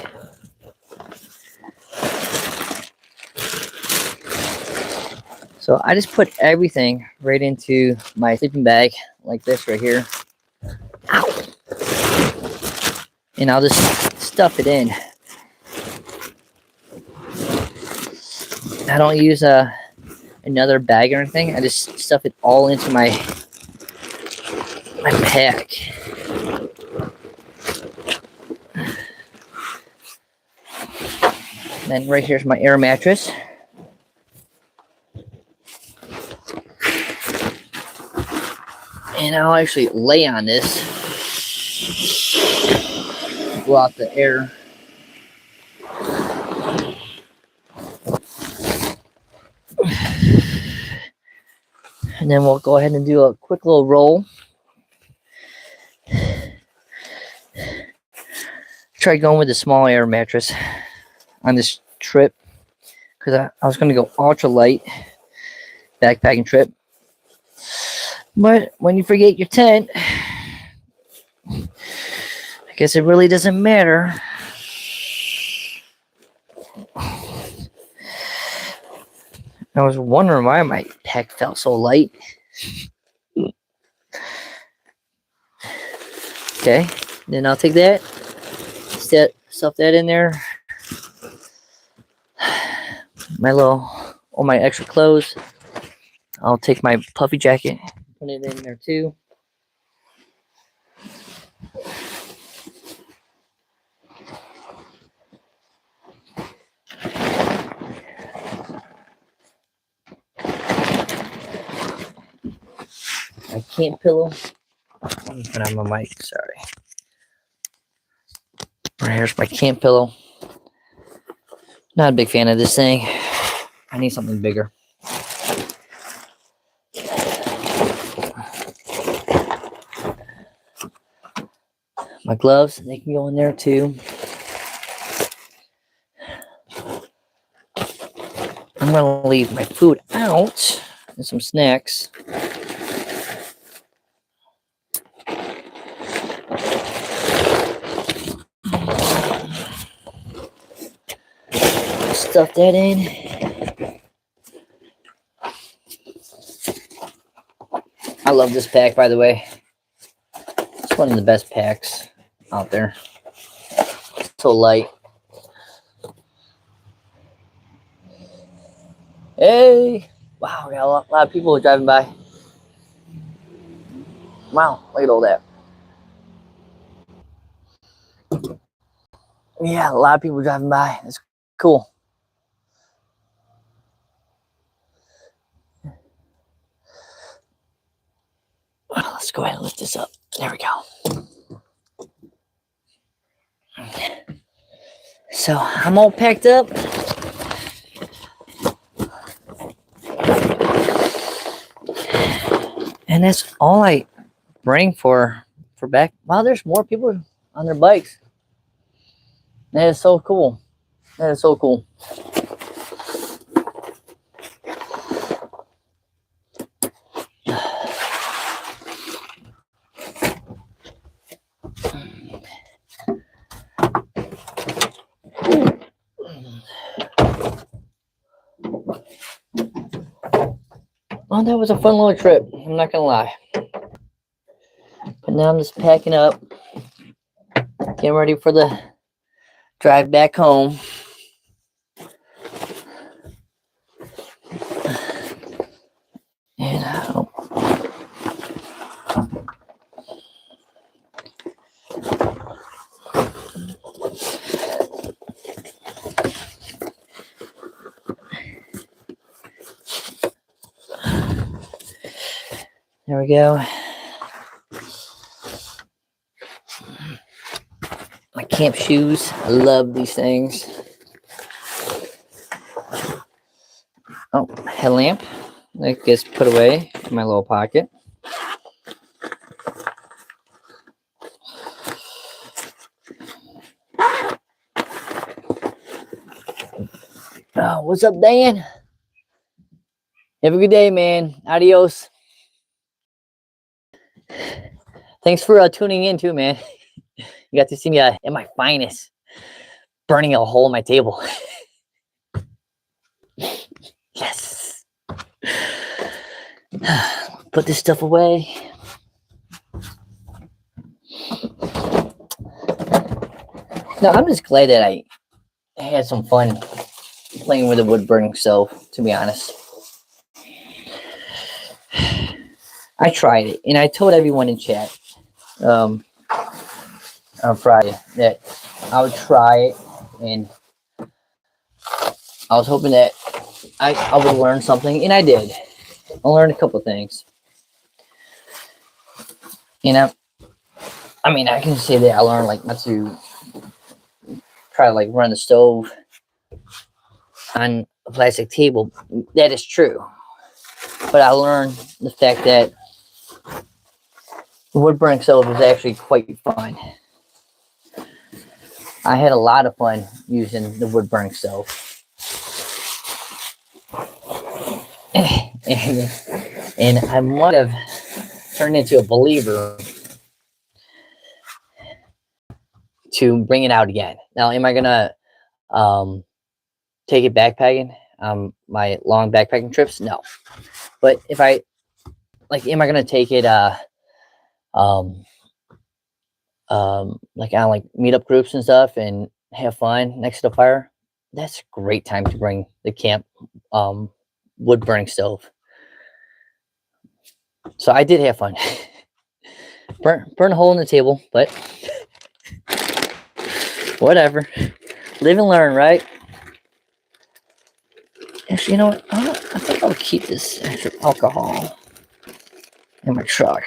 So I just put everything right into my sleeping bag like this right here. Ow! And I'll just stuff it in. I don't use another bag or anything. I just stuff it all into my pack. Then right here's my air mattress. And I'll actually lay on this. blow out the air. And then we'll go ahead and do a quick little roll. Try going with a small air mattress on this trip because I was going to go ultra light backpacking trip. But when you forget your tent, I guess it really doesn't matter. I was wondering why my pack felt so light. Okay, then I'll take that, stuff that in there. All my extra clothes. I'll take my puffy jacket, put it in there too. My camp pillow. Let me put on my mic, sorry. Here's my camp pillow. Not a big fan of this thing. I need something bigger. My gloves, they can go in there too. I'm gonna leave my food out and some snacks. Stuff that in. I love this pack, by the way. It's one of the best packs out there. So light. Hey! Wow, we got a lot of people driving by. Wow, look at all that. Yeah, a lot of people driving by. It's cool. Let's go ahead and lift this up. There we go. So I'm all packed up. And that's all I bring for back. Wow, there's more people on their bikes. That is so cool. That is so cool. Well, that was a fun little trip. I'm not gonna lie. But now I'm just packing up, getting ready for the drive back home. And there we go. My camp shoes. I love these things. Oh, headlamp. That gets put away in my little pocket. Oh, what's up, Dan? Have a good day, man. Adios. Thanks for tuning in too, man. You got to see me at my finest, burning a hole in my table. Yes. Put this stuff away. No, I'm just glad that I had some fun playing with the wood burning stove, to be honest. I tried it, and I told everyone in chat on Friday that I would try it, and I was hoping that I would learn something, and I did. I learned a couple things. You know, I mean, I can say that I learned like not to try to like run the stove on a plastic table. That is true. But I learned the fact that the wood burning stove is actually quite fun. I had a lot of fun using the wood burning stove. And I might have turned into a believer to bring it out again. Now, am I gonna take it backpacking? My long backpacking trips? No. But if I like, am I gonna take it like on like meetup groups and stuff and have fun next to the fire? That's a great time to bring the camp wood burning stove. So I did have fun. burn a hole in the table, but whatever. Live and learn, right? Actually, you know what? I think I'll keep this extra alcohol in my truck.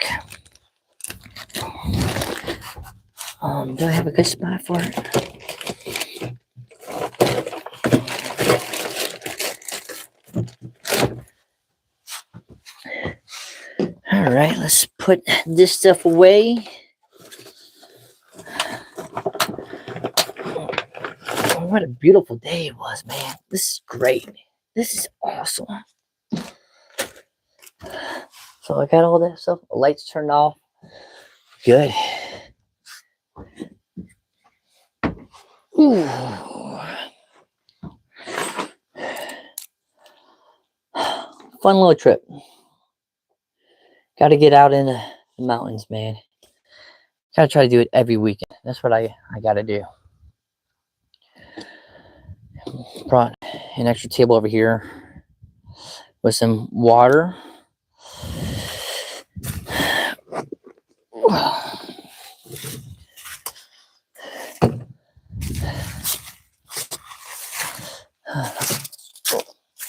Do I have a good spot for it? All right, let's put this stuff away. Oh, what a beautiful day it was, man. This is great. This is awesome. So I got all that stuff. The lights turned off. Good. Ooh. Fun little trip. Got to get out in the mountains, man. Got to try to do it every weekend. That's what I got to do. Brought an extra table over here with some water.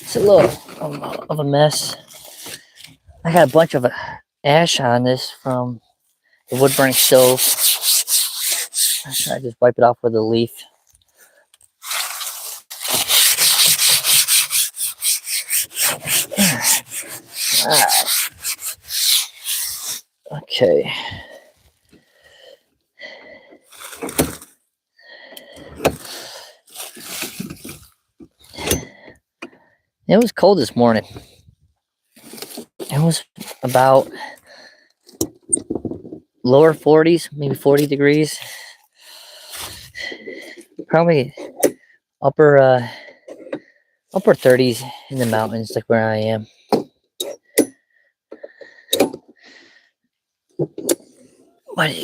It's a little of a mess. I got a bunch of ash on this from the wood burning stove. I just wipe it off with a leaf. Alright. Okay. It was cold this morning. It was about lower 40s, maybe 40 degrees. Probably upper 30s in the mountains, like where I am. But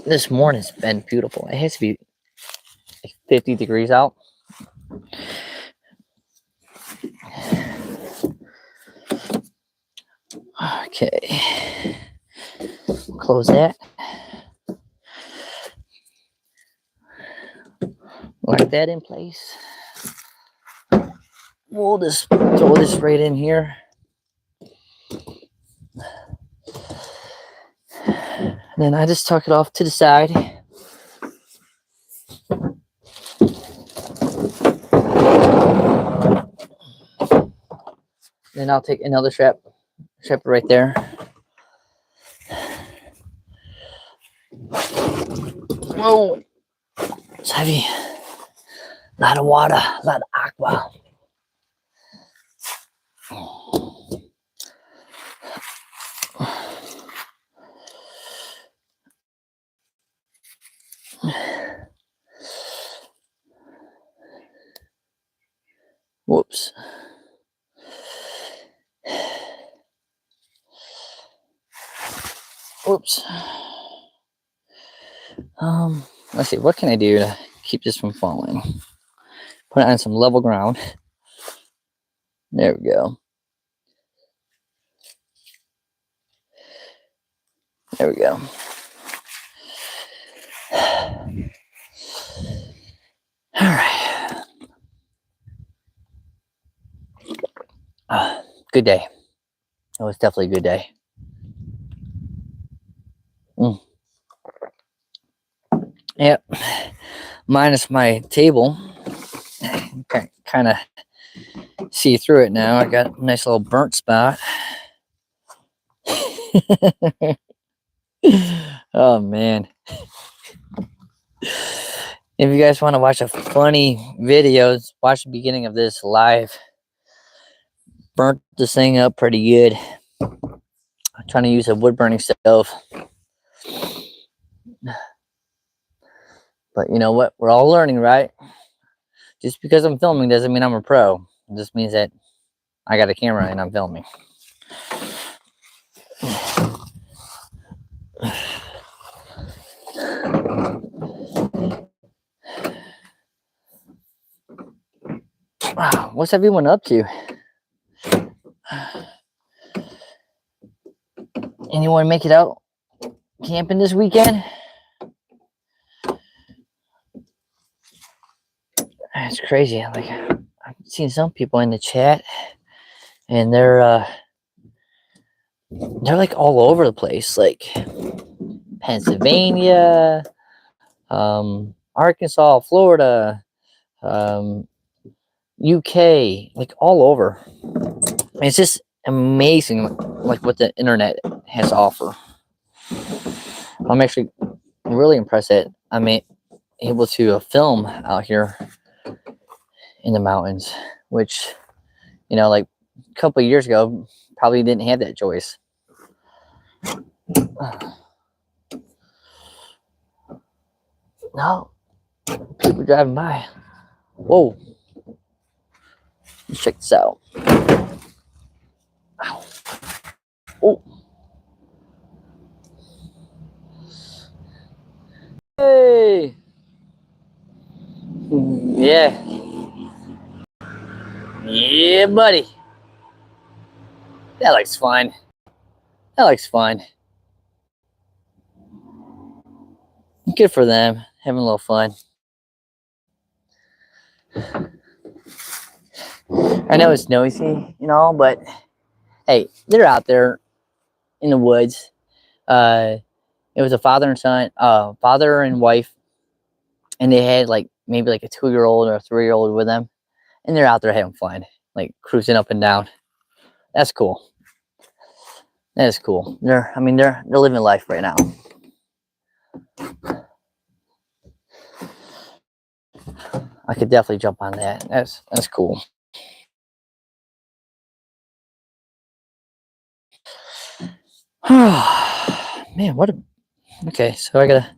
this morning's been beautiful. It has to be like 50 degrees out. Okay. Close that. Lock that in place. We'll just throw this right in here. And then I just tuck it off to the side. Then I'll take another strap it right there. Whoa, it's heavy. A lot of water, a lot of aqua. Whoops. Oops. Let's see, what can I do to keep this from falling? Put it on some level ground. There we go. There we go. All right. Good day. It was definitely a good day. Yep. minus my table. Kind of see through it now. I got a nice little burnt spot. Oh man. If you guys want to watch a funny video, watch the beginning of this live. Burnt this thing up pretty good. I'm trying to use a wood burning stove. But you know what? We're all learning, right? Just because I'm filming doesn't mean I'm a pro. It just means that I got a camera and I'm filming. Wow, what's everyone up to? Anyone make it out camping this weekend? It's crazy. Like, I've seen some people in the chat, and they're like all over the place, like Pennsylvania, Arkansas, Florida, UK, like all over. It's just amazing, like what the internet has to offer. I'm actually really impressed that I'm able to film out here in the mountains, which, you know, like a couple of years ago, probably didn't have that choice. No, people driving by. Whoa. Let's check this out. Ow. Oh. Hey. Yeah. Yeah, buddy. That looks fun. That looks fun. Good for them. Having a little fun. I know it's noisy, you know, but hey, they're out there in the woods. It was a father and son, father and wife, and they had like maybe like a 2-year-old or a 3-year-old with them, and they're out there having fun, like cruising up and down. That's cool. That is cool. They're living life right now. I could definitely jump on that. That's cool. Man, what a... Okay, so I gotta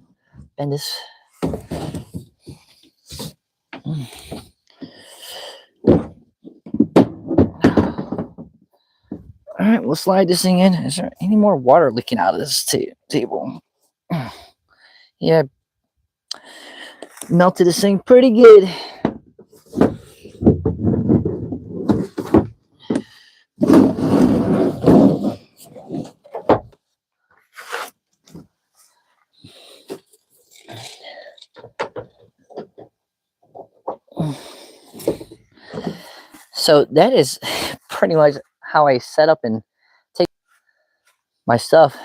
bend this. All right, we'll slide this thing in. Is there any more water leaking out of this table? Yeah, melted this thing pretty good. So that is pretty much how I set up and take my stuff.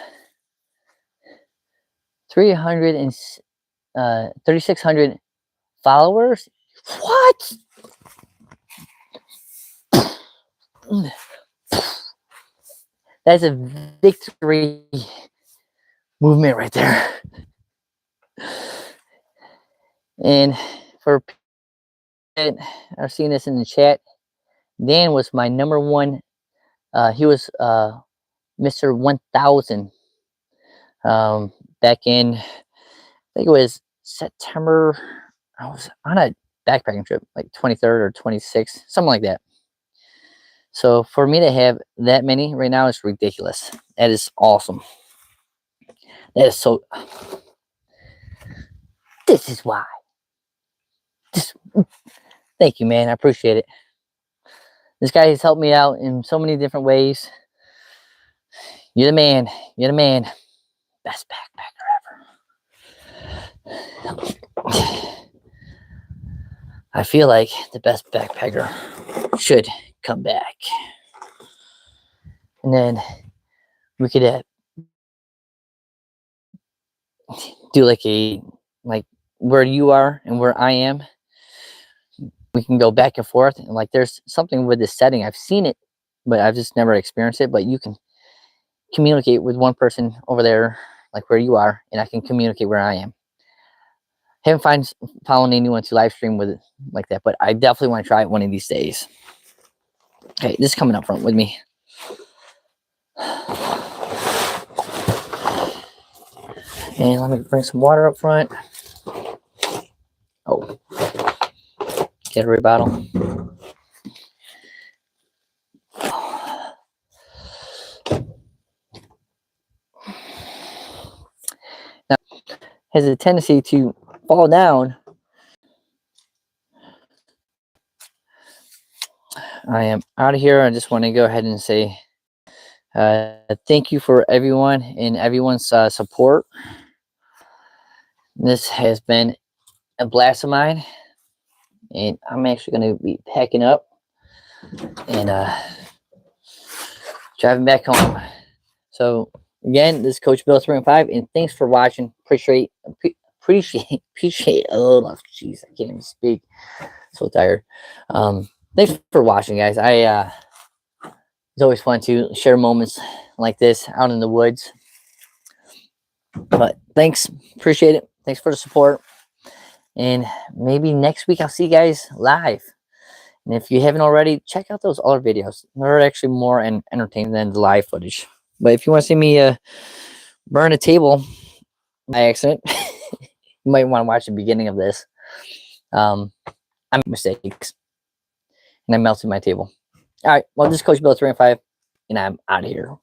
3,600 followers. What? That's a victory movement right there. And for people that are seeing this in the chat, Dan was my number one. He was Mr. 1000 back in, I think it was September. I was on a backpacking trip, like 23rd or 26th, something like that. So for me to have that many right now is ridiculous. That is awesome. That is so... This is why. Thank you, man. I appreciate it. This guy has helped me out in so many different ways. You're the man. You're the man. Best backpacker ever. I feel like the best backpacker should come back. And then we could do like where you are and where I am, we can go back and forth. And like, there's something with this setting. I've seen it, but I've just never experienced it. But you can communicate with one person over there, like where you are, and I can communicate where I am. Haven't found anyone to live stream with it like that, but I definitely want to try it one of these days. Okay, this is coming up front with me. And let me bring some water up front. Oh, Gatorade bottle. Now, has a tendency to fall down. I am out of here. I just want to go ahead and say thank you for everyone and everyone's support. This has been a blast of mine, and I'm actually going to be packing up and driving back home. So again, this is Coach Bill315, and thanks for watching. Appreciate. Oh, jeez, I can't even speak. So tired. Thanks for watching, guys. It's always fun to share moments like this out in the woods. But thanks, appreciate it. Thanks for the support. And maybe next week I'll see you guys live. And if you haven't already, check out those other videos. They're actually more entertaining than the live footage. But if you want to see me burn a table by accident, you might want to watch the beginning of this. I made mistakes, and I melted my table. All right, well, this is Coach Bill315, and I'm out of here.